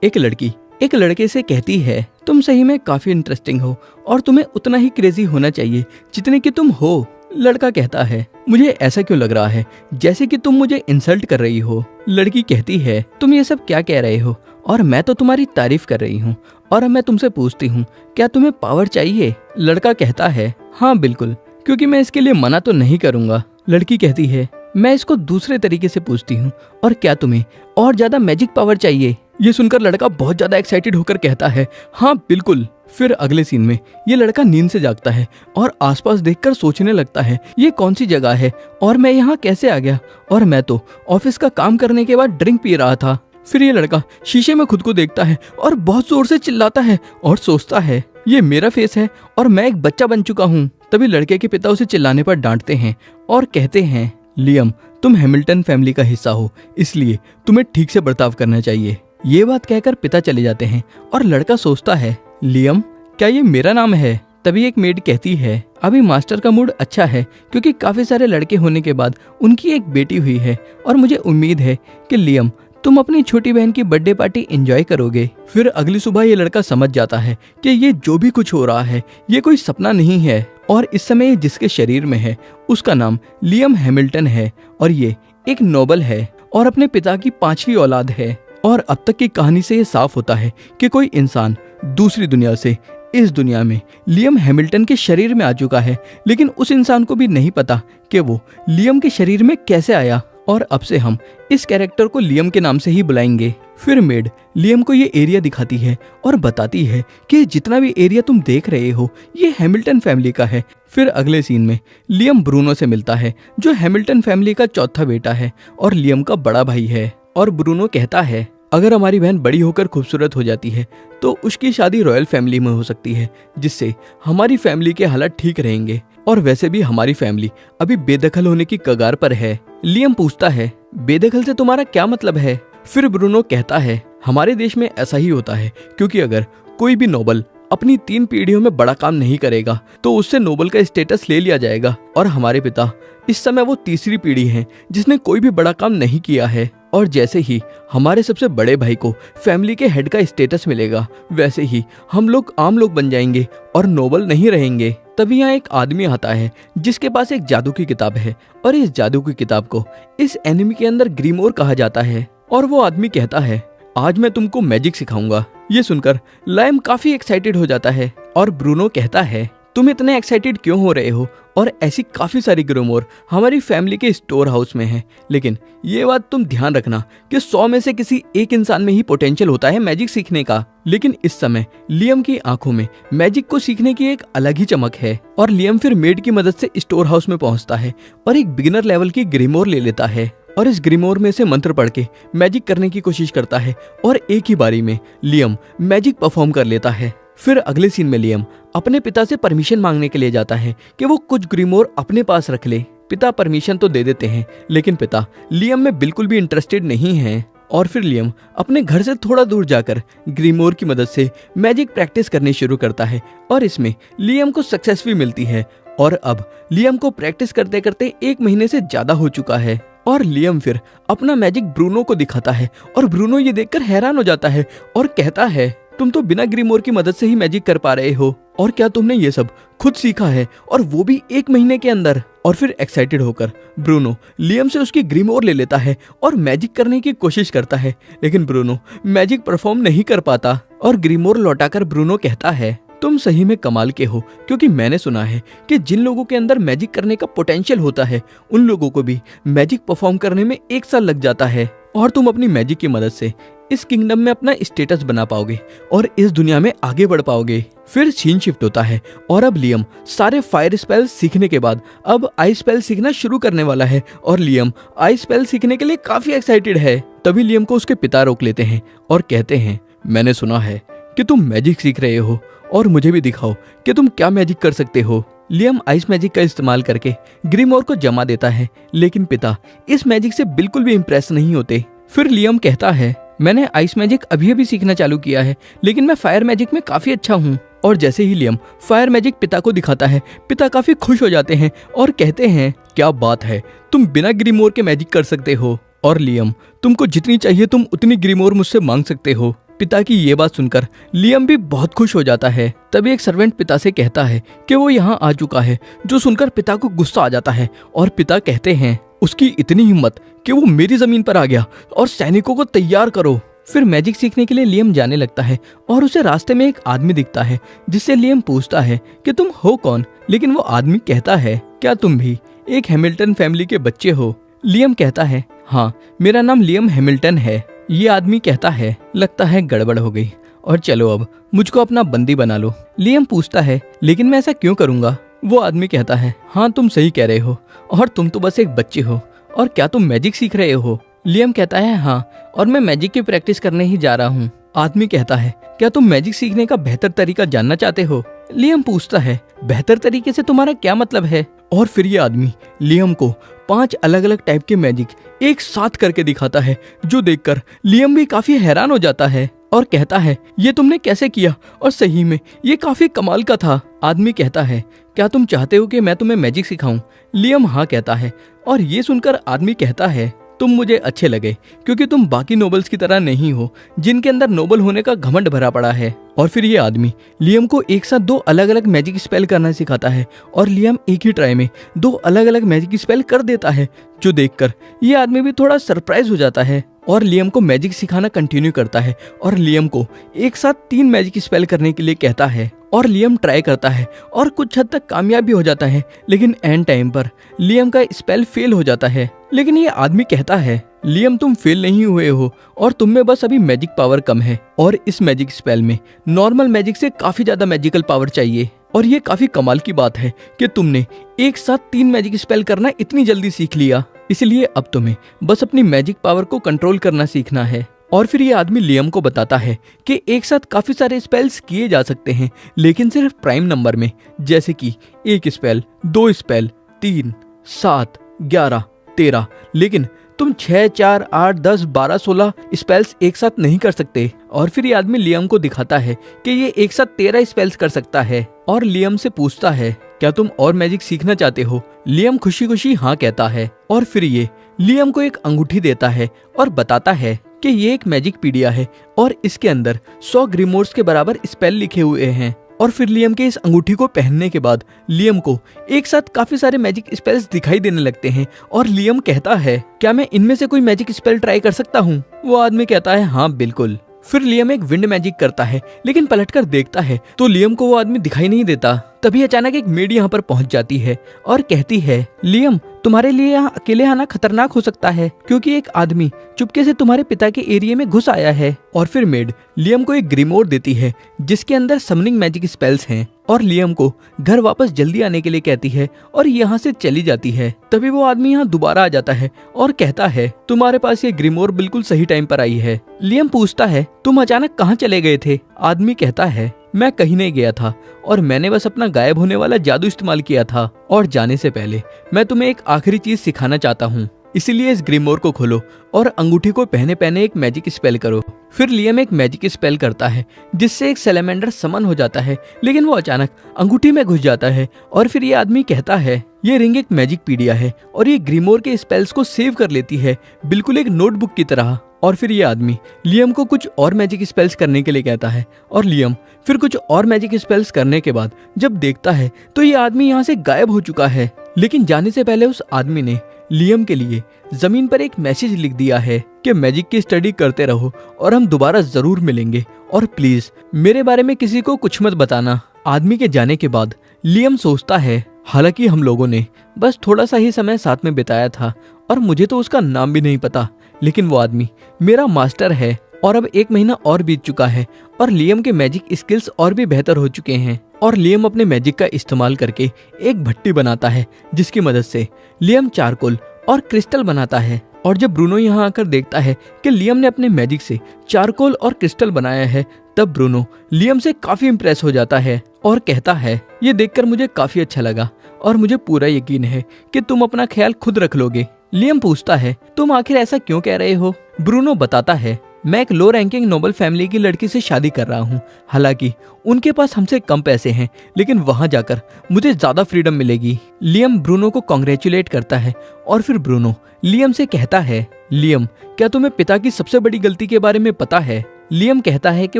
एक लड़की एक लड़के से कहती है, तुम सही में काफी इंटरेस्टिंग हो और तुम्हें उतना ही क्रेजी होना चाहिए जितने कि तुम हो। लड़का कहता है, मुझे ऐसा क्यों लग रहा है जैसे कि तुम मुझे इंसल्ट कर रही हो। लड़की कहती है, तुम ये सब क्या कह रहे हो और मैं तो तुम्हारी तारीफ कर रही हूँ। और अब मैं तुमसे पूछती हूँ, क्या तुम्हें पावर चाहिए? लड़का कहता है, हाँ बिल्कुल, क्योंकि मैं इसके लिए मना तो नहीं करूँगा। लड़की कहती है, मैं इसको दूसरे तरीके से पूछती हूँ, और क्या तुम्हें और ज्यादा मैजिक पावर चाहिए? ये सुनकर लड़का बहुत ज्यादा एक्साइटेड होकर कहता है, हाँ बिल्कुल। फिर अगले सीन में ये लड़का नींद से जागता है और आसपास देखकर सोचने लगता है, ये कौन सी जगह है और मैं यहाँ कैसे आ गया, और मैं तो ऑफिस का काम करने के बाद ड्रिंक पी रहा था। फिर ये लड़का शीशे में खुद को देखता है और बहुत जोर से चिल्लाता है और सोचता है, ये मेरा फेस है और मैं एक बच्चा बन चुका हूँ। तभी लड़के के पिता उसे चिल्लाने पर डांटते हैं और कहते हैं, लियम तुम हैमिल्टन फैमिली का हिस्सा हो, इसलिए तुम्हें ठीक से बर्ताव करना चाहिए। ये बात कहकर पिता चले जाते हैं और लड़का सोचता है, लियम क्या ये मेरा नाम है? तभी एक मेड कहती है, अभी मास्टर का मूड अच्छा है क्योंकि काफी सारे लड़के होने के बाद उनकी एक बेटी हुई है और मुझे उम्मीद है कि लियम तुम अपनी छोटी बहन की बर्थडे पार्टी एंजॉय करोगे। फिर अगली सुबह ये लड़का समझ जाता है कि ये जो भी कुछ हो रहा है ये कोई सपना नहीं है और इस समय जिसके शरीर में है उसका नाम लियम हैमिल्टन है और ये एक नोबल है और अपने पिता की 5वीं औलाद है। और अब तक की कहानी से ये साफ होता है कि कोई इंसान दूसरी दुनिया से इस दुनिया में लियम हैमिल्टन के शरीर में आ चुका है, लेकिन उस इंसान को भी नहीं पता कि वो लियम के शरीर में कैसे आया। और अब से हम इस कैरेक्टर को लियम के नाम से ही बुलाएंगे। फिर मेड लियम को ये एरिया दिखाती है और बताती है कि जितना भी एरिया तुम देख रहे हो ये हैमिल्टन फैमिली का है। फिर अगले सीन में लियम ब्रूनो से मिलता है जो हैमिल्टन फैमिली का चौथा बेटा है और लियम का बड़ा भाई है। और ब्रूनो कहता है, अगर हमारी बहन बड़ी होकर खूबसूरत हो जाती है तो उसकी शादी रॉयल फैमिली में हो सकती है, जिससे हमारी फैमिली के हालात ठीक रहेंगे। और वैसे भी हमारी फैमिली अभी बेदखल होने की कगार पर है। लियम पूछता है, बेदखल से तुम्हारा क्या मतलब है? फिर ब्रूनो कहता है, हमारे देश में ऐसा ही होता है क्योंकि अगर कोई भी नोबल अपनी 3 पीढ़ियों में बड़ा काम नहीं करेगा तो उससे नोबल का स्टेटस ले लिया जाएगा। और हमारे पिता इस समय वो तीसरी पीढ़ी है जिसने कोई भी बड़ा काम नहीं किया है। और जैसे ही हमारे सबसे बड़े भाई को फैमिली के हेड का स्टेटस मिलेगा वैसे ही हम लोग आम लोग बन जाएंगे और नोबल नहीं रहेंगे। तभी यहाँ एक आदमी आता है जिसके पास एक जादू की किताब है और इस जादू की किताब को इस एनिमी के अंदर ग्रीमोर कहा जाता है। और वो आदमी कहता है, आज मैं तुमको मैजिक सिखाऊंगा। ये सुनकर लाइम काफी एक्साइटेड हो जाता है और ब्रूनो कहता है, तुम इतने एक्साइटेड क्यों हो रहे हो? और ऐसी काफी सारी ग्रीमोर हमारी फैमिली के स्टोर हाउस में है, लेकिन ये बात तुम ध्यान रखना कि 100 में से किसी एक इंसान में ही पोटेंशियल होता है मैजिक सीखने का। लेकिन इस समय लियम की आंखों में मैजिक को सीखने की एक अलग ही चमक है। और लियम फिर मेड की मदद से स्टोर हाउस में पहुंचता है और एक बिगिनर लेवल की ग्रीमोर ले लेता है और इस ग्रीमोर में से मंत्र पढ़ के मैजिक करने की कोशिश करता है और एक ही बारी में लियम मैजिक परफॉर्म कर लेता है। फिर अगले सीन में लियम अपने पिता से परमिशन मांगने के लिए जाता है कि वो कुछ ग्रीमोर अपने पास रख ले। पिता परमिशन तो दे देते हैं लेकिन पिता लियम में बिल्कुल भी इंटरेस्टेड नहीं है। और फिर लियम अपने घर से थोड़ा दूर जाकर ग्रीमोर की मदद से मैजिक प्रैक्टिस करनी शुरू करता है और इसमें लियम को सक्सेस भी मिलती है। और अब लियम को प्रैक्टिस करते करते 1 महीने से ज्यादा हो चुका है। और लियम फिर अपना मैजिक ब्रूनो को दिखाता है और ब्रूनो ये देखकर हैरान हो जाता है और कहता है, तुम तो बिना ग्रीमोर की मदद से ही मैजिक कर पा रहे हो, और क्या तुमने ये सब खुद सीखा है और वो भी 1 महीने के अंदर? और फिर एक्साइटेड होकर ब्रूनो लियम से उसकी ग्रीमोर ले लेता है और मैजिक करने की कोशिश करता है, लेकिन ब्रूनो मैजिक परफॉर्म नहीं कर पाता। और ग्रीमोर लौटाकर ब्रूनो कहता है, तुम सही में कमाल के हो, क्योंकि मैंने सुना है कि जिन लोगों के अंदर मैजिक करने का पोटेंशियल होता है उन लोगों को भी मैजिक परफॉर्म करने में 1 साल लग जाता है और तुम अपनी मैजिक की मदद से इस किंगडम में अपना स्टेटस बना पाओगे और इस दुनिया में आगे बढ़ पाओगे। फिर सीन शिफ्ट होता है और अब लियम सारे फायर स्पेल सीखने के बाद अब आइस स्पेल सीखना शुरू करने वाला है और लियम आइस स्पेल सीखने के लिए काफी एक्साइटेड है। तभी लियम को उसके पिता रोक लेते हैं और कहते हैं, मैंने सुना है कि तुम मैजिक सीख रहे हो और मुझे भी दिखाओ कि तुम क्या मैजिक कर सकते हो। लियम आइस मैजिक का इस्तेमाल करके ग्रीमोर को जमा देता है, लेकिन पिता इस मैजिक से बिल्कुल भी इम्प्रेस नहीं होते। फिर लियम कहता है, मैंने आइस मैजिक अभी अभी सीखना चालू किया है, लेकिन मैं फायर मैजिक में काफी अच्छा हूँ। और जैसे ही लियम फायर मैजिक पिता को दिखाता है, पिता काफी खुश हो जाते हैं और कहते हैं, क्या बात है, तुम बिना ग्रीमोर के मैजिक कर सकते हो। और लियम, तुमको जितनी चाहिए तुम उतनी ग्रीमोर मुझसे मांग सकते हो। पिता की ये बात सुनकर लियम भी बहुत खुश हो जाता है। तभी एक सर्वेंट पिता से कहता है कि वो यहाँ आ चुका है, जो सुनकर पिता को गुस्सा आ जाता है और पिता कहते हैं उसकी इतनी हिम्मत कि वो मेरी जमीन पर आ गया और सैनिकों को तैयार करो। फिर मैजिक सीखने के लिए लियम जाने लगता है और उसे रास्ते में एक आदमी दिखता है, जिससे लियम पूछता है कि तुम हो कौन, लेकिन वो आदमी कहता है क्या तुम भी एक हैमिल्टन फैमिली के बच्चे हो। लियम कहता है हाँ, मेरा नाम लियम हैमिल्टन है। ये आदमी कहता है लगता है गड़बड़ हो गई और चलो अब मुझको अपना बंदी बना लो। लियम पूछता है लेकिन मैं ऐसा क्यों करूंगा। वो आदमी कहता है हाँ, तुम सही कह रहे हो और तुम तो बस एक बच्चे हो, और क्या तुम मैजिक सीख रहे हो। लियम कहता है हाँ, और मैं मैजिक की प्रैक्टिस करने ही जा रहा हूँ। आदमी कहता है क्या तुम मैजिक सीखने का बेहतर तरीका जानना चाहते हो। लियम पूछता है बेहतर तरीके से तुम्हारा क्या मतलब है। और फिर ये आदमी लियम को 5 अलग अलग टाइप के मैजिक एक साथ करके दिखाता है, जो देखकर लियम भी काफी हैरान हो जाता है और कहता है ये तुमने कैसे किया, और सही में ये काफी कमाल का था। आदमी कहता है क्या तुम चाहते हो कि मैं तुम्हें मैजिक सिखाऊं। लियम हाँ कहता है और ये सुनकर आदमी कहता है तुम मुझे अच्छे लगे, क्योंकि तुम बाकी नोबल्स की तरह नहीं हो जिनके अंदर नोबल होने का घमंड भरा पड़ा है। और फिर ये आदमी लियम को एक साथ 2 अलग अलग मैजिक स्पेल करना सिखाता है और लियम एक ही ट्राई में 2 अलग अलग मैजिक स्पेल कर देता है, जो देखकर ये आदमी भी थोड़ा सरप्राइज हो जाता है और लियम को मैजिक सिखाना कंटिन्यू करता है और लियम को एक साथ 3 मैजिक स्पेल करने के लिए कहता है। और लियम ट्राई करता है और कुछ हद तक कामयाब भी हो जाता है, लेकिन एंड टाइम पर लियम का स्पेल फेल हो जाता है। लेकिन ये आदमी कहता है लियम तुम फेल नहीं हुए हो और तुम में बस अभी मैजिक पावर कम है, और इस मैजिक स्पेल में नॉर्मल मैजिक से काफी ज्यादा मैजिकल पावर चाहिए। और ये काफी कमाल की बात है कि तुमने एक साथ 3 मैजिक स्पेल करना इतनी जल्दी सीख लिया, इसलिए अब तुम्हें बस अपनी मैजिक पावर को कंट्रोल करना सीखना है। और फिर ये आदमी लियम को बताता है कि एक साथ काफी सारे स्पेल्स किए जा सकते हैं, लेकिन सिर्फ प्राइम नंबर में, जैसे कि 1 स्पेल, 2 स्पेल, 3, 7, 11, 13, लेकिन तुम 6, 4, 8, 10, 12, 16 स्पेल्स एक साथ नहीं कर सकते। और फिर ये आदमी लियम को दिखाता है कि ये एक साथ 13 स्पेल्स कर सकता है और लियम से पूछता है क्या तुम और मैजिक सीखना चाहते हो। लियम खुशी खुशी हाँ कहता है और फिर ये लियम को एक अंगूठी देता है और बताता है कि ये एक मैजिक पीडिया है और इसके अंदर 100 ग्रीमोर्स के बराबर स्पेल लिखे हुए हैं। और फिर लियम के इस अंगूठी को पहनने के बाद लियम को एक साथ काफी सारे मैजिक स्पेल्स दिखाई देने लगते हैं और लियम कहता है क्या मैं इनमें से कोई मैजिक स्पेल ट्राई कर सकता हूँ। वो आदमी कहता है हाँ बिल्कुल। फिर लियम एक विंड मैजिक करता है, लेकिन पलटकर देखता है तो लियम को वो आदमी दिखाई नहीं देता। तभी अचानक एक मेड यहाँ पर पहुंच जाती है और कहती है लियम तुम्हारे लिए यहाँ अकेले आना खतरनाक हो सकता है, क्योंकि एक आदमी चुपके से तुम्हारे पिता के एरिया में घुस आया है। और फिर मेड लियम को एक ग्रीमोर देती है जिसके अंदर समनिंग मैजिक स्पेल्स हैं और लियम को घर वापस जल्दी आने के लिए कहती है और यहाँ से चली जाती है। तभी वो आदमी यहाँ दोबारा आ जाता है और कहता है तुम्हारे पास ये ग्रीमोर बिल्कुल सही टाइम पर आई है। लियम पूछता है तुम अचानक कहाँ चले गए थे। आदमी कहता है मैं कहीं नहीं गया था और मैंने बस अपना गायब होने वाला जादू इस्तेमाल किया था, और जाने से पहले मैं तुम्हें एक आखिरी चीज सिखाना चाहता हूँ, इसीलिए इस ग्रीमोर को खोलो और अंगूठी को पहने पहने एक मैजिक स्पेल करो। फिर लियम एक मैजिक स्पेल करता है जिससे एक सैलेमेंडर समन हो जाता है, लेकिन वो अचानक अंगूठी में घुस जाता है। और फिर ये आदमी कहता है ये रिंग एक मैजिक पीडिया है और ये ग्रीमोर के स्पेल्स को सेव कर लेती है, बिल्कुल एक नोटबुक की तरह। और फिर ये आदमी लियम को कुछ और मैजिक स्पेल्स करने के लिए कहता है और लियम फिर कुछ और मैजिक स्पेल्स करने के बाद जब देखता है तो ये आदमी यहाँ से गायब हो चुका है। लेकिन जाने से पहले उस आदमी ने लियम के लिए जमीन पर एक मैसेज लिख दिया है कि मैजिक की स्टडी करते रहो और हम दोबारा जरूर मिलेंगे, और प्लीज मेरे बारे में किसी को कुछ मत बताना। आदमी के जाने के बाद लियम सोचता है हालांकि हम लोगों ने बस थोड़ा सा ही समय साथ में बिताया था और मुझे तो उसका नाम भी नहीं पता, लेकिन वो आदमी मेरा मास्टर है। और अब 1 महीना और बीत चुका है और लियम के मैजिक स्किल्स और भी बेहतर हो चुके हैं और लियम अपने मैजिक का इस्तेमाल करके एक भट्टी बनाता है जिसकी मदद से लियम चारकोल और क्रिस्टल बनाता है। और जब ब्रूनो यहाँ आकर देखता है कि लियम ने अपने मैजिक से चारकोल और क्रिस्टल बनाया है, तब ब्रूनो लियम से काफी इम्प्रेस हो जाता है और कहता है ये देखकर मुझे काफी अच्छा लगा और मुझे पूरा यकीन है कि तुम अपना ख्याल खुद रख लोगे। लियम पूछता है तुम आखिर ऐसा क्यों कह रहे हो। ब्रूनो बताता है मैं एक लो रैंकिंग नोबल फैमिली की लड़की से शादी कर रहा हूँ, हालांकि उनके पास हमसे कम पैसे हैं, लेकिन वहां जाकर मुझे ज्यादा फ्रीडम मिलेगी। लियम ब्रूनो को कॉन्ग्रेचुलेट करता है और फिर ब्रूनो लियम से कहता है लियम क्या तुम्हें पिता की सबसे बड़ी गलती के बारे में पता है। लियम कहता है कि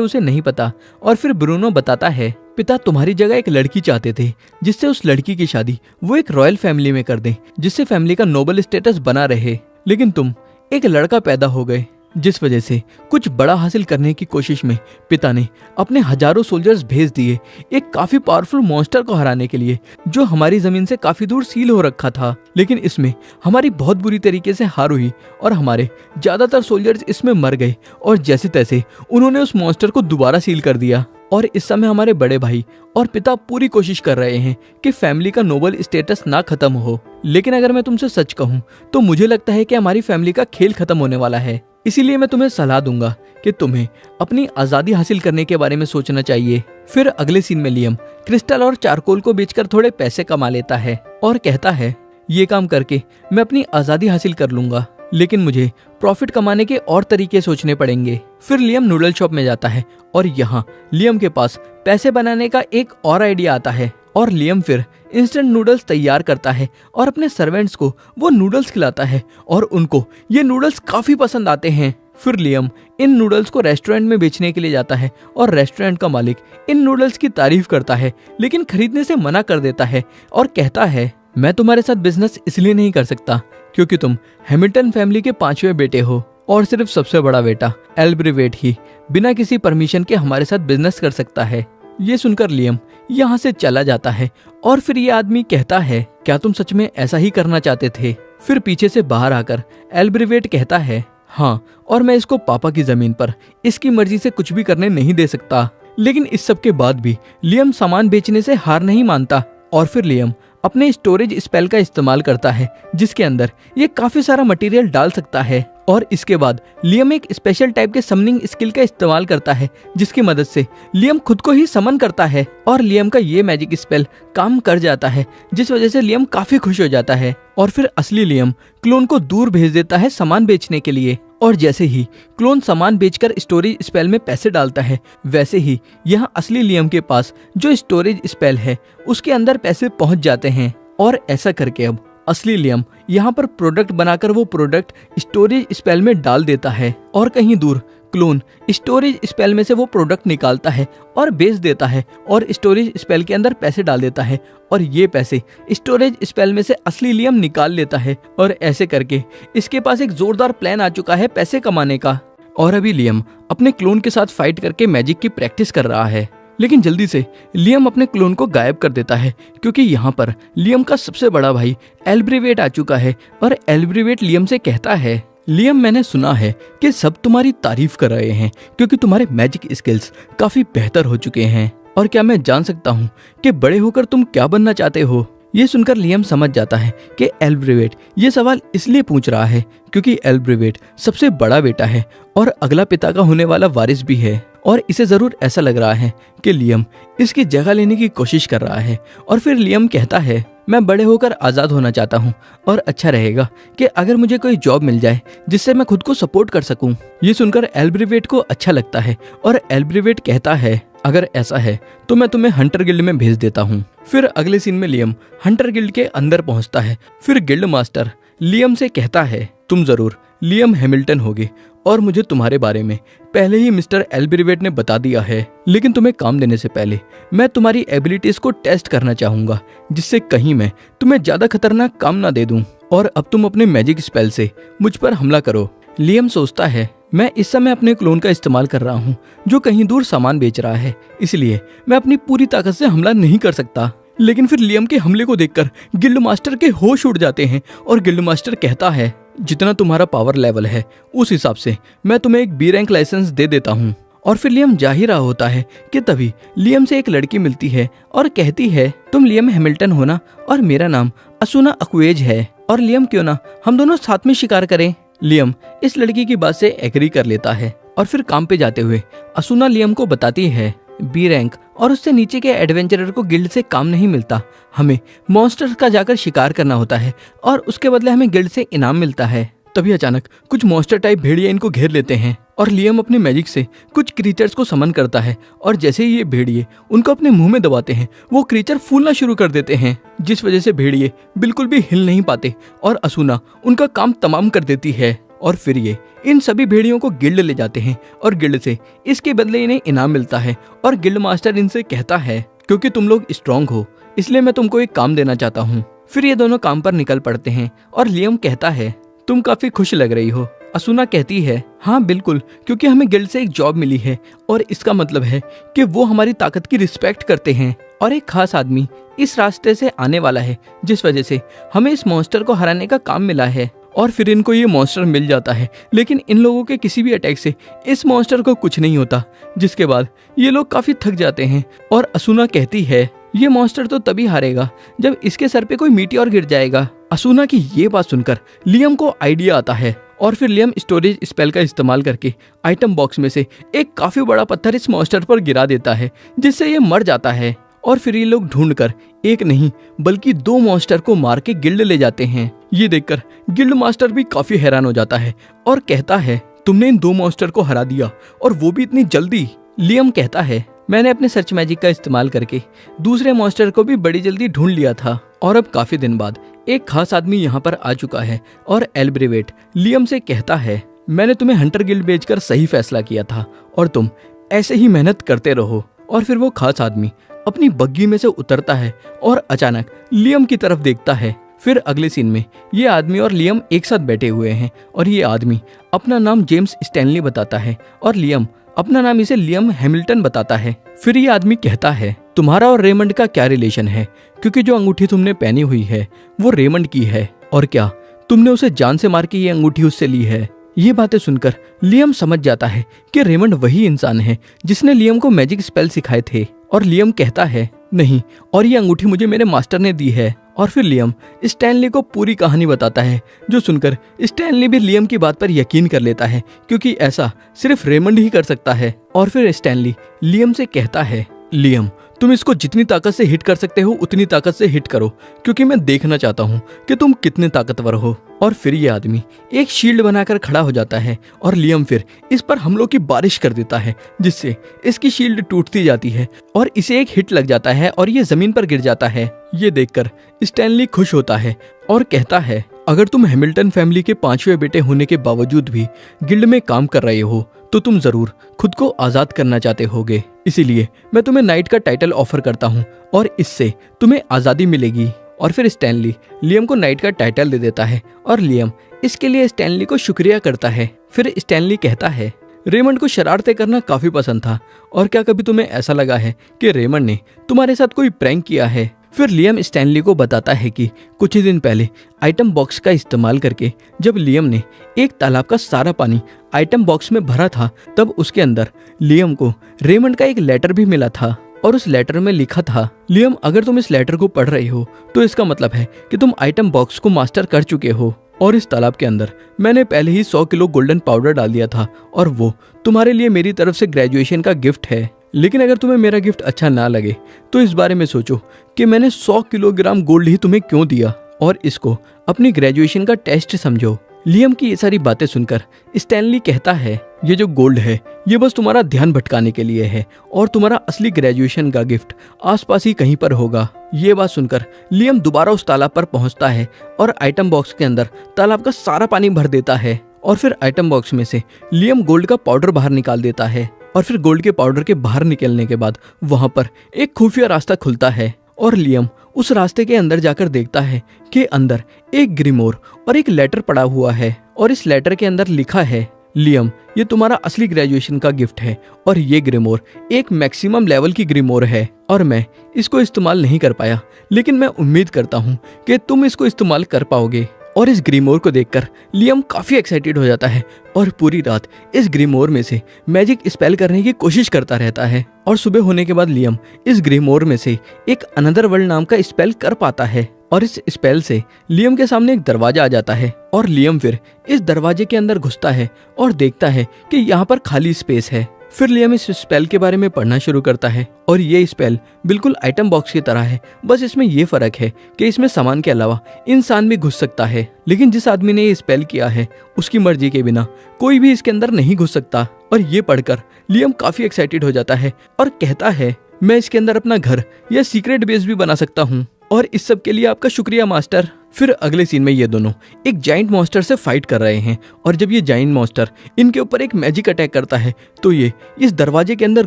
उसे नहीं पता और फिर ब्रूनो बताता है, पिता तुम्हारी जगह एक लड़की चाहते थे, जिससे उस लड़की की शादी वो एक रॉयल फैमिली में कर दें, जिससे फैमिली का नोबल स्टेटस बना रहे। लेकिन तुम एक लड़का पैदा हो गए, जिस वजह से कुछ बड़ा हासिल करने की कोशिश में पिता ने अपने हजारों सोल्जर्स भेज दिए एक काफी पावरफुल मॉन्स्टर को हराने के लिए, जो हमारी जमीन से काफी दूर सील हो रखा था। लेकिन इसमें हमारी बहुत बुरी तरीके से हार हुई और हमारे ज्यादातर सोल्जर्स इसमें मर गए और जैसे तैसे उन्होंने उस मॉन्स्टर को दोबारा सील कर दिया। और इस समय हमारे बड़े भाई और पिता पूरी कोशिश कर रहे हैं कि फैमिली का नोबल स्टेटस ना खत्म हो। लेकिन अगर मैं तुमसे सच कहूँ तो मुझे लगता है कि हमारी फैमिली का खेल खत्म होने वाला है। इसीलिए मैं तुम्हें सलाह दूंगा कि तुम्हें अपनी आजादी हासिल करने के बारे में सोचना चाहिए। फिर अगले सीन में लियम क्रिस्टल और चारकोल को बेचकर थोड़े पैसे कमा लेता है और कहता है, ये काम करके मैं अपनी आजादी हासिल कर लूंगा, लेकिन मुझे प्रॉफिट कमाने के और तरीके सोचने पड़ेंगे। फिर लियम नूडल शॉप में जाता है और यहाँ लियम के पास पैसे बनाने का एक और आइडिया आता है और लियम फिर इंस्टेंट नूडल्स तैयार करता है और अपने सर्वेंट्स को वो नूडल्स खिलाता है और उनको ये नूडल्स काफी पसंद आते हैं। फिर लियम इन नूडल्स को रेस्टोरेंट में बेचने के लिए जाता है और रेस्टोरेंट का मालिक इन नूडल्स की तारीफ करता है, लेकिन खरीदने से मना कर देता है और कहता है, मैं तुम्हारे साथ बिजनेस इसलिए नहीं कर सकता क्योंकि तुम हैमिल्टन फैमिली के 5वें बेटे हो और सिर्फ सबसे बड़ा बेटा एल्ब्रेवेट ही बिना किसी परमिशन के हमारे साथ बिजनेस कर सकता है। ये सुनकर लियम यहाँ से चला जाता है और फिर ये आदमी कहता है, क्या तुम सच में ऐसा ही करना चाहते थे? फिर पीछे से बाहर आकर एल्ब्रेवेट कहता है, हाँ, और मैं इसको पापा की जमीन पर इसकी मर्जी से कुछ भी करने नहीं दे सकता। लेकिन इस सब के बाद भी लियम सामान बेचने से हार नहीं मानता और फिर लियम अपने स्टोरेज स्पेल का इस्तेमाल करता है, जिसके अंदर ये काफी सारा मटेरियल डाल सकता है। और इसके बाद लियम एक स्पेशल टाइप के समनिंग स्किल का इस्तेमाल करता है, जिसकी मदद से लियम खुद को ही समन करता है और लियम का ये मैजिक स्पेल काम कर जाता है, जिस वजह से लियम काफी खुश हो जाता है। और फिर असली लियम क्लोन को दूर भेज देता है सामान बेचने के लिए। और जैसे ही क्लोन सामान बेचकर स्टोरेज स्पेल में पैसे डालता है, वैसे ही यहाँ असली लियम के पास जो स्टोरेज स्पेल है उसके अंदर पैसे पहुंच जाते हैं। और ऐसा करके अब असली लियम यहाँ पर प्रोडक्ट बनाकर वो प्रोडक्ट स्टोरेज स्पेल में डाल देता है और कहीं दूर क्लोन स्टोरेज स्पेल में से वो प्रोडक्ट निकालता है और बेच देता है और स्टोरेज स्पेल के अंदर पैसे डाल देता है और ये पैसे स्टोरेज स्पेल में से असली लियम निकाल लेता है। और ऐसे करके इसके पास एक जोरदार प्लान आ चुका है पैसे कमाने का। और अभी लियम अपने क्लोन के साथ फाइट करके मैजिक की प्रैक्टिस कर रहा है, लेकिन जल्दी से लियम अपने क्लोन को गायब कर देता है क्योंकि यहाँ पर लियम का सबसे बड़ा भाई एल्ब्रेवेट आ चुका है। और एल्ब्रेवेट लियम से कहता है, लियम, मैंने सुना है कि सब तुम्हारी तारीफ कर रहे हैं क्योंकि तुम्हारे मैजिक स्किल्स काफी बेहतर हो चुके हैं, और क्या मैं जान सकता हूँ कि बड़े होकर तुम क्या बनना चाहते हो? ये सुनकर लियम समझ जाता है कि एल्ब्रेवेट ये सवाल इसलिए पूछ रहा है क्योंकि एल्ब्रेवेट सबसे बड़ा बेटा है और अगला पिता का होने वाला वारिस भी है, और इसे जरूर ऐसा लग रहा है कि लियम इसकी जगह लेने की कोशिश कर रहा है। और फिर लियम कहता है, मैं बड़े होकर आज़ाद होना चाहता हूँ और अच्छा रहेगा कि अगर मुझे कोई जॉब मिल जाए जिससे मैं खुद को सपोर्ट कर सकूँ। ये सुनकर एल्ब्रेवेट को अच्छा लगता है और एल्ब्रेवेट कहता है, अगर ऐसा है तो मैं तुम्हें हंटर गिल्ड में भेज देता हूँ। फिर अगले सीन में लियम हंटर गिल्ड के अंदर पहुँचता है। फिर गिल्ड मास्टर लियम से कहता है, तुम जरूर लियम हैमिल्टन होगे और मुझे तुम्हारे बारे में पहले ही मिस्टर एल्ब्रेवेट ने बता दिया है, लेकिन तुम्हें काम देने से पहले मैं तुम्हारी एबिलिटीज को टेस्ट करना चाहूंगा, जिससे कहीं मैं तुम्हें ज्यादा खतरनाक काम ना दे दूं और अब तुम अपने मैजिक स्पेल से मुझ पर हमला करो। लियम सोचता है, मैं इस समय अपने क्लोन का इस्तेमाल कर रहा हूँ जो कहीं दूर सामान बेच रहा है, इसलिए मैं अपनी पूरी ताकत से हमला नहीं कर सकता। लेकिन फिर लियम के हमले को देखकर गिल्ड मास्टर के होश उड़ जाते हैं और गिल्ड मास्टर कहता है, जितना तुम्हारा पावर लेवल है उस हिसाब से मैं तुम्हें एक बी रैंक लाइसेंस दे देता हूँ। और फिर लियम जा ही रहा होता है कि तभी लियम से एक लड़की मिलती है और कहती है, तुम लियम हैमिल्टन हो ना, और मेरा नाम असुना अक्वेज है, और लियम क्यों ना हम दोनों साथ में शिकार करें। लियम इस लड़की की बात से एग्री कर लेता है और फिर काम पे जाते हुए असुना लियम को बताती है, बी रैंक और उससे नीचे के एडवेंचरर को गिल्ड से काम नहीं मिलता, हमें मॉन्स्टर्स का जाकर शिकार करना होता है और उसके बदले हमें गिल्ड से इनाम मिलता है। तभी अचानक कुछ मॉन्स्टर टाइप भेड़िए इनको घेर लेते हैं और लियम अपने मैजिक से कुछ क्रीचर्स को समन करता है और जैसे ही ये भेड़िए उनको अपने मुंह में दबाते हैं वो क्रीचर फूलना शुरू कर देते हैं, जिस वजह से भेड़िए बिल्कुल भी हिल नहीं पाते और असुना उनका काम तमाम कर देती है। और फिर ये इन सभी भेड़ियों को गिल्ड ले जाते हैं और गिल्ड से इसके बदले इन्हें इनाम मिलता है। और गिल्ड मास्टर इनसे कहता है क्योंकि तुम लोग स्ट्रांग हो इसलिए मैं तुमको एक काम देना चाहता हूँ। फिर ये दोनों काम पर निकल पड़ते हैं और लियम कहता है तुम काफी खुश लग रही हो। असूना कहती है हाँ बिल्कुल, क्योंकि हमें गिल्ड से एक जॉब मिली है और इसका मतलब है कि वो हमारी ताकत की रिस्पेक्ट करते हैं और एक खास आदमी इस रास्ते से आने वाला है जिस वजह से हमें इस मॉन्स्टर को हराने का काम मिला है। और फिर इनको ये मॉन्स्टर मिल जाता है, लेकिन इन लोगों के किसी भी अटैक से इस मॉन्स्टर को कुछ नहीं होता, जिसके बाद ये लोग काफी थक जाते हैं। और असूना कहती है ये मॉन्स्टर तो तभी हारेगा जब इसके सर पे कोई मीटियोर गिर जाएगा। असूना की ये बात सुनकर लियम को आइडिया आता है और फिर लियम स्टोरेज स्पेल का इस्तेमाल करके आइटम बॉक्स में से एक काफी बड़ा पत्थर इस मॉन्स्टर पर गिरा देता है जिससे ये मर जाता है। और फिर ये लोग ढूंढकर एक नहीं बल्कि 2 मॉन्स्टर को मार के गिल्ड ले जाते हैं। ये देखकर गिल्ड मास्टर भी काफी हैरान हो जाता है और कहता है तुमने इन 2 मॉन्स्टर को हरा दिया और वो भी इतनी जल्दी। लियम कहता है मैंने अपने सर्च मैजिक का इस्तेमाल करके दूसरे मॉन्स्टर को भी बड़ी जल्दी ढूंढ लिया था और अब काफी दिन बाद एक खास आदमी यहाँ पर आ चुका है। और एल्ब्रेवेट लियम से कहता है मैंने तुम्हें हंटर गिल्ड बेचकर सही फैसला किया था और तुम ऐसे ही मेहनत करते रहो। और फिर वो खास आदमी अपनी बग्गी में से उतरता है और अचानक लियम की तरफ देखता है। फिर अगले सीन में ये आदमी और लियम एक साथ बैठे हुए हैं और ये आदमी अपना नाम जेम्स स्टैनली बताता है और लियम अपना नाम इसे लियम हैमिल्टन बताता है। फिर ये आदमी कहता है तुम्हारा और रेमंड का क्या रिलेशन है, क्योंकि जो अंगूठी तुमने पहनी हुई है वो रेमंड की है, और क्या तुमने उसे जान से मार के ये अंगूठी उससे ली है। ये बातें सुनकर लियम समझ जाता है कि रेमंड वही इंसान है जिसने लियम को मैजिक स्पेल सिखाए थे। और लियम कहता है नहीं, और ये अंगूठी मुझे मेरे मास्टर ने दी है। और फिर लियम स्टैनली को पूरी कहानी बताता है, जो सुनकर स्टैनली भी लियम की बात पर यकीन कर लेता है क्योंकि ऐसा सिर्फ रेमंड ही कर सकता है। और फिर स्टैनली लियम से कहता है लियम तुम इसको जितनी ताकत से हिट कर सकते हो उतनी ताकत से हिट करो, क्योंकि मैं देखना चाहता हूँ कि तुम कितने ताकतवर हो। और फिर ये आदमी एक शील्ड बनाकर खड़ा हो जाता है और लियम फिर इस पर हमलों की बारिश कर देता है जिससे इसकी शील्ड टूटती जाती है और इसे एक हिट लग जाता है और ये जमीन पर गिर जाता है। ये देखकर स्टैनली खुश होता है और कहता है अगर तुम हैमिल्टन फैमिली के 5वें बेटे होने के बावजूद भी गिल्ड में काम कर रहे हो तो तुम जरूर खुद को आजाद करना चाहते होगे, इसीलिए मैं तुम्हें नाइट का टाइटल ऑफर करता हूँ और इससे तुम्हें आजादी मिलेगी। और फिर स्टैनली लियम को नाइट का टाइटल दे देता है और लियम इसके लिए स्टैनली को शुक्रिया करता है। फिर स्टैनली कहता है रेमंड को शरारतें करना काफी पसंद था, और क्या कभी तुम्हें ऐसा लगा है कि रेमंड ने तुम्हारे साथ कोई प्रैंक किया है। फिर लियम स्टैनली को बताता है कि कुछ ही दिन पहले आइटम बॉक्स का इस्तेमाल करके जब लियम ने एक तालाब का सारा पानी आइटम बॉक्स में भरा था तब उसके अंदर लियम को रेमंड का एक लेटर भी मिला था और उस लेटर में लिखा था लियम अगर तुम इस लेटर को पढ़ रहे हो तो इसका मतलब है कि तुम आइटम बॉक्स को मास्टर कर चुके हो, और इस तालाब के अंदर मैंने पहले ही 100 किलो गोल्डन पाउडर डाल दिया था और वो तुम्हारे लिए मेरी तरफ से ग्रेजुएशन का गिफ्ट है। लेकिन अगर तुम्हें मेरा गिफ्ट अच्छा ना लगे तो इस बारे में सोचो कि मैंने 100 किलोग्राम गोल्ड ही तुम्हें क्यों दिया, और इसको अपनी ग्रेजुएशन का टेस्ट समझो। लियम की ये सारी बातें सुनकर स्टैनली कहता है ये जो गोल्ड है ये बस तुम्हारा ध्यान भटकाने के लिए है और तुम्हारा असली ग्रेजुएशन का गिफ्ट आसपास ही कहीं पर होगा। ये बात सुनकर लियम दोबारा उस तालाब पर पहुंचता है और आइटम बॉक्स के अंदर तालाब का सारा पानी भर देता है और फिर आइटम बॉक्स में से लियम गोल्ड का पाउडर बाहर निकाल देता है। और फिर गोल्ड के पाउडर के बाहर निकलने के बाद वहां पर एक खुफिया रास्ता खुलता है और लियम उस रास्ते के अंदर जाकर देखता है कि अंदर एक ग्रीमोर और एक लेटर पड़ा हुआ है और इस लेटर के अंदर लिखा है लियम ये तुम्हारा असली ग्रेजुएशन का गिफ्ट है और ये ग्रीमोर एक मैक्सिमम लेवल की ग्रीमोर है और मैं इसको इस्तेमाल नहीं कर पाया, लेकिन मैं उम्मीद करता हूँ कि तुम इसको इस्तेमाल कर पाओगे। और इस ग्रीमोर को देखकर लियम काफी एक्साइटेड हो जाता है और पूरी रात इस ग्रीमोर में से मैजिक स्पेल करने की कोशिश करता रहता है। और सुबह होने के बाद लियम इस ग्रीमोर में से एक अनदर वर्ल्ड नाम का स्पेल कर पाता है और इस स्पेल से लियम के सामने एक दरवाजा आ जाता है और लियम फिर इस दरवाजे के अंदर घुसता है और देखता है कि यहाँ पर खाली स्पेस है। फिर लियम इस स्पेल के बारे में पढ़ना शुरू करता है और ये स्पेल बिल्कुल आइटम बॉक्स की तरह है, बस इसमें ये फर्क है कि इसमें सामान के अलावा इंसान भी घुस सकता है, लेकिन जिस आदमी ने ये स्पेल किया है उसकी मर्जी के बिना कोई भी इसके अंदर नहीं घुस सकता। और ये पढ़कर लियम काफी एक्साइटेड हो जाता है और कहता है मैं इसके अंदर अपना घर या सीक्रेट बेस भी बना सकता हूँ और इस सब के लिए आपका शुक्रिया मास्टर। फिर अगले सीन में ये दोनों एक जाइंट मॉन्स्टर से फाइट कर रहे हैं और जब ये जाइंट मॉन्स्टर इनके ऊपर एक मैजिक अटैक करता है तो ये इस दरवाजे के अंदर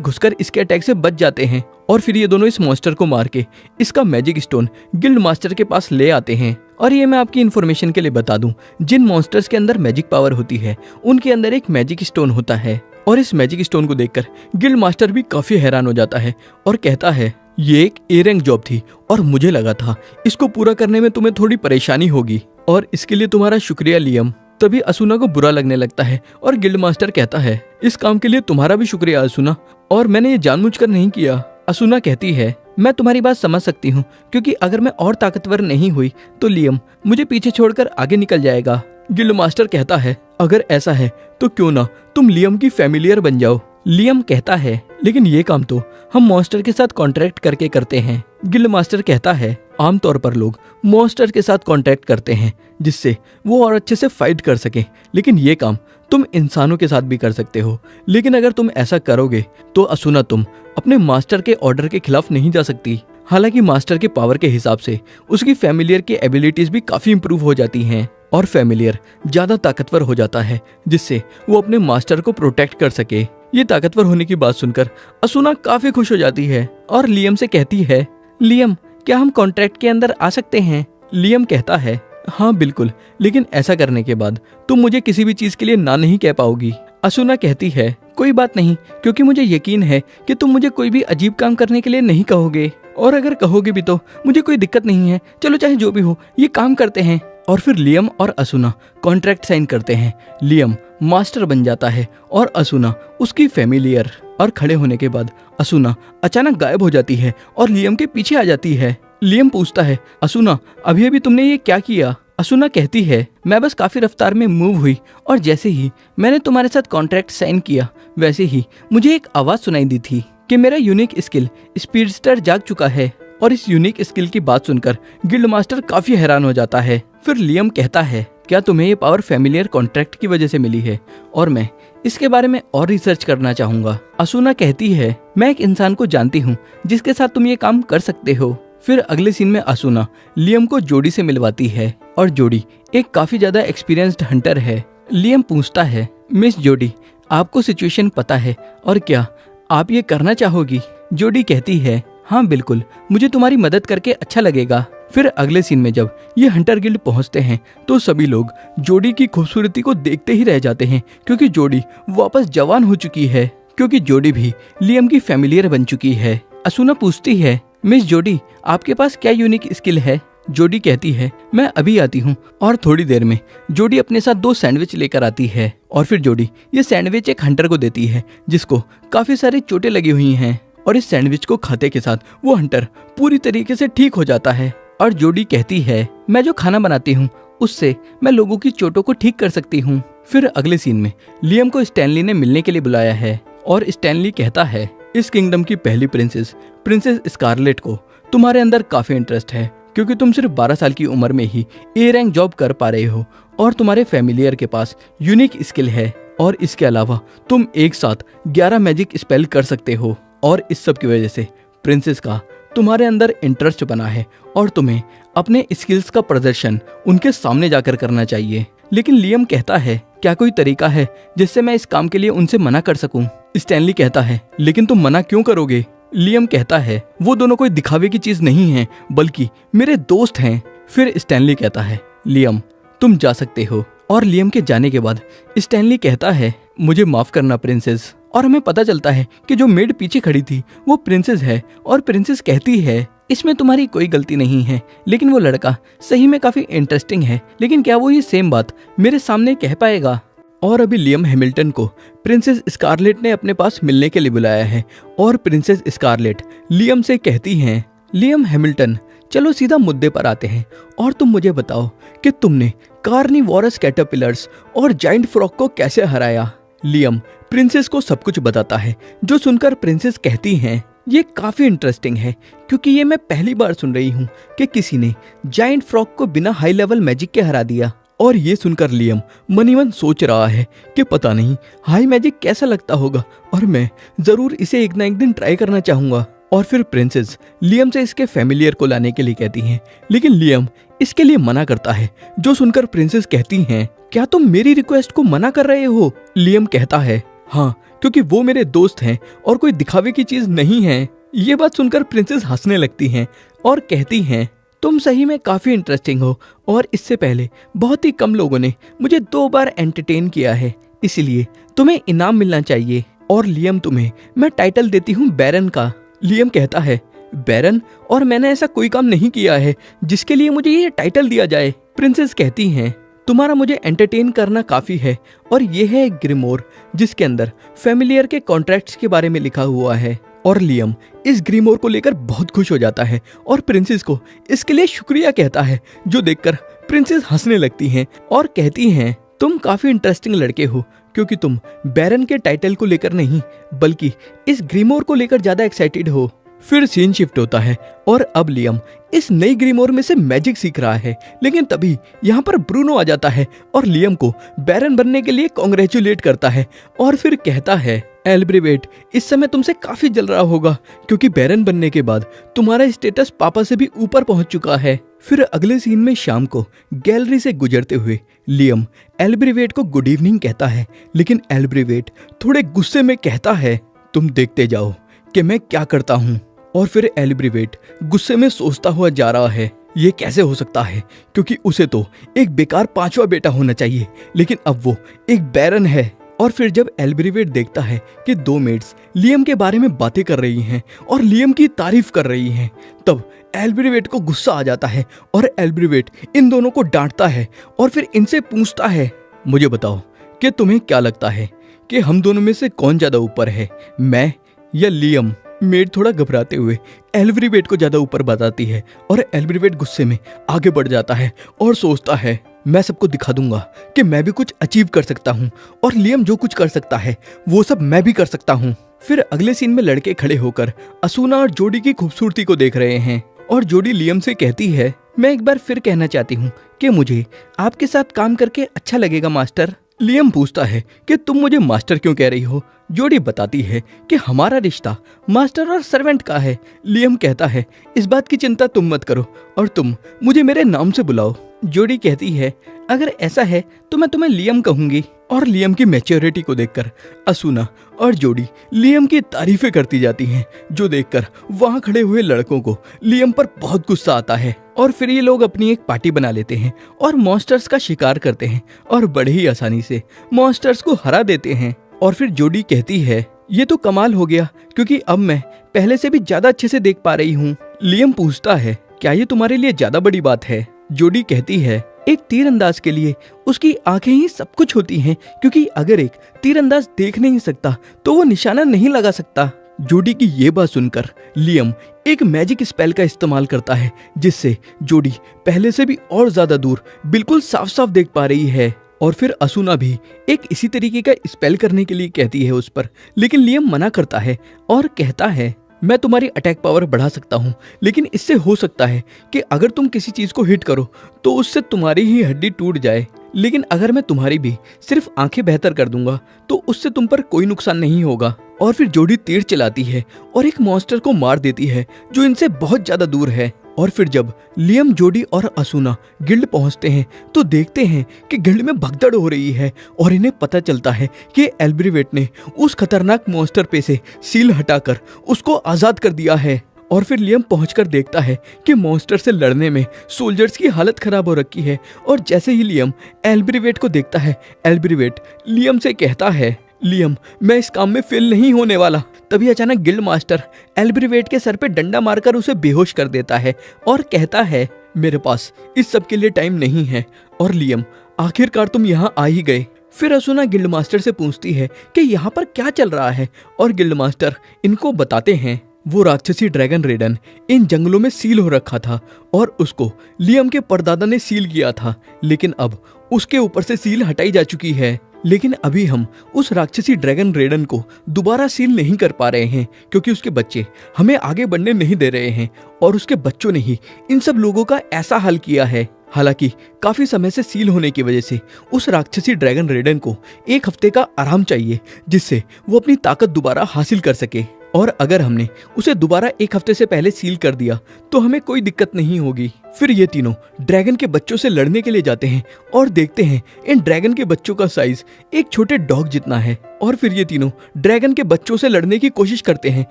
घुसकर इसके अटैक से बच जाते हैं और फिर ये दोनों इस मॉन्स्टर को मार के इसका मैजिक स्टोन गिल्ड मास्टर के पास ले आते हैं। और ये मैं आपकी इन्फॉर्मेशन के लिए बता दूं, जिन मॉन्स्टर्स के अंदर मैजिक पावर होती है उनके अंदर एक मैजिक स्टोन होता है और इस मैजिक स्टोन को देखकर गिल्ड मास्टर भी काफी हैरान हो जाता है और कहता है ये एक ए रैंक जॉब थी और मुझे लगा था इसको पूरा करने में तुम्हें थोड़ी परेशानी होगी और इसके लिए तुम्हारा शुक्रिया लियम। तभी असुना को बुरा लगने लगता है और गिल्ड मास्टर कहता है इस काम के लिए तुम्हारा भी शुक्रिया असुना, और मैंने ये जानबूझकर नहीं किया। असुना कहती है मैं तुम्हारी बात समझ सकती हूँ, क्योंकि अगर मैं और ताकतवर नहीं हुई तो लियम मुझे पीछे छोड़कर आगे निकल जाएगा। गिल्ड मास्टर कहता है अगर ऐसा है तो क्यों ना तुम लियम की फैमिलियर बन जाओ। लियम कहता है लेकिन ये काम तो हम मॉन्स्टर के साथ कॉन्ट्रैक्ट करके करते हैं। गिल्ड मास्टर कहता है आमतौर पर लोग मॉन्स्टर के साथ कॉन्ट्रैक्ट करते हैं जिससे वो और अच्छे से फाइट कर सके, लेकिन ये काम तुम इंसानों के साथ भी कर सकते हो। लेकिन अगर तुम ऐसा करोगे तो असुना तुम अपने मास्टर के ऑर्डर के खिलाफ नहीं जा सकती। हालांकि मास्टर के पावर के हिसाब से उसकी फैमिलियर की एबिलिटीज भी काफी इंप्रूव हो जाती हैं और फैमिलियर ज्यादा ताकतवर हो जाता है जिससे वो अपने मास्टर को प्रोटेक्ट कर सके। ये ताकतवर होने की बात सुनकर असुना काफी खुश हो जाती है और लियम से कहती है लियम क्या हम कॉन्ट्रैक्ट के अंदर आ सकते हैं। लियम कहता है हाँ बिल्कुल, लेकिन ऐसा करने के बाद तुम मुझे किसी भी चीज के लिए ना नहीं कह पाओगी। असुना कहती है कोई बात नहीं, क्योंकि मुझे यकीन है कि तुम मुझे कोई भी अजीब काम करने के लिए नहीं कहोगे, और अगर कहोगे भी तो मुझे कोई दिक्कत नहीं है। चलो चाहे जो भी हो ये काम करते हैं। और फिर लियम और असुना कॉन्ट्रैक्ट साइन करते हैं। लियम मास्टर बन जाता है और असुना उसकी फैमिलियर। और खड़े होने के बाद असुना अचानक गायब हो जाती है और लियम के पीछे आ जाती है। लियम पूछता है असुना अभी अभी तुमने ये क्या किया। असुना कहती है मैं बस काफी रफ्तार में मूव हुई और जैसे ही मैंने तुम्हारे साथ कॉन्ट्रैक्ट साइन किया वैसे ही मुझे एक आवाज सुनाई दी थी कि मेरा यूनिक स्किल स्पीडस्टर जाग चुका है। और इस यूनिक स्किल की बात सुनकर गिल्ड मास्टर काफी हैरान हो जाता है। फिर लियम कहता है क्या तुम्हें ये पावर फैमिलियर कॉन्ट्रैक्ट की वजह से मिली है, और मैं इसके बारे में और रिसर्च करना चाहूंगा। असुना कहती है मैं एक इंसान को जानती हूँ जिसके साथ तुम ये काम कर सकते हो। फिर अगले सीन में असुना लियम को जोडी से मिलवाती है और जोडी एक काफी ज्यादा एक्सपीरियंस्ड हंटर है। लियम पूछता है मिस जोडी आपको सिचुएशन पता है और क्या आप ये करना चाहोगी। जोडी कहती है हाँ बिल्कुल, मुझे तुम्हारी मदद करके अच्छा लगेगा। फिर अगले सीन में जब ये हंटर गिल्ड पहुंचते हैं तो सभी लोग जोडी की खूबसूरती को देखते ही रह जाते हैं, क्योंकि जोडी वापस जवान हो चुकी है, क्योंकि जोडी भी लियम की फैमिलियर बन चुकी है। असुना पूछती है मिस जोडी आपके पास क्या यूनिक स्किल है। जोडी कहती है मैं अभी आती हूँ, और थोड़ी देर में जोडी अपने साथ 2 सैंडविच लेकर आती है और फिर जोडी ये सैंडविच एक हंटर को देती है जिसको काफी सारी चोटें लगी हुई हैं, और इस सैंडविच को खाते के साथ वो हंटर पूरी तरीके से ठीक हो जाता है। और जोडी कहती है मैं जो खाना बनाती हूँ उससे मैं लोगों की चोटों को ठीक कर सकती हूँ। फिर अगले सीन में लियम को स्टैनली ने मिलने के लिए बुलाया है और स्टैनली कहता है इस किंगडम की पहली प्रिंसेस स्कारलेट को तुम्हारे अंदर काफी इंटरेस्ट है, क्योंकि तुम सिर्फ 12 साल की उम्र में ही ए रैंक जॉब कर पा रहे हो और तुम्हारे फैमिलियर के पास यूनिक स्किल है, और इसके अलावा तुम एक साथ 11 मैजिक स्पेल कर सकते हो। और इस सब की वजह से प्रिंसेस का तुम्हारे अंदर इंटरेस्ट बना है और तुम्हें अपने स्किल्स का प्रदर्शन उनके सामने जाकर करना चाहिए। लेकिन लियम कहता है क्या कोई तरीका है जिससे मैं इस काम के लिए उनसे मना कर सकूं। स्टैनली कहता है लेकिन तुम मना क्यों करोगे। लियम कहता है वो दोनों कोई दिखावे की चीज नहीं है, बल्कि मेरे दोस्त हैं। फिर स्टैनली कहता है लियम तुम जा सकते हो। और लियम के जाने के बाद स्टैनली कहता है मुझे माफ करना प्रिंसेस। और हमें पता चलता है कि जो मेड पीछे खड़ी थी वो प्रिंसेस है, और प्रिंसेस कहती है इसमें तुम्हारी कोई गलती नहीं है, लेकिन वो लड़का सही में काफी इंटरेस्टिंग है, लेकिन क्या वो ये सेम बात मेरे सामने कह पाएगा। और अभी लियम हैमिल्टन को प्रिंसेस स्कारलेट ने अपने पास मिलने के लिए बुलाया है और प्रिंसेस स्कारलेट लियम से कहती हैं लियम हैमिल्टन चलो सीधा मुद्दे पर आते हैं, और तुम मुझे बताओ कि तुमने कार्निवोरस कैटरपिलर्स और जाइंट फ्रॉग को कैसे हराया। लियम प्रिंसेस को सब कुछ बताता है, जो सुनकर प्रिंसेस कहती हैं ये काफी इंटरेस्टिंग है, क्योंकि ये मैं पहली बार सुन रही हूँ कि किसी ने जाइंट फ्रॉग को बिना हाई लेवल मैजिक के हरा दिया। और ये सुनकर लियम मन ही मन सोच रहा है कि पता नहीं हाई मैजिक कैसा लगता होगा, और मैं जरूर इसे एक ना एक दिन ट्राई करना चाहूंगा। और फिर प्रिंसेस लियम से इसके फैमिलियर को लाने के लिए कहती हैं, लेकिन लियम इसके लिए मना करता है। जो सुनकर प्रिंसेस कहती हैं, क्या तुम मेरी रिक्वेस्ट को मना कर रहे हो? लियम कहता है, हाँ, क्योंकि वो मेरे दोस्त हैं और कोई दिखावे की चीज नहीं है। ये बात सुनकर प्रिंसेस हंसने लगती हैं और कहती हैं, तुम सही में काफी इंटरेस्टिंग हो और इससे पहले बहुत ही कम लोगों ने मुझे 2 बार एंटरटेन किया है, इसलिए तुम्हें इनाम मिलना चाहिए। और लियम, तुम्हें मैं टाइटल देती हूँ बैरन का। लियम कहता है, बैरन? और मैंने ऐसा कोई काम नहीं किया है जिसके लिए मुझे ये टाइटल दिया जाए। प्रिंसेस कहती हैं, तुम्हारा मुझे एंटरटेन करना काफी है और ये है एक ग्रीमोर जिसके अंदर फैमिलियर के कॉन्ट्रैक्ट्स के बारे में लिखा हुआ है। और लियम इस ग्रीमोर को लेकर बहुत खुश हो जाता है और प्रिंसेस को इसके लिए शुक्रिया कहता है, जो देखकर प्रिंसेस हंसने लगती हैं और कहती हैं, तुम काफी इंटरेस्टिंग लड़के हो, क्योंकि तुम बैरन के टाइटल को लेकर नहीं बल्कि इस ग्रीमोर को लेकर ज्यादा एक्साइटेड हो। फिर सीन शिफ्ट होता है और अब लियम इस नई ग्रीमोर में से मैजिक सीख रहा है, लेकिन तभी यहाँ पर ब्रूनो आ जाता है और लियम को बैरन बनने के लिए कॉन्ग्रेचुलेट करता है और फिर कहता है, एल्ब्रिवेट, इस समय तुमसे काफी जल रहा होगा क्योंकि बैरन बनने के बाद तुम्हारा स्टेटस पापा से भी ऊपर पहुंच चुका है। फिर अगले सीन में शाम को गैलरी से गुजरते हुए लियम एल्ब्रिवेट को गुड इवनिंग कहता है, लेकिन एल्ब्रिवेट थोड़े गुस्से में कहता है, तुम देखते जाओ कि मैं क्या करता हूँ। और फिर एल्ब्रिवेट गुस्से में सोचता हुआ जा रहा है, ये कैसे हो सकता है, क्योंकि उसे तो एक बेकार 5वां बेटा होना चाहिए, लेकिन अब वो एक बैरन है। और फिर जब एल्ब्रिवेट देखता है कि 2 मेड्स लियम के बारे में बातें कर रही हैं और लियम की तारीफ कर रही हैं, तब एल्ब्रिवेट को गुस्सा आ जाता है और एल्ब्रिवेट इन दोनों को डांटता है और फिर इनसे पूछता है, मुझे बताओ कि तुम्हें क्या लगता है कि हम दोनों में से कौन ज्यादा ऊपर है, मैं या लियम? मेड थोड़ा घबराते हुए एल्ब्रिवेट को ज्यादा ऊपर बताती है और एल्ब्रिवेट गुस्से में आगे बढ़ जाता है और सोचता है, मैं सबको दिखा दूंगा कि मैं भी कुछ अचीव कर सकता हूँ और लियम जो कुछ कर सकता है वो सब मैं भी कर सकता हूँ। फिर अगले सीन में लड़के खड़े होकर असूना और जोडी की खूबसूरती को देख रहे हैं और जोडी लियम से कहती है, मैं एक बार फिर कहना चाहती हूँ कि मुझे आपके साथ काम करके अच्छा लगेगा मास्टर। लियम पूछता है कि तुम मुझे मास्टर क्यों कह रही हो? जोडी बताती है कि हमारा रिश्ता मास्टर और सर्वेंट का है। लियम कहता है, इस बात की चिंता तुम मत करो और तुम मुझे मेरे नाम से बुलाओ। जोडी कहती है, अगर ऐसा है तो मैं तुम्हें लियम कहूंगी। और लियम की मैच्योरिटी को देखकर असूना और जोडी लियम की तारीफें करती जाती हैं, जो देखकर वहां खड़े हुए लड़कों को लियम पर बहुत गुस्सा आता है। और फिर ये लोग अपनी एक पार्टी बना लेते हैं और मॉन्स्टर्स का शिकार करते हैं और बड़े ही आसानी से मॉन्स्टर्स को हरा देते हैं। और फिर जोडी कहती है, ये तो कमाल हो गया, क्योंकि अब मैं पहले से भी ज्यादा अच्छे से देख पा रही हूँ। लियम पूछता है, क्या ये तुम्हारे लिए ज्यादा बड़ी बात है? जोडी कहती है, एक तीरंदाज के लिए उसकी आंखें ही सब कुछ होती हैं, क्योंकि अगर एक तीरंदाज देख नहीं सकता तो वो निशाना नहीं लगा सकता। जोडी की ये बात सुनकर लियम एक मैजिक स्पेल का इस्तेमाल करता है, जिससे जोडी पहले से भी और ज्यादा दूर बिल्कुल साफ साफ देख पा रही है। और फिर असूना भी एक इसी तरीके का स्पेल करने के लिए कहती है उस पर, लेकिन लियम मना करता है और कहता है, मैं तुम्हारी अटैक पावर बढ़ा सकता हूँ, लेकिन इससे हो सकता है कि अगर तुम किसी चीज को हिट करो तो उससे तुम्हारी ही हड्डी टूट जाए, लेकिन अगर मैं तुम्हारी भी सिर्फ आंखें बेहतर कर दूंगा तो उससे तुम पर कोई नुकसान नहीं होगा। और फिर जोडी तीर चलाती है और एक मॉन्स्टर को मार देती है जो इनसे बहुत ज्यादा दूर है। और फिर जब लियम, जोडी और असूना गिल्ड पहुंचते हैं तो देखते हैं कि गिल्ड में भगदड़ हो रही है और इन्हें पता चलता है कि एल्ब्रिवेट ने उस खतरनाक मॉन्स्टर पे से सील हटाकर उसको आजाद कर दिया है। और फिर लियम पहुंचकर देखता है कि मॉन्स्टर से लड़ने में सोल्जर्स की हालत खराब हो रखी है। और जैसे ही लियम एल्ब्रिवेट को देखता है, एल्ब्रिवेट लियम से कहता है, लियम, मैं इस काम में फेल नहीं होने वाला। तभी अचानक गिल्ड मास्टर एल्ब्रिवेट के सर पे डंडा मारकर उसे बेहोश कर देता है और कहता है, मेरे पास इस सब के लिए टाइम नहीं है। और लियम, आखिरकार तुम यहाँ आ ही गए। फिर असूना गिल्ड मास्टर से पूछती है कि यहाँ पर क्या चल रहा है और गिल्ड मास्टर इनको बताते हैं, वो राक्षसी ड्रैगन रेडन इन जंगलों में सील हो रखा था और उसको लियम के परदादा ने सील किया था, लेकिन अब उसके ऊपर से सील हटाई जा चुकी है। लेकिन अभी हम उस राक्षसी ड्रैगन रेडन को दोबारा सील नहीं कर पा रहे हैं, क्योंकि उसके बच्चे हमें आगे बढ़ने नहीं दे रहे हैं और उसके बच्चों ने ही इन सब लोगों का ऐसा हाल किया है। हालांकि काफी समय से सील होने की वजह से उस राक्षसी ड्रैगन रेडन को 1 हफ्ते का आराम चाहिए, जिससे वो अपनी ताकत दोबारा हासिल कर सके। और अगर हमने उसे दोबारा 1 हफ्ते से पहले सील कर दिया तो हमें कोई दिक्कत नहीं होगी। फिर ये तीनों ड्रैगन के बच्चों से लड़ने के लिए जाते हैं और देखते हैं इन ड्रैगन के बच्चों का साइज एक छोटे डॉग जितना है। और फिर ये तीनों ड्रैगन के बच्चों से लड़ने की कोशिश करते हैं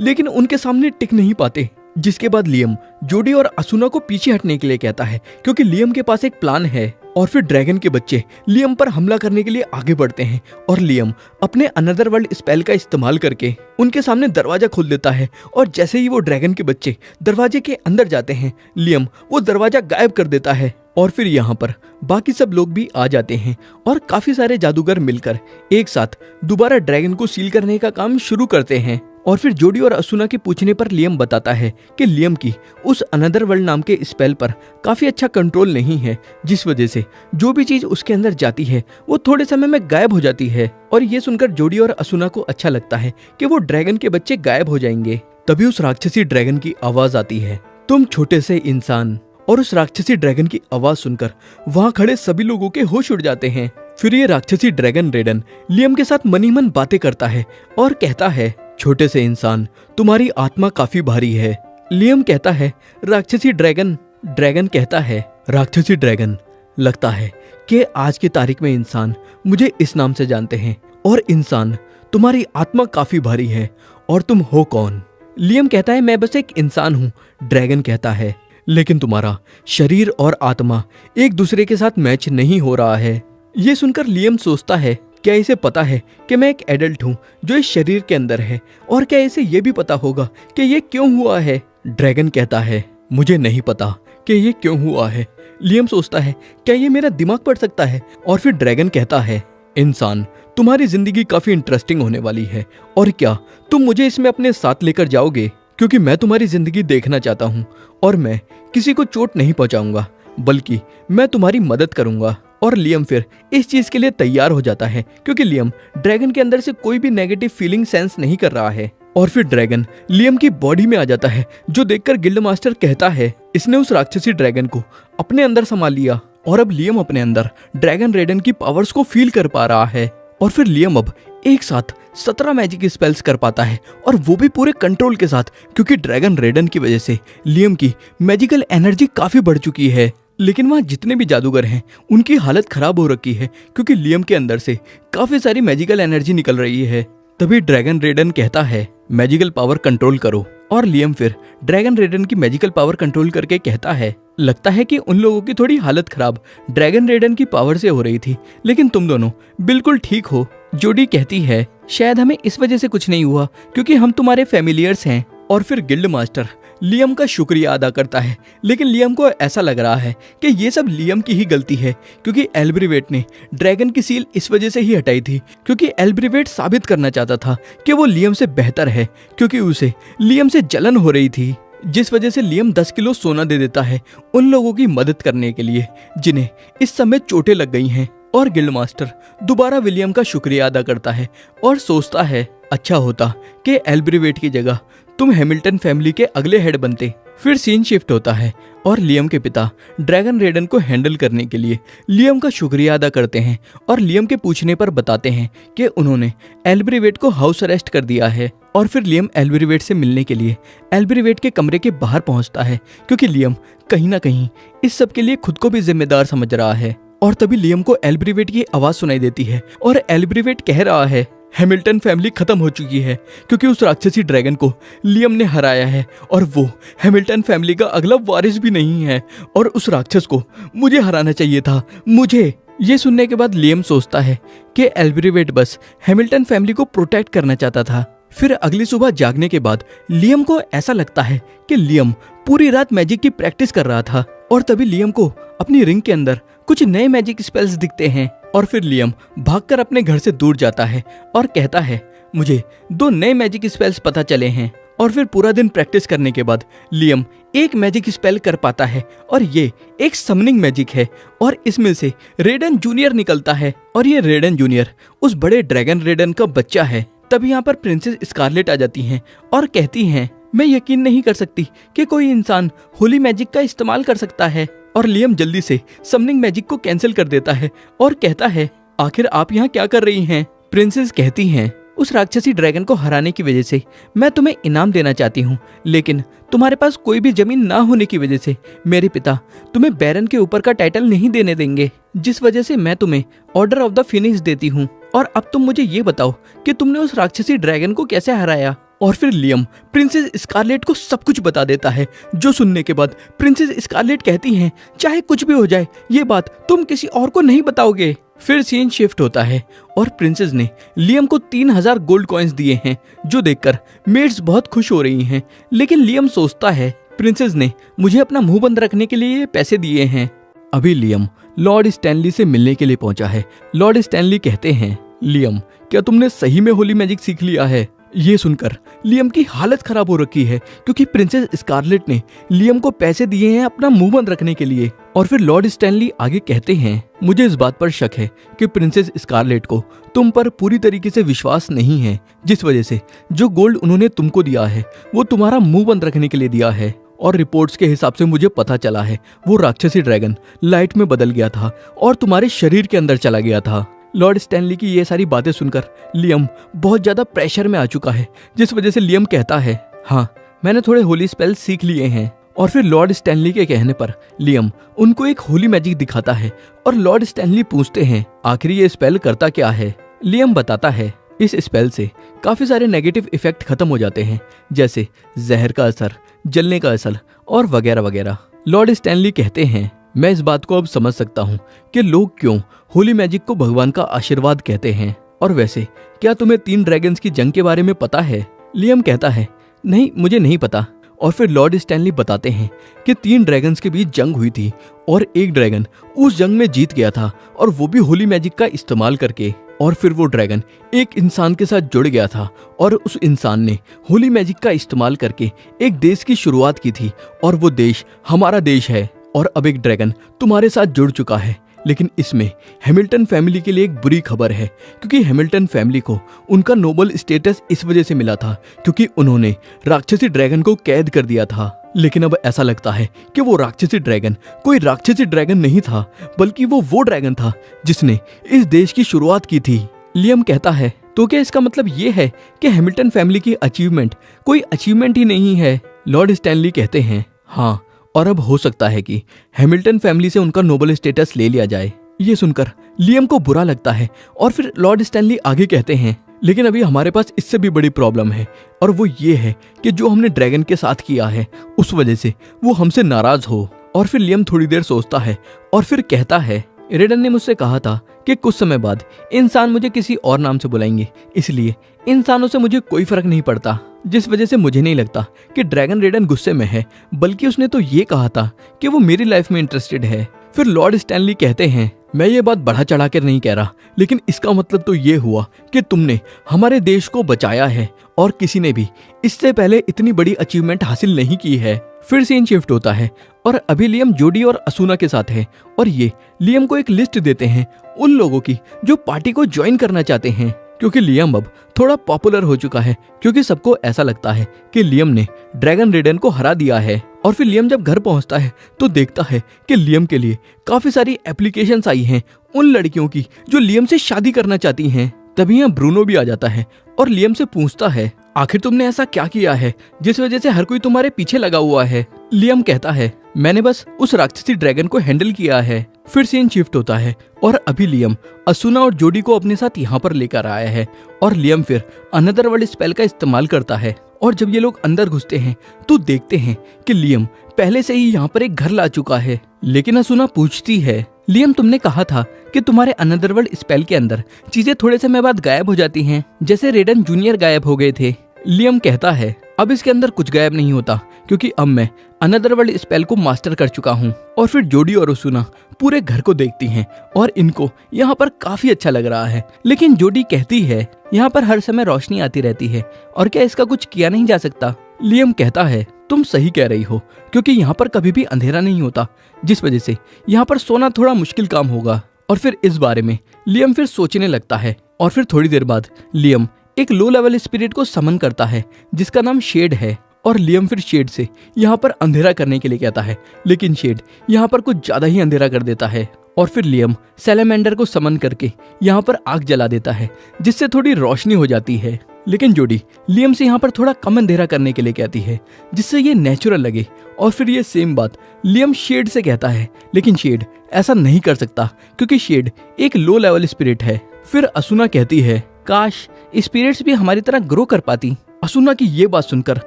लेकिन उनके सामने टिक नहीं पाते। जिसके बाद लियम जोडी और असुना को पीछे हटने के लिए कहता है क्योंकि लियम के पास एक प्लान है। और फिर ड्रैगन के बच्चे लियम पर हमला करने के लिए आगे बढ़ते हैं और लियम अपने अनदर वर्ल्ड स्पेल का इस्तेमाल करके उनके सामने दरवाजा खोल देता है। और जैसे ही वो ड्रैगन के बच्चे दरवाजे के अंदर जाते हैं लियम वो दरवाजा गायब कर देता है। और फिर यहाँ पर बाकी सब लोग भी आ जाते हैं और काफी सारे जादूगर मिलकर एक साथ दोबारा ड्रैगन को सील करने का काम शुरू करते हैं। और फिर जोडी और असुना के पूछने पर लियम बताता है कि लियम की उस अनदर वर्ल्ड नाम के स्पेल पर काफी अच्छा कंट्रोल नहीं है, जिस वजह से जो भी चीज उसके अंदर जाती है वो थोड़े समय में गायब हो जाती है। और ये सुनकर जोडी और असुना को अच्छा लगता है कि वो ड्रैगन के बच्चे गायब हो जाएंगे। तभी उस राक्षसी ड्रैगन की आवाज आती है, तुम छोटे से इंसान। और उस राक्षसी ड्रैगन की आवाज सुनकर वहाँ खड़े सभी लोगों के होश उड़ जाते हैं। फिर ये राक्षसी ड्रैगन रेडन लियम के साथ मनी मन बातें करता है और कहता है, छोटे से इंसान तुम्हारी आत्मा काफी भारी है। लियम कहता है, राक्षसी ड्रैगन। ड्रैगन कहता है, राक्षसी ड्रैगन, लगता है कि आज की तारीख में इंसान मुझे इस नाम से जानते हैं। और इंसान तुम्हारी आत्मा काफी भारी है, और तुम हो कौन? लियम कहता है, मैं बस एक इंसान हूँ। ड्रैगन कहता है, लेकिन तुम्हारा शरीर और आत्मा एक दूसरे के साथ मैच नहीं हो रहा है। ये सुनकर लियम सोचता है, क्या इसे पता है कि मैं एक एडल्ट हूँ जो इस शरीर के अंदर है, और क्या इसे ये भी पता होगा कि ये क्यों हुआ है? ड्रैगन कहता है, मुझे नहीं पता कि ये क्यों हुआ है। लियम सोचता है, क्या ये मेरा दिमाग पढ़ सकता है? और फिर ड्रैगन कहता है, इंसान तुम्हारी जिंदगी काफी इंटरेस्टिंग होने वाली है, और क्या तुम मुझे इसमें अपने साथ लेकर जाओगे? क्योंकि मैं तुम्हारी जिंदगी देखना चाहता हूँ, और मैं किसी को चोट नहीं पहुंचाऊंगा, बल्कि मैं तुम्हारी मदद करूंगा। और लियम फिर इस चीज के लिए तैयार हो जाता है, क्योंकि लियम ड्रैगन के अंदर से कोई भी नेगेटिव फीलिंग सेंस नहीं कर रहा है। और फिर ड्रैगन लियम की बॉडी में आ जाता है, जो देखकर गिल्ड मास्टर कहता है, इसने उस राक्षसी ड्रैगन को अपने अंदर संभाल लिया, और अब लियम अपने अंदर ड्रैगन रेडन की पावर्स को फील कर पा रहा है। और फिर लियम अब एक साथ 17 मैजिक स्पेल्स कर पाता है, और वो भी पूरे कंट्रोल के साथ, क्योंकि ड्रैगन रेडन की वजह से लियम की मैजिकल एनर्जी काफी बढ़ चुकी है। लेकिन वहाँ जितने भी जादूगर हैं उनकी हालत खराब हो रखी है, क्योंकि लियम के अंदर से काफी सारी मैजिकल एनर्जी निकल रही है। तभी ड्रैगन रेडन कहता है, मैजिकल पावर कंट्रोल करो। और लियम फिर ड्रैगन रेडन की मैजिकल पावर कंट्रोल करके कहता है, लगता है कि उन लोगों की थोड़ी हालत खराब ड्रैगन रेडन की पावर से हो रही थी, लेकिन तुम दोनों बिल्कुल ठीक हो। जोडी कहती है, शायद हमें इस वजह से कुछ नहीं हुआ क्योंकि हम तुम्हारे फैमिलियर्स हैं। और फिर गिल्ड मास्टर लियम का शुक्रिया अदा करता है, लेकिन लियम को ऐसा लग रहा है कि ये सब लियम की ही गलती है, क्योंकि एल्ब्रिवेट ने ड्रैगन की सील इस वजह से ही हटाई थी, क्योंकि एल्ब्रिवेट साबित करना चाहता था कि वो लियम से बेहतर है, क्योंकि उसे लियम से जलन हो रही थी। जिस वजह से लियम 10 किलो सोना दे देता है उन लोगों की मदद करने के लिए जिन्हें इस समय चोटें लग गई हैं। और गिल्ड मास्टर दोबारा विलियम का शुक्रिया अदा करता है और सोचता है, अच्छा होता कि एल्ब्रिवेट की जगह तुम हैमिल्टन फैमिली के अगले हेड बनते। फिर सीन शिफ्ट होता है और लियम के पिता ड्रैगन रेडन को हैंडल करने के लिए लियम का शुक्रिया अदा करते हैं और लियम के पूछने पर बताते हैं कि उन्होंने एल्ब्रिवेट को हाउस अरेस्ट कर दिया है। और फिर लियम एल्ब्रिवेट से मिलने के लिए एल्ब्रिवेट के कमरे के बाहर पहुंचता है, क्योंकि लियम कहीं ना कहीं इस सब के लिए खुद को भी जिम्मेदार समझ रहा है। और तभी लियम को एल्ब्रिवेट की आवाज सुनाई देती है और एल्ब्रिवेट कह रहा है, हैमिल्टन फैमिली खत्म हो चुकी है, क्योंकि उस राक्षसी ड्रैगन को लियम ने हराया है और वो हैमिल्टन फैमिली का अगला वारिस भी नहीं है, और उस राक्षस को मुझे हराना चाहिए था, मुझे। ये सुनने के बाद लियम सोचता है कि एल्ब्रिवेट बस हैमिल्टन फैमिली को प्रोटेक्ट करना चाहता था। फिर अगली सुबह जागने के बाद लियम को ऐसा लगता है कि लियम पूरी रात मैजिक की प्रैक्टिस कर रहा था, और तभी लियम को अपनी रिंग के अंदर कुछ नए मैजिक स्पेल्स दिखते हैं। और फिर लियम भागकर अपने घर से दूर जाता है और कहता है, मुझे 2 नए मैजिक स्पेल्स पता चले हैं। और फिर पूरा दिन प्रैक्टिस करने के बाद लियम एक मैजिक स्पेल कर पाता है, और ये एक समनिंग मैजिक है, और इसमें से रेडन जूनियर निकलता है, और ये रेडन जूनियर उस बड़े ड्रैगन रेडन का बच्चा है। तभी यहाँ पर प्रिंसेस स्कारलेट आ जाती हैं और कहती हैं, मैं यकीन नहीं कर सकती कि कोई इंसान होली मैजिक का इस्तेमाल कर सकता है। और लियम जल्दी से समनिंग मैजिक को कैंसिल कर देता है और कहता है, आखिर आप यहाँ क्या कर रही हैं? प्रिंसेस कहती हैं, उस राक्षसी ड्रैगन को हराने की वजह से मैं तुम्हें इनाम देना चाहती हूँ, लेकिन तुम्हारे पास कोई भी जमीन ना होने की वजह से मेरे पिता तुम्हें बैरन के ऊपर का टाइटल नहीं देने देंगे, जिस वजह से मैं तुम्हें ऑर्डर ऑफ द फिनिक्स देती हूँ। और अब तुम मुझे ये बताओ कि तुमने उस राक्षसी ड्रैगन को कैसे हराया। और फिर लियम प्रिंसेस स्कारलेट को सब कुछ बता देता है, जो सुनने के बाद प्रिंसेस स्कारलेट कहती हैं, चाहे कुछ भी हो जाए ये बात तुम किसी और को नहीं बताओगे। फिर सीन शिफ्ट होता है और प्रिंसेस ने लियम को 3000 गोल्ड कॉइन्स दिए हैं, जो देखकर मेड्स बहुत खुश हो रही हैं। लेकिन लियम सोचता है, प्रिंसेस ने मुझे अपना मुंह बंद रखने के लिए ये पैसे दिए हैं। अभी लियम लॉर्ड स्टैनली से मिलने के लिए पहुंचा है। लॉर्ड स्टैनली कहते हैं, लियम क्या तुमने सही में होली मैजिक सीख लिया है। ये सुनकर लियम की हालत खराब हो रखी है, क्योंकि प्रिंसेस स्कारलेट ने लियम को पैसे दिए हैं अपना मुंह बंद रखने के लिए। और फिर लॉर्ड स्टैनली आगे कहते हैं, मुझे इस बात पर शक है कि प्रिंसेस स्कारलेट को तुम पर पूरी तरीके से विश्वास नहीं है, जिस वजह से जो गोल्ड उन्होंने तुमको दिया है वो तुम्हारा मुंह बंद रखने के लिए दिया है। और रिपोर्ट्स के हिसाब से मुझे पता चला है वो राक्षसी ड्रैगन लाइट में बदल गया था और तुम्हारे शरीर के अंदर चला गया था। लॉर्ड स्टैनली की ये सारी बातें सुनकर लियम बहुत ज्यादा प्रेशर में आ चुका है, जिस वजह से लियम कहता है, हाँ मैंने थोड़े होली स्पेल सीख लिए हैं। और फिर लॉर्ड स्टैनली के कहने पर लियम उनको एक होली मैजिक दिखाता है और लॉर्ड स्टैनली पूछते हैं, आखिर ये स्पेल करता क्या है। लियम बताता है, इस स्पेल से काफी सारे नेगेटिव इफेक्ट खत्म हो जाते हैं, जैसे जहर का असर, जलने का असर और वगैरह वगैरह। लॉर्ड स्टैनली कहते हैं, मैं इस बात को अब समझ सकता हूँ कि लोग क्यों होली मैजिक को भगवान का आशीर्वाद कहते हैं। और वैसे क्या तुम्हें 3 ड्रैगन्स की जंग के बारे में पता है। लियम कहता है, नहीं मुझे नहीं पता। और फिर लॉर्ड स्टैनली बताते हैं कि 3 ड्रैगन्स के बीच जंग हुई थी और एक ड्रैगन उस जंग में जीत गया था, और वो भी होली मैजिक का इस्तेमाल करके। और फिर वो ड्रैगन एक इंसान के साथ जुड़ गया था और उस इंसान ने होली मैजिक का इस्तेमाल करके एक देश की शुरुआत की थी, और वो देश हमारा देश है। और अब एक ड्रैगन तुम्हारे साथ जुड़ चुका है। लेकिन इसमें हैमिल्टन फैमिली के लिए एक बुरी खबर है, क्योंकि हैमिल्टन फैमिली को उनका नोबल स्टेटस इस वजह से मिला था क्योंकि उन्होंने राक्षसी ड्रैगन को कैद कर दिया था। लेकिन अब ऐसा लगता है कि वो राक्षसी ड्रैगन कोई राक्षसी ड्रैगन नहीं था, बल्कि वो ड्रैगन था जिसने इस देश की शुरुआत की थी। लियम कहता है, तो क्या इसका मतलब ये है कि हैमिल्टन फैमिली की अचीवमेंट कोई अचीवमेंट ही नहीं है। लॉर्ड स्टैनली कहते हैं, हाँ, और अब हो सकता है कि हैमिल्टन फैमिली से उनका नोबल स्टेटस ले लिया जाए। ये सुनकर लियम को बुरा लगता है। और फिर लॉर्ड स्टैनली आगे कहते हैं, लेकिन अभी हमारे पास इससे भी बड़ी प्रॉब्लम है, और वो ये है कि जो हमने ड्रैगन के साथ किया है उस वजह से वो हमसे नाराज हो। और फिर लियम थोड़ी देर सोचता है और फिर कहता है, रेडन ने मुझसे कहा था कि कुछ समय बाद इंसान मुझे किसी और नाम से बुलाएंगे, इसलिए इंसानों से मुझे कोई फर्क नहीं पड़ता, जिस वजह से मुझे नहीं लगता कि ड्रैगन रेडन गुस्से में है, बल्कि उसने तो ये कहा था कि वो मेरी लाइफ में इंटरेस्टेड है। फिर लॉर्ड स्टैनली कहते हैं, मैं ये बात बढ़ा चढ़ा कर नहीं कह रहा, लेकिन इसका मतलब तो ये हुआ कि तुमने हमारे देश को बचाया है, और किसी ने भी इससे पहले इतनी बड़ी अचीवमेंट हासिल नहीं की है। फिर सीन शिफ्ट होता है और अभी लियम जोडी और असुना के साथ है, और ये लियम को एक लिस्ट देते हैं उन लोगों की जो पार्टी को ज्वाइन करना चाहते हैं, क्योंकि लियम अब थोड़ा पॉपुलर हो चुका है, क्योंकि सबको ऐसा लगता है कि लियम ने ड्रैगन रेडन को हरा दिया है। और फिर लियम जब घर पहुंचता है तो देखता है कि लियम के लिए काफी सारी एप्लीकेशंस आई हैं उन लड़कियों की जो लियम से शादी करना चाहती हैं। तभी यहाँ ब्रूनो भी आ जाता है और लियम से पूछता है, आखिर तुमने ऐसा क्या किया है जिस वजह से हर कोई तुम्हारे पीछे लगा हुआ है। लियम कहता है, मैंने बस उस राक्षसी ड्रैगन को हैंडल किया है। फिर सीन शिफ्ट होता है और अभी लियम असुना और जोडी को अपने साथ यहाँ पर लेकर आया है, और लियम फिर अनदर वर्ल्ड स्पेल का इस्तेमाल करता है। और जब ये लोग अंदर घुसते हैं तो देखते हैं कि लियम पहले से ही यहाँ पर एक घर ला चुका है। लेकिन असुना पूछती है, लियम तुमने कहा था कि तुम्हारे अनदर वर्ल्ड स्पेल के अंदर चीजें थोड़े समय बाद गायब हो जाती हैं, जैसे रेडन जूनियर गायब हो गए थे। लियम कहता है, अब इसके अंदर कुछ गायब नहीं होता, क्योंकि अब मैं अनदर वर्ल्ड स्पेल को मास्टर कर चुका हूँ। और फिर जोडी और असुना पूरे घर को देखती हैं और इनको यहाँ पर काफी अच्छा लग रहा है। लेकिन जोडी कहती है, यहाँ पर हर समय रोशनी आती रहती है और क्या इसका कुछ किया नहीं जा सकता। लियम कहता है, तुम सही कह रही हो, क्योंकि यहाँ पर कभी भी अंधेरा नहीं होता, जिस वजह से यहाँ पर सोना थोड़ा मुश्किल काम होगा। और फिर इस बारे में लियम फिर सोचने लगता है। और फिर थोड़ी देर बाद लियम एक लो लेवल स्पिरिट को समन करता है जिसका नाम शेड है, और लियम फिर शेड से यहाँ पर अंधेरा करने के लिए कहता है, लेकिन शेड यहाँ पर कुछ ज्यादा ही अंधेरा कर देता है। और फिर लियम सैलेमेंडर को समन करके यहाँ पर आग जला देता है, जिससे थोड़ी रोशनी हो जाती है। लेकिन जोडी लियम से यहाँ पर थोड़ा कम अंधेरा करने के लिए कहती है, जिससे ये नेचुरल लगे। और फिर ये सेम बात लियम शेड से कहता है, लेकिन शेड ऐसा नहीं कर सकता क्योंकि शेड एक लो लेवल स्पिरिट है। फिर असुना कहती है, काश स्पिरिट्स भी हमारी तरह ग्रो कर पाती। असुना की ये बात सुनकर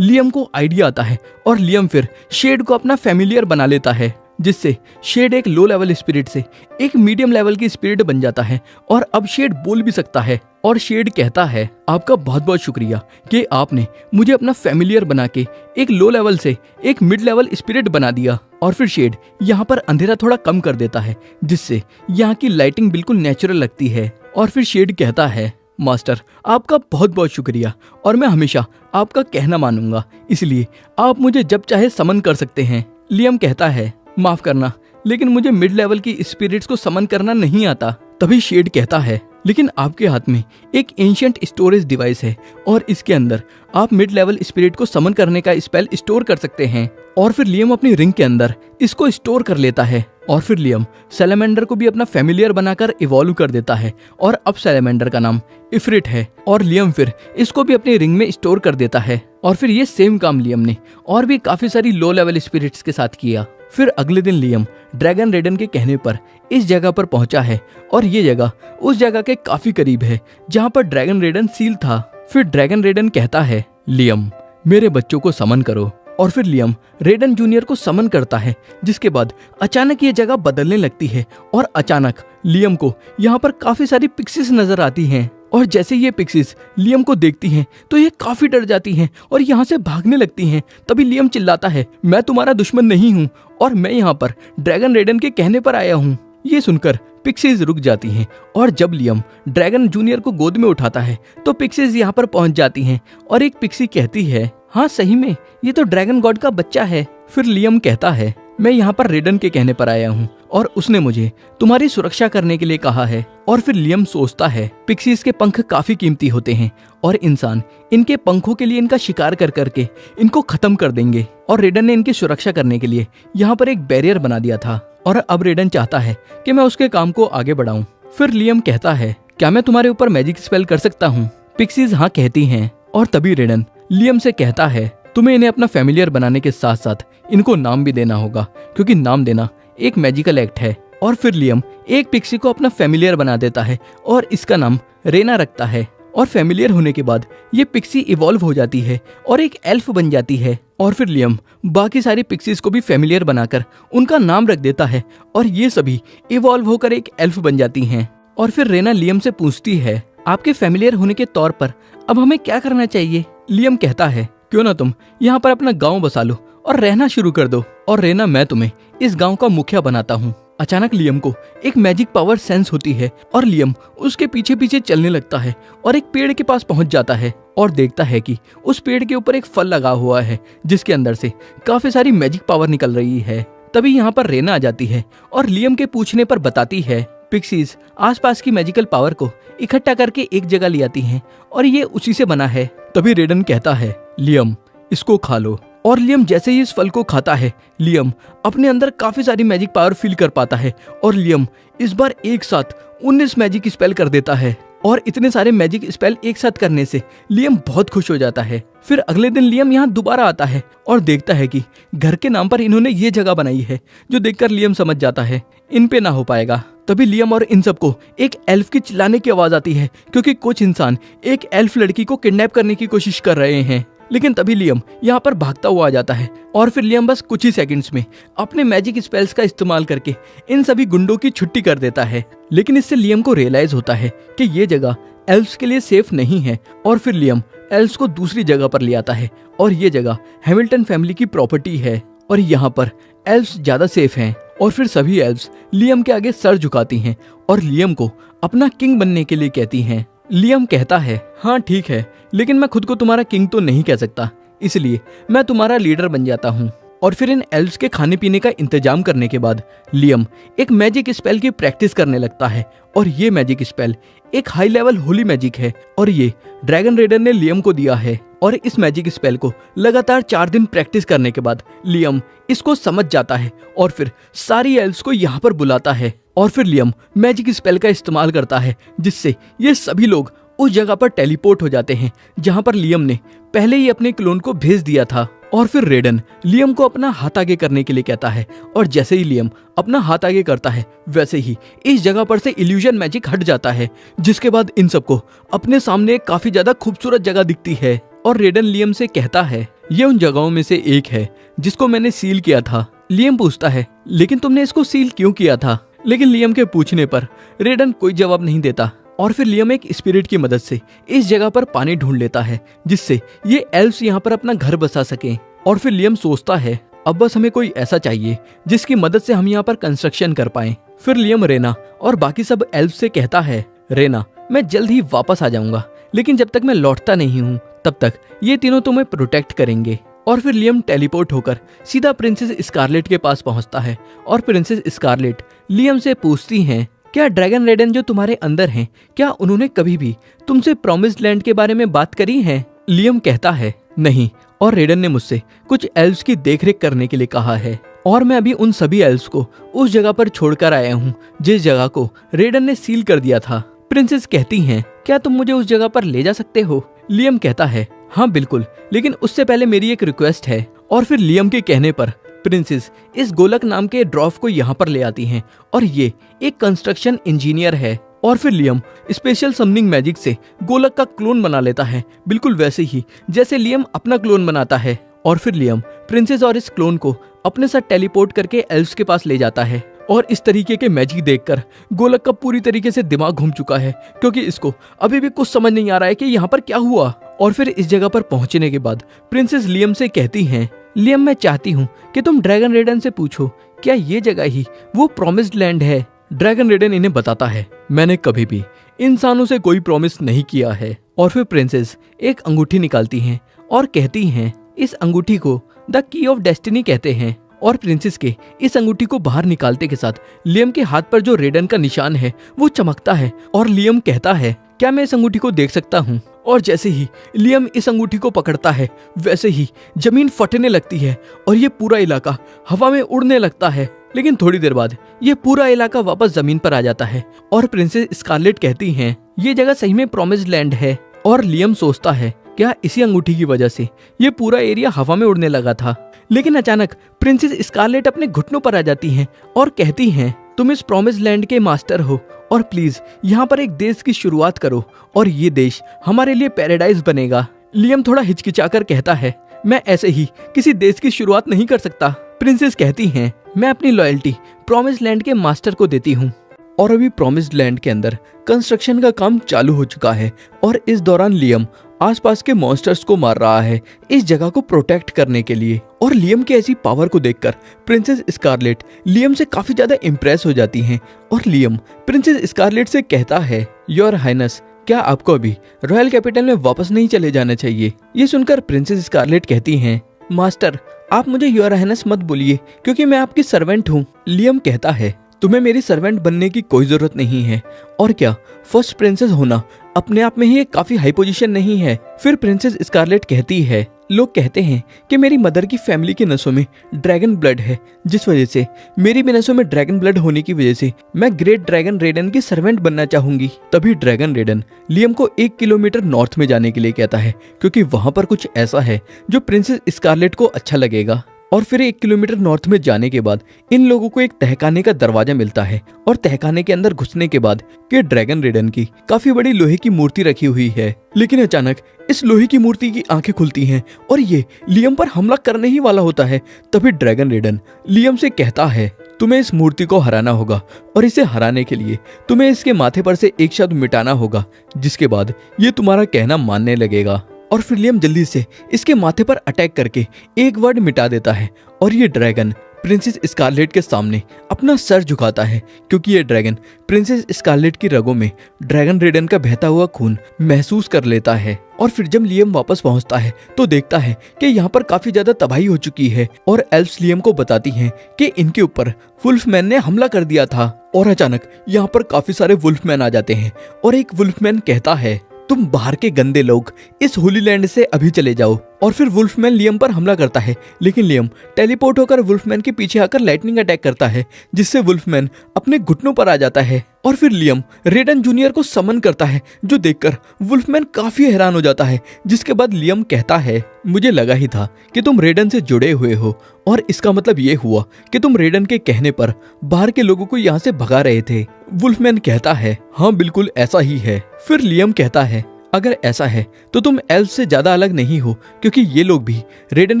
लियम को आइडिया आता है और लियम फिर शेड को अपना फैमिलियर बना लेता है, जिससे शेड एक लो लेवल स्पिरिट से एक मीडियम लेवल की स्पिरिट बन जाता है और अब शेड बोल भी सकता है। और शेड कहता है, आपका बहुत बहुत शुक्रिया कि आपने मुझे अपना फैमिलियर बना के एक लो लेवल से एक मिड लेवल स्पिरिट बना दिया। और फिर शेड यहाँ पर अंधेरा थोड़ा कम कर देता है, जिससे यहाँ की लाइटिंग बिल्कुल नेचुरल लगती है। और फिर शेड कहता है, मास्टर आपका बहुत बहुत शुक्रिया और मैं हमेशा आपका कहना मानूंगा, इसलिए आप मुझे जब चाहे समन कर सकते हैं। लियम कहता है, माफ करना लेकिन मुझे मिड लेवल की स्पिरिट्स को समन करना नहीं आता। तभी शेड कहता है, लेकिन आपके हाथ में एक एंशिएंट स्टोरेज डिवाइस है और इसके अंदर आप मिड लेवल स्पिरिट को समन करने का स्पेल स्टोर कर सकते हैं। और फिर लियम अपनी रिंग के अंदर इसको स्टोर कर लेता है। और फिर लियम सैलेमेंडर को भी अपना फैमिलियर बनाकर इवॉल्व कर देता है और अब सैलेमेंडर का नाम इफ्रिट है। और लियम फिर इसको भी अपनी रिंग में स्टोर कर देता है। और फिर ये सेम काम लियम ने और भी काफी सारी लो लेवल स्पिरिट्स के साथ किया। फिर अगले दिन लियम ड्रैगन रेडन के कहने पर इस जगह पर पहुंचा है और ये जगह उस जगह के काफी करीब है जहां पर ड्रैगन रेडन सील था। फिर ड्रैगन रेडन कहता है, लियम मेरे बच्चों को समन करो। और फिर लियम रेडन जूनियर को समन करता है, जिसके बाद अचानक ये जगह बदलने लगती है और अचानक लियम को यहाँ पर काफी सारी पिक्सीज नजर आती हैं। और जैसे ये पिक्सीज लियम को देखती हैं तो ये काफी डर जाती हैं और यहाँ से भागने लगती हैं। तभी लियम चिल्लाता है, मैं तुम्हारा दुश्मन नहीं हूँ और मैं यहाँ पर ड्रैगन रेडन के कहने पर आया हूँ। ये सुनकर पिक्सीज रुक जाती हैं और जब लियम ड्रैगन जूनियर को गोद में उठाता है तो पिक्सीज यहाँ पर पहुंच जाती हैं और एक पिक्सी कहती है, हाँ सही में ये तो ड्रैगन गॉड का बच्चा है। फिर लियम कहता है, मैं यहाँ पर रेडन के कहने पर आया हूँ और उसने मुझे तुम्हारी सुरक्षा करने के लिए कहा है। और फिर लियम सोचता है, पिक्सीज के पंख काफी कीमती होते हैं और इंसान इनके पंखों के लिए इनका शिकार कर करके इनको खत्म कर देंगे। और रेडन ने इनकी सुरक्षा करने के लिए यहाँ पर एक बैरियर बना दिया था और अब रेडन चाहता है कि मैं उसके काम को आगे बढ़ाऊं। फिर लियम कहता है, क्या मैं तुम्हारे ऊपर मैजिक स्पेल कर सकता हूँ? पिक्सीज हाँ कहती हैं। और तभी रेडन लियम से कहता है, तुम्हें इन्हें अपना फैमिलियर बनाने के साथ साथ इनको नाम भी देना होगा, क्योंकि नाम देना एक मैजिकल एक्ट है। और फिर लियम एक पिक्सी को अपना फैमिलियर बना देता है और इसका नाम रेना रखता है। और फैमिलियर होने के बाद ये पिक्सी इवॉल्व हो जाती है और एक एल्फ बन जाती है। और फिर लियम बाकी सारी पिक्सीज को भी फैमिलियर बनाकर उनका नाम रख देता है और ये सभी इवॉल्व होकर एक एल्फ बन जाती हैं। और फिर रेना लियम से पूछती है, आपके फैमिलियर होने के तौर पर अब हमें क्या करना चाहिए? लियम कहता है, क्यों ना तुम यहाँ पर अपना गाँव बसा लो और रहना शुरू कर दो और रेना मैं तुम्हें इस गाँव का मुखिया बनाता हूँ। अचानक लियम को एक मैजिक पावर सेंस होती है और लियम उसके पीछे पीछे चलने लगता है और एक पेड़ के पास पहुंच जाता है और देखता है कि उस पेड़ के ऊपर एक फल लगा हुआ है जिसके अंदर से काफी सारी मैजिक पावर निकल रही है। तभी यहाँ पर रेना आ जाती है और लियम के पूछने पर बताती है, पिक्सीज आसपास की मैजिकल पावर को इकट्ठा करके एक जगह ले आती हैं और ये उसी से बना है। तभी रेडन कहता है, लियम इसको खा लो। और लियम जैसे ही इस फल को खाता है, लियम अपने अंदर काफी सारी मैजिक पावर फील कर पाता है और लियम इस बार एक साथ 19 मैजिक स्पेल कर देता है। और इतने सारे मैजिक स्पेल एक साथ करने से लियम बहुत खुश हो जाता है। फिर अगले दिन लियम यहाँ दोबारा आता है और देखता है कि घर के नाम पर इन्होंने ये जगह बनाई है, जो देखकर लियम समझ जाता है इन पे ना हो पाएगा। तभी लियम और इन सबको एक एल्फ की चिल्लाने की आवाज आती है, क्योंकि कुछ इंसान एक एल्फ लड़की को किडनैप करने की कोशिश कर रहे हैं। लेकिन तभी लियम यहाँ पर भागता हुआ आ जाता है और फिर लियम बस कुछ ही सेकंड्स में अपने मैजिक स्पेल्स का इस्तेमाल करके इन सभी गुंडों की छुट्टी कर देता है। लेकिन इससे लियम को रियलाइज होता है कि ये जगह एल्फ्स के लिए सेफ नहीं है और फिर लियम एल्फ्स को दूसरी जगह पर ले आता है और ये जगह हैमिल्टन फैमिली की प्रॉपर्टी है और यहाँ पर एल्फ्स ज्यादा सेफ हैं। और फिर सभी एल्फ्स लियम के आगे सर झुकाती हैं और लियम को अपना किंग बनने के लिए कहती हैं। लियम कहता है, हाँ ठीक है, लेकिन मैं खुद को तुम्हारा किंग तो नहीं कह सकता, इसलिए मैं तुम्हारा लीडर बन जाता हूँ। और फिर इन एल्फ्स के खाने पीने का इंतजाम करने के बाद लियम एक मैजिक स्पेल की प्रैक्टिस करने लगता है और ये मैजिक स्पेल एक हाई लेवल होली मैजिक है और ये ड्रैगन रेडन ने लियम को दिया है। और इस मैजिक स्पेल को लगातार 4 दिन प्रैक्टिस करने के बाद लियम इसको समझ जाता है और फिर सारी एल्फ्स को यहाँ पर बुलाता है और फिर लियम मैजिक स्पेल का इस्तेमाल करता है जिससे ये सभी लोग उस जगह पर टेलीपोर्ट हो जाते हैं जहां पर लियम ने पहले ही अपने क्लोन को भेज दिया था। और फिर रेडन लियम को अपना हाथ आगे करने के लिए कहता है और जैसे ही लियम अपना हाथ आगे करता है वैसे ही इस जगह पर से इल्यूजन मैजिक हट जाता है, जिसके बाद इन सबको अपने सामने एक काफी ज्यादा खूबसूरत जगह दिखती है। और रेडन लियम से कहता है ये उन जगहों में से एक है जिसको मैंने सील किया था। लियम पूछता है लेकिन तुमने इसको सील क्यों किया था? लेकिन लियम के पूछने पर रेडन कोई जवाब नहीं देता। और फिर लियम एक स्पिरिट की मदद से इस जगह पर पानी ढूंढ लेता है जिससे ये एल्व्स यहाँ पर अपना घर बसा सकें। और फिर लियम सोचता है अब बस हमें कोई ऐसा चाहिए जिसकी मदद से हम यहाँ पर कंस्ट्रक्शन कर पाएं। फिर लियम रेना और बाकी सब एल्व्स से कहता है रेना मैं जल्द ही वापस आ जाऊंगा, लेकिन जब तक मैं लौटता नहीं हूँ तब तक ये तीनों तुम्हें प्रोटेक्ट करेंगे। और फिर लियम टेलीपोर्ट होकर सीधा प्रिंसेस स्कारलेट के पास पहुंचता है और प्रिंसेस स्कारलेट लियम से पूछती हैं क्या ड्रैगन रेडन जो तुम्हारे अंदर हैं, क्या उन्होंने कभी भी तुमसे प्रॉमिस्ड लैंड के बारे में बात करी है? लियम कहता है नहीं, और रेडन ने मुझसे कुछ एल्व्स की देखरेख करने के लिए कहा है और मैं अभी उन सभी एल्व्स को उस जगह पर छोड़कर आया हूँ जिस जगह को रेडन ने सील कर दिया था। प्रिंसेस कहती हैं क्या तुम मुझे उस जगह पर ले जा सकते हो? लियम कहता है हाँ बिल्कुल, लेकिन उससे पहले मेरी एक रिक्वेस्ट है। और फिर लियम के कहने पर प्रिंसेस इस गोलक नाम के ड्रॉफ को यहाँ पर ले आती हैं और ये एक कंस्ट्रक्शन इंजीनियर है। और फिर लियम स्पेशल समनिंग मैजिक से गोलक का क्लोन बना लेता है, बिल्कुल वैसे ही जैसे लियम अपना क्लोन बनाता है। और फिर लियम प्रिंसेस और इस क्लोन को अपने साथ टेलीपोर्ट करके एल्व्स के पास ले जाता है। और इस तरीके के मैजिक देखकर गोलक का पूरी तरीके से दिमाग घूम चुका है क्योंकि इसको अभी भी कुछ समझ नहीं आ रहा है कि यहाँ पर क्या हुआ। और फिर इस जगह पर पहुंचने के बाद प्रिंसेस लियम से कहती हैं लियम मैं चाहती हूँ कि तुम ड्रैगन रेडन से पूछो क्या ये जगह ही वो प्रॉमिस्ड लैंड है? ड्रैगन रेडन इन्हें बताता है मैंने कभी भी इंसानों से कोई प्रॉमिस नहीं किया है। और फिर प्रिंसेस एक अंगूठी निकालती हैं और कहती हैं इस अंगूठी को द की ऑफ डेस्टिनी कहते हैं। और प्रिंसेस के इस अंगूठी को बाहर निकालते के साथ लियम के हाथ पर जो रेडन का निशान है वो चमकता है और लियम कहता है क्या मैं इस अंगूठी को देख सकता हूँ? और जैसे ही लियम इस अंगूठी को पकड़ता है वैसे ही जमीन फटने लगती है और ये पूरा इलाका हवा में उड़ने लगता है। लेकिन थोड़ी देर बाद ये पूरा इलाका वापस जमीन पर आ जाता है और प्रिंसेस स्कारलेट कहती हैं ये जगह सही में प्रॉमिस्ड लैंड है। और लियम सोचता है क्या इसी अंगूठी की वजह से ये पूरा एरिया हवा में उड़ने लगा था? लेकिन अचानक प्रिंसेस स्कारलेट अपने घुटनों पर आ जाती हैं और कहती हैं तुम इस प्रॉमिस्ड लैंड के मास्टर हो और प्लीज यहाँ पर एक देश की शुरुआत करो और ये देश हमारे लिए पैराडाइज बनेगा। लियम थोड़ा हिचकिचाकर कहता है मैं ऐसे ही किसी देश की शुरुआत नहीं कर सकता। प्रिंसेस कहती हैं मैं अपनी लॉयल्टी प्रॉमिस्ड लैंड के मास्टर को देती हूँ। और अभी प्रॉमिस्ड लैंड के अंदर कंस्ट्रक्शन का काम चालू हो चुका है और इस दौरान लियम आसपास के मॉन्स्टर्स को मार रहा है इस जगह को प्रोटेक्ट करने के लिए। और लियम की ऐसी पावर को देखकर प्रिंसेस स्कारलेट लियम से काफी ज्यादा इम्प्रेस हो जाती हैं और लियम प्रिंसेस स्कारलेट से कहता है योर हाइनेस क्या आपको अभी रॉयल कैपिटल में वापस नहीं चले जाना चाहिए? ये सुनकर प्रिंसेस स्कारलेट कहती हैं मास्टर आप मुझे योर हाइनेस मत बोलिए क्योंकि मैं आपकी सर्वेंट हूँ। लियम कहता है तुम्हें मेरी सर्वेंट बनने की कोई जरूरत नहीं है और क्या फर्स्ट प्रिंसेस होना अपने आप में ही एक काफी हाई पोजीशन नहीं है? फिर प्रिंसेस स्कारलेट कहती है लोग कहते हैं कि मेरी मदर की फैमिली के नसों में ड्रैगन ब्लड है, जिस वजह से मेरी भी नसों में ड्रैगन ब्लड होने की वजह से मैं ग्रेट ड्रैगन रेडन की सर्वेंट बनना चाहूंगी। तभी ड्रैगन रेडन लियम को 1 किलोमीटर नॉर्थ में जाने के लिए कहता है क्योंकि वहां पर कुछ ऐसा है जो प्रिंसेस स्कारलेट को अच्छा लगेगा। और फिर 1 किलोमीटर नॉर्थ में जाने के बाद इन लोगों को एक तहखाने का दरवाजा मिलता है और तहखाने के अंदर घुसने के बाद कि ड्रैगन रेडन की काफी बड़ी लोहे की मूर्ति रखी हुई है। लेकिन अचानक इस लोहे की मूर्ति की आंखें खुलती हैं और ये लियम पर हमला करने ही वाला होता है। तभी ड्रैगन रेडन लियम से कहता है तुम्हें इस मूर्ति को हराना होगा और इसे हराने के लिए तुम्हें इसके माथे पर से एक शब्द मिटाना होगा, जिसके बाद ये तुम्हारा कहना मानने लगेगा। और फिर लियम जल्दी से इसके माथे पर अटैक करके एक वर्ड मिटा देता है और ये ड्रैगन प्रिंसेस स्कारलेट के सामने अपना सर झुकाता है क्योंकि ये ड्रैगन प्रिंसेस स्कारलेट की रगों में ड्रैगन रेडन का बहता हुआ खून महसूस कर लेता है। और फिर जब लियम वापस पहुंचता है तो देखता है कि यहाँ पर काफी ज्यादा तबाही हो चुकी है और एल्व्स लियम को बताती हैं कि इनके ऊपर वुल्फमैन ने हमला कर दिया था। और अचानक यहाँ पर काफी सारे वुल्फमैन आ जाते हैं और एक वुल्फमैन कहता है तुम बाहर के गंदे लोग इस होली लैंड से अभी चले जाओ। और फिर वुल्फमैन लियम पर हमला करता है, लेकिन लियम टेलीपोर्ट होकर वुल्फमैन के पीछे आकर लाइटनिंग अटैक करता है, जिससे वुल्फमैन अपने घुटनों पर आ जाता है। और फिर लियम रेडन जूनियर को समन करता है, जो देखकर वुल्फमैन काफी हैरान हो जाता है। जिसके बाद लियम कहता है, मुझे लगा ही था कि तुम रेडन से जुड़े हुए हो, और इसका मतलब ये हुआ कि तुम रेडन के कहने पर बाहर के लोगों को यहाँ से भगा रहे थे। वुल्फमैन कहता है, हाँ बिल्कुल ऐसा ही है। फिर लियम कहता है, अगर ऐसा है तो तुम एल्फ से ज्यादा अलग नहीं हो, क्योंकि ये लोग भी रेडन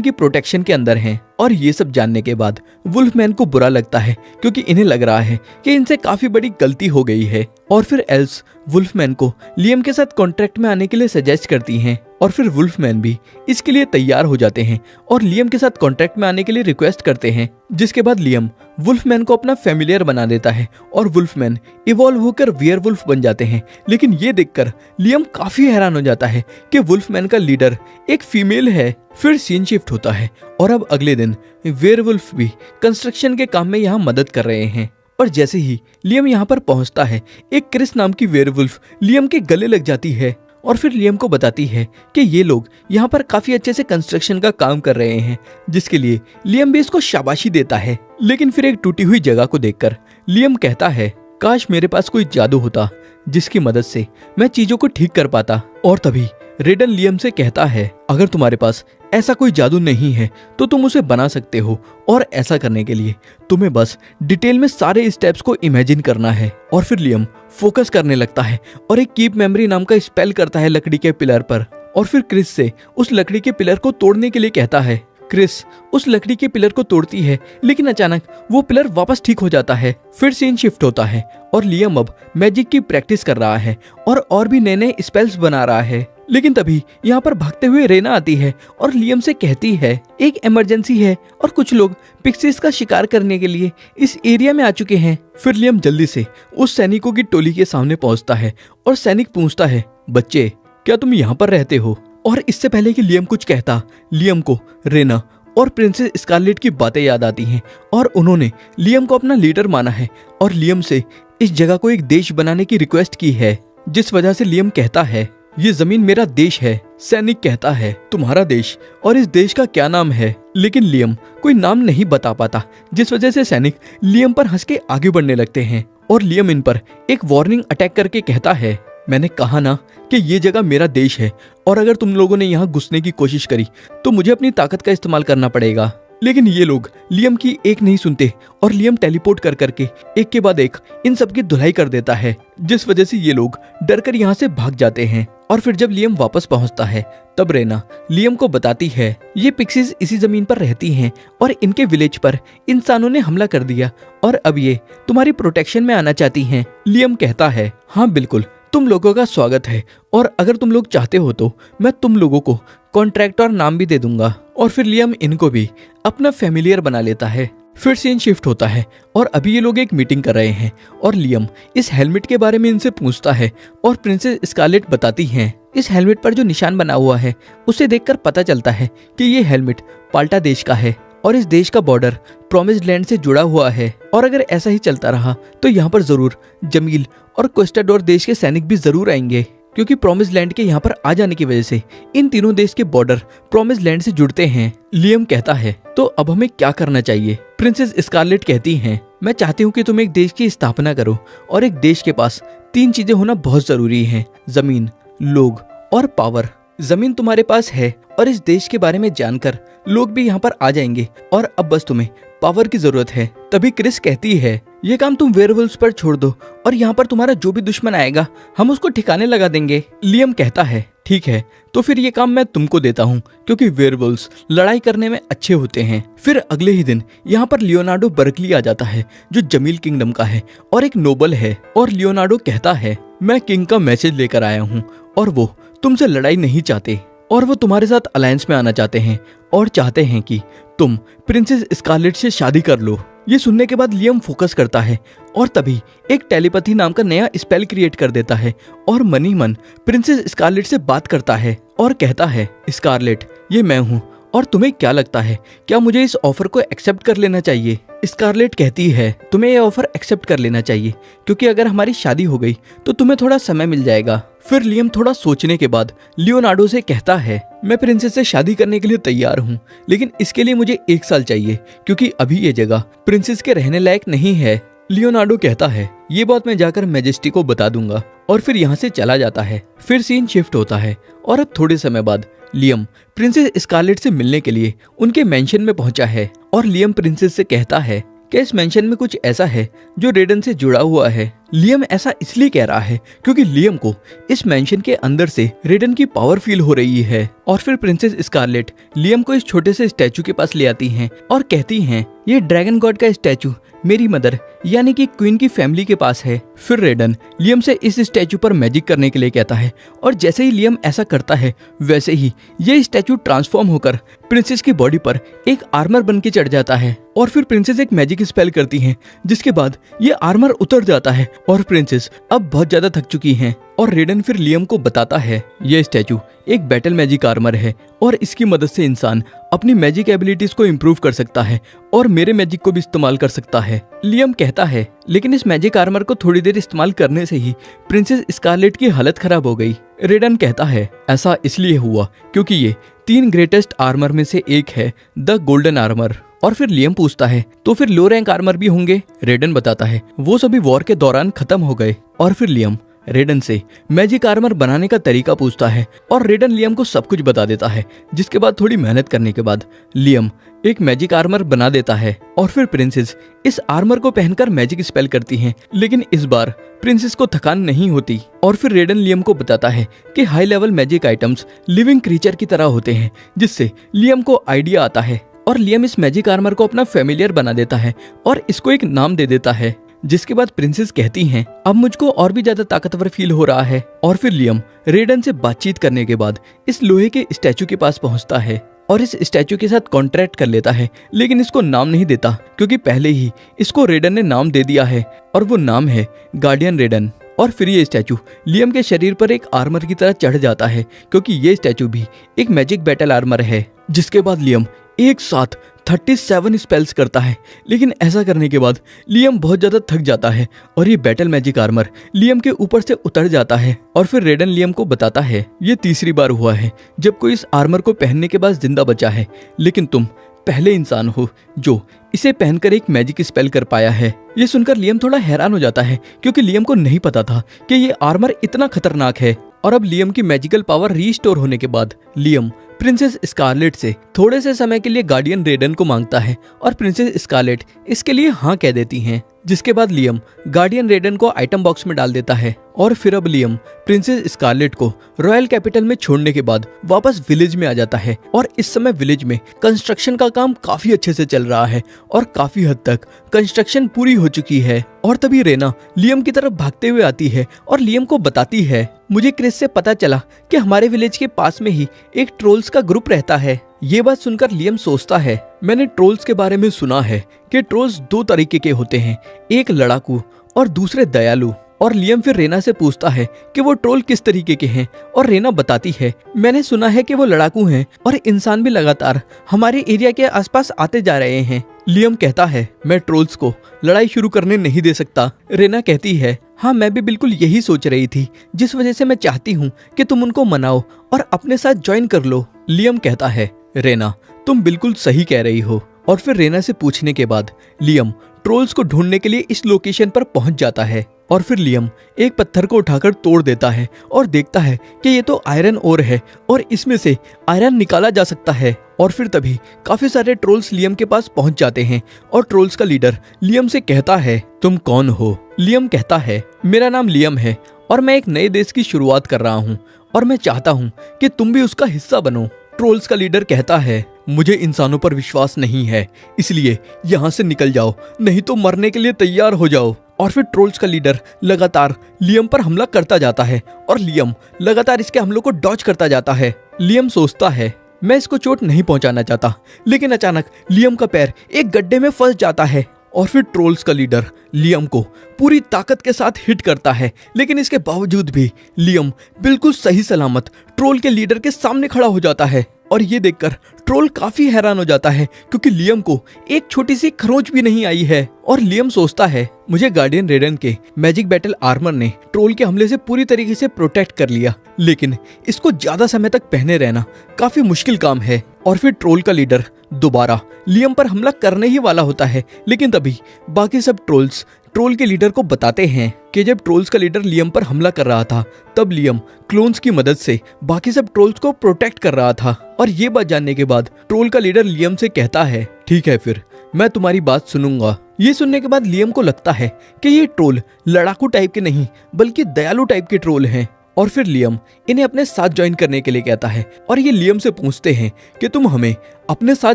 की प्रोटेक्शन के अंदर हैं। और ये सब जानने के बाद वुल्फमैन को बुरा लगता है, क्योंकि इन्हें लग रहा है कि इनसे काफी बड़ी गलती हो गई है। और फिर एल्व्स वुल्फमैन को लियम के साथ कॉन्ट्रैक्ट में आने के लिए सजेस्ट करती हैं, और फिर वुल्फमैन भी इसके लिए तैयार हो जाते हैं और लियम के साथ कॉन्ट्रैक्ट में आने के लिए रिक्वेस्ट करते हैं। जिसके बाद लियम वुल्फमैन को अपना फैमिलियर बना देता है और वुल्फमैन इवॉल्व होकर वियरवुल्फ बन जाते हैं। लेकिन ये देखकर लियम काफी हैरान हो जाता है कि वुल्फमैन का लीडर एक फीमेल है। फिर सीन शिफ्ट होता है और अब अगले दिन वेयरवुल्फ भी कंस्ट्रक्शन के काम में यहाँ मदद कर रहे हैं। और जैसे ही लियम यहाँ पर पहुँचता है, एक क्रिस नाम की वेयरवुल्फ लियम के गले लग जाती है और फिर लियम को बताती है कि ये लोग यहाँ पर काफी अच्छे से कंस्ट्रक्शन का काम कर रहे हैं, जिसके लिए लियम भी इसको शाबाशी देता है। लेकिन फिर एक टूटी हुई जगह को देखकर लियम कहता है, काश मेरे पास कोई जादू होता जिसकी मदद से मैं चीजों को ठीक कर पाता। और तभी रेडन लियम से कहता है, अगर तुम्हारे पास ऐसा कोई जादू नहीं है तो तुम उसे बना सकते हो, और ऐसा करने के लिए तुम्हें बस डिटेल में सारे स्टेप्स को इमेजिन करना है। और फिर लियम फोकस करने लगता है और एक कीप मेमोरी नाम का स्पेल करता है लकड़ी के पिलर पर, और फिर क्रिस से उस लकड़ी के पिलर को तोड़ने के लिए कहता है। क्रिस उस लकड़ी के पिलर को तोड़ती है, लेकिन अचानक वो पिलर वापस ठीक हो जाता है। फिर सीन शिफ्ट होता है और लियम अब मैजिक की प्रैक्टिस कर रहा है और भी नए नए स्पेल्स बना रहा है। लेकिन तभी यहाँ पर भागते हुए रेना आती है और लियम से कहती है, एक इमरजेंसी है और कुछ लोग पिक्सीज का शिकार करने के लिए इस एरिया में आ चुके हैं। फिर लियम जल्दी से उस सैनिकों की टोली के सामने पहुंचता है और सैनिक पूछता है, बच्चे क्या तुम यहाँ पर रहते हो? और इससे पहले कि लियम कुछ कहता, लियम को रेना और प्रिंसेस स्कारलेट की बातें याद आती हैं और उन्होंने लियम को अपना लीडर माना है और लियम से इस जगह को एक देश बनाने की रिक्वेस्ट की है, जिस वजह से लियम कहता है, ये जमीन मेरा देश है। सैनिक कहता है, तुम्हारा देश, और इस देश का क्या नाम है? लेकिन लियम कोई नाम नहीं बता पाता, जिस वजह से सैनिक लियम पर हंस के आगे बढ़ने लगते हैं और लियम इन पर एक वार्निंग अटैक करके कहता है, मैंने कहा ना कि ये जगह मेरा देश है, और अगर तुम लोगों ने यहाँ घुसने की कोशिश करी तो मुझे अपनी ताकत का इस्तेमाल करना पड़ेगा। लेकिन ये लोग लियम की एक नहीं सुनते और लियम टेलीपोर्ट कर करके एक के बाद एक इन सब की धुलाई कर देता है, जिस वजह से ये लोग डरकर यहाँ से भाग जाते हैं। और फिर जब लियम वापस पहुँचता है तब रेना लियम को बताती है, ये पिक्सीज इसी जमीन पर रहती हैं और इनके विलेज पर इंसानों ने हमला कर दिया और अब ये तुम्हारी प्रोटेक्शन में आना चाहती हैं। लियम कहता है, हाँ बिल्कुल, तुम लोगों का स्वागत है, और अगर तुम लोग चाहते हो तो मैं तुम लोगों को कॉन्ट्रैक्ट और नाम भी दे दूंगा। और फिर लियम इनको भी अपना फैमिलियर बना लेता है। फिर सीन शिफ्ट होता है और अभी ये लोग एक मीटिंग कर रहे हैं और लियम इस हेलमेट के बारे में इनसे पूछता है और प्रिंसेस स्कारलेट बताती हैं, इस हेलमेट पर जो निशान बना हुआ है उसे देखकर पता चलता है कि ये हेलमेट पाल्टा देश का है और इस देश का बॉर्डर प्रॉमिस्ड लैंड से जुड़ा हुआ है, और अगर ऐसा ही चलता रहा तो यहाँ पर जरूर जमील और क्वेस्टाडोर देश के सैनिक भी जरूर आएंगे, क्योंकि प्रॉमिस्ड लैंड के यहाँ पर आ जाने की वजह से इन तीनों देश के बॉर्डर प्रॉमिस्ड लैंड से जुड़ते हैं। लियम कहता है, तो अब हमें क्या करना चाहिए? प्रिंसेस स्कारलेट कहती हैं, मैं चाहती हूँ कि तुम एक देश की स्थापना करो, और एक देश के पास 3 चीजें होना बहुत जरूरी है, जमीन, लोग और पावर। जमीन तुम्हारे पास है और इस देश के बारे में जानकर लोग भी यहाँ पर आ जाएंगे, और अब बस तुम्हें पावर की जरूरत है। तभी क्रिस कहती है, ये काम तुम वेयरवुल्व्स पर छोड़ दो और यहाँ पर तुम्हारा जो भी दुश्मन आएगा हम उसको ठिकाने लगा देंगे। लियम कहता है, ठीक है, तो फिर ये काम मैं तुमको देता हूँ, क्योंकि वेयरवुल्व्स लड़ाई करने में अच्छे होते हैं। फिर अगले ही दिन यहाँ पर लियोनार्डो बर्कली आ जाता है, जो जमील किंगडम का है और एक नोबल है, और लियोनार्डो कहता है, मैं किंग का मैसेज लेकर आया हूँ और वो तुमसे लड़ाई नहीं चाहते, और वो तुम्हारे साथ अलायंस में आना चाहते हैं और चाहते हैं कि तुम प्रिंसेस स्कारलेट से शादी कर लो। ये सुनने के बाद लियम फोकस करता है और तभी एक टेलीपैथी नाम का नया स्पेल क्रिएट कर देता है और मन ही मन प्रिंसेस स्कारलेट से बात करता है और कहता है, स्कारलेट, ये मैं हूँ, और तुम्हें क्या लगता है, क्या मुझे इस ऑफर को एक्सेप्ट कर लेना चाहिए? स्कारलेट कहती है, तुम्हें यह ऑफर एक्सेप्ट कर लेना चाहिए, क्योंकि अगर हमारी शादी हो गई तो तुम्हें थोड़ा समय मिल जाएगा। फिर लियम थोड़ा सोचने के बाद लियोनार्डो से कहता है, मैं प्रिंसेस से शादी करने के लिए तैयार हूँ, लेकिन इसके लिए मुझे 1 साल चाहिए क्योंकि अभी ये जगह प्रिंसेस के रहने लायक नहीं है। लियोनार्डो कहता है, ये बात मैं जाकर मैजेस्टी को बता दूंगा, और फिर यहाँ से चला जाता है। फिर सीन शिफ्ट होता है और अब थोड़े समय बाद लियम प्रिंसेस स्कारलेट से मिलने के लिए उनके मेंशन में पहुंचा है और लियम प्रिंसेस से कहता है कि इस मेंशन में कुछ ऐसा है जो रेडन से जुड़ा हुआ है। लियम ऐसा इसलिए कह रहा है क्योंकि लियम को इस मेंशन के अंदर से रेडन की पावर फील हो रही है। और फिर प्रिंसेस स्कारलेट लियम को इस छोटे से स्टैचू के पास ले आती हैं और कहती हैं, ये ड्रैगन गॉड का स्टैचू मेरी मदर यानी कि क्वीन की फैमिली के पास है। फिर रेडन लियम से इस स्टैचू पर मैजिक करने के लिए कहता है और जैसे ही लियम ऐसा करता है वैसे ही ये स्टैचू ट्रांसफॉर्म होकर प्रिंसेस की बॉडी पर एक आर्मर बन के चढ़ जाता है। और फिर प्रिंसेस एक मैजिक स्पेल करती हैं जिसके बाद ये आर्मर उतर जाता है और प्रिंसेस अब बहुत ज्यादा थक चुकी हैं। और रेडन फिर लियम को बताता है, ये स्टैचू एक बैटल मैजिक आर्मर है और इसकी मदद से इंसान अपनी मैजिक एबिलिटीज को इम्प्रूव कर सकता है और मेरे मैजिक को भी इस्तेमाल कर सकता है। लियम कहता है, लेकिन इस मैजिक आर्मर को थोड़ी देर इस्तेमाल करने से ही प्रिंसेस स्कारलेट की हालत खराब हो गई। रेडन कहता है, ऐसा इसलिए हुआ क्योंकि ये 3 ग्रेटेस्ट आर्मर में से एक है, द गोल्डन आर्मर। और फिर लियम पूछता है, तो फिर लो रैंक आर्मर भी होंगे? रेडन बताता है, वो सभी वॉर के दौरान खत्म हो गए। और फिर लियम रेडन से मैजिक आर्मर बनाने का तरीका पूछता है और रेडन लियम को सब कुछ बता देता है, जिसके बाद थोड़ी मेहनत करने के बाद लियम एक मैजिक आर्मर बना देता है। और फिर प्रिंसेस इस आर्मर को पहनकर मैजिक स्पेल करती हैं, लेकिन इस बार प्रिंसेस को थकान नहीं होती। और फिर रेडन लियम को बताता है कि high level magic items living creature की तरह होते हैं, जिससे लियम को आइडिया आता है और लियम इस मैजिक आर्मर को अपना फेमिलियर बना देता है और इसको एक नाम दे देता है। जिसके बाद प्रिंसेस कहती हैं, अब मुझको और भी ज्यादा ताकतवर फील हो रहा है। और फिर लियम रेडन से बातचीत करने के बाद इस लोहे के स्टैचू के पास पहुंचता है और इस स्टैचू के साथ कॉन्ट्रैक्ट कर लेता है, लेकिन इसको नाम नहीं देता क्योंकि पहले ही इसको रेडन ने नाम दे दिया है और वो नाम है गार्डियन रेडन। और फिर ये स्टैचू लियम के शरीर पर एक आर्मर की तरह चढ़ जाता है क्योंकि ये स्टैचू भी एक मैजिक बैटल आर्मर है। जिसके बाद लियम एक साथ 37 स्पेल्स करता है, लेकिन ऐसा करने के बाद लियम बहुत ज्यादा थक जाता है और ये बैटल मैजिक आर्मर लियम के ऊपर से उतर जाता है। और फिर रेडन लियम को बताता है, ये तीसरी बार हुआ है जब कोई इस आर्मर को पहनने के बाद जिंदा बचा है, लेकिन तुम पहले इंसान हो जो इसे पहनकर एक मैजिक स्पेल कर पाया है। ये सुनकर लियम थोड़ा हैरान हो जाता है क्योंकि लियम को नहीं पता था कि ये आर्मर इतना खतरनाक है। और अब लियम की मैजिकल पावर रीस्टोर होने के बाद लियम प्रिंसेस स्कारलेट से थोड़े से समय के लिए गार्डियन रेडन को मांगता है और प्रिंसेस स्कारलेट इसके लिए हाँ कह देती हैं। जिसके बाद लियम गार्डियन रेडन को आइटम बॉक्स में डाल देता है और फिर अब लियम प्रिंसेस स्कारलेट को रॉयल कैपिटल में छोड़ने के बाद वापस विलेज में आ जाता है। और इस समय विलेज में कंस्ट्रक्शन का काम काफी अच्छे से चल रहा है और काफी हद तक कंस्ट्रक्शन पूरी हो चुकी है। और तभी रेना लियम की तरफ भागते हुए आती है और लियम को बताती है, मुझे क्रिस से पता चला कि हमारे विलेज के पास में ही एक ट्रोल्स का ग्रुप रहता है। ये बात सुनकर लियम सोचता है, मैंने ट्रोल्स के बारे में सुना है कि ट्रोल्स 2 तरीके के होते हैं, एक लड़ाकू और दूसरे दयालु। और लियम फिर रेना से पूछता है कि वो ट्रोल किस तरीके के हैं और रेना बताती है, मैंने सुना है कि वो लड़ाकू हैं और इंसान भी लगातार हमारे एरिया के आसपास आते जा रहे हैं। लियम कहता है, मैं ट्रोल्स को लड़ाई शुरू करने नहीं दे सकता। रेना कहती है, हाँ मैं भी बिल्कुल यही सोच रही थी, जिस वजह से मैं चाहती हूँ कि तुम उनको मनाओ और अपने साथ ज्वाइन कर लो। लियम कहता है, रेना तुम बिल्कुल सही कह रही हो। और फिर रेना से पूछने के बाद लियम ट्रोल्स को ढूंढने के लिए इस लोकेशन पर पहुंच जाता है। और फिर लियम एक पत्थर को उठाकर तोड़ देता है और देखता है कि ये तो आयरन ओर है और इसमें से आयरन निकाला जा सकता है। और फिर तभी काफी सारे ट्रोल्स लियम के पास पहुंच जाते हैं और ट्रोल्स का लीडर लियम से कहता है, तुम कौन हो? लियम कहता है, मेरा नाम लियम है और मैं एक नए देश की शुरुआत कर रहा हूँ और मैं चाहता हूँ कि तुम भी उसका हिस्सा बनो। ट्रोल्स का लीडर कहता है, मुझे इंसानों पर विश्वास नहीं है, इसलिए यहाँ से निकल जाओ, नहीं तो मरने के लिए तैयार हो जाओ। और फिर ट्रोल्स का लीडर लगातार लियम पर हमला करता जाता है और लियम लगातार इसके हमलों को डॉज करता जाता है। लियम सोचता है, मैं इसको चोट नहीं पहुंचाना चाहता, लेकिन अचानक लियम का पैर एक गड्ढे में फंस जाता है और फिर ट्रोल्स का लीडर लियम को पूरी ताकत के साथ हिट करता है, लेकिन इसके बावजूद भी लियम बिल्कुल सही सलामत ट्रोल के लीडर के सामने खड़ा हो जाता है। और ये देखकर ट्रोल काफी हैरान हो जाता है क्योंकि लियम को एक छोटी सी खरोंच भी नहीं आई है। और लियम सोचता है मुझे गार्डियन रेडन के मैजिक बैटल आर्मर ने ट्रोल के हमले से पूरी तरीके से प्रोटेक्ट कर लिया, लेकिन इसको ज्यादा समय तक पहने रहना काफी मुश्किल काम है। और फिर ट्रोल का लीडर दोबारा लियम पर हमला करने ही वाला होता है, लेकिन तभी बाकी सब ट्रोल्स ट्रोल के लीडर को बताते हैं कि जब ट्रोल्स का लीडर लियम पर हमला कर रहा था तब लियम क्लोन्स की मदद से बाकी सब ट्रोल्स को प्रोटेक्ट कर रहा था। और ये बात जानने के बाद ट्रोल का लीडर लियम से कहता है ठीक है फिर मैं तुम्हारी बात सुनूंगा। ये सुनने के बाद लियम को लगता है कि ये ट्रोल लड़ाकू टाइप के नहीं बल्कि दयालु टाइप के ट्रोल हैं। और फिर लियम इन्हें अपने साथ ज्वाइन करने के लिए कहता है और ये लियम से पूछते हैं कि तुम हमें अपने साथ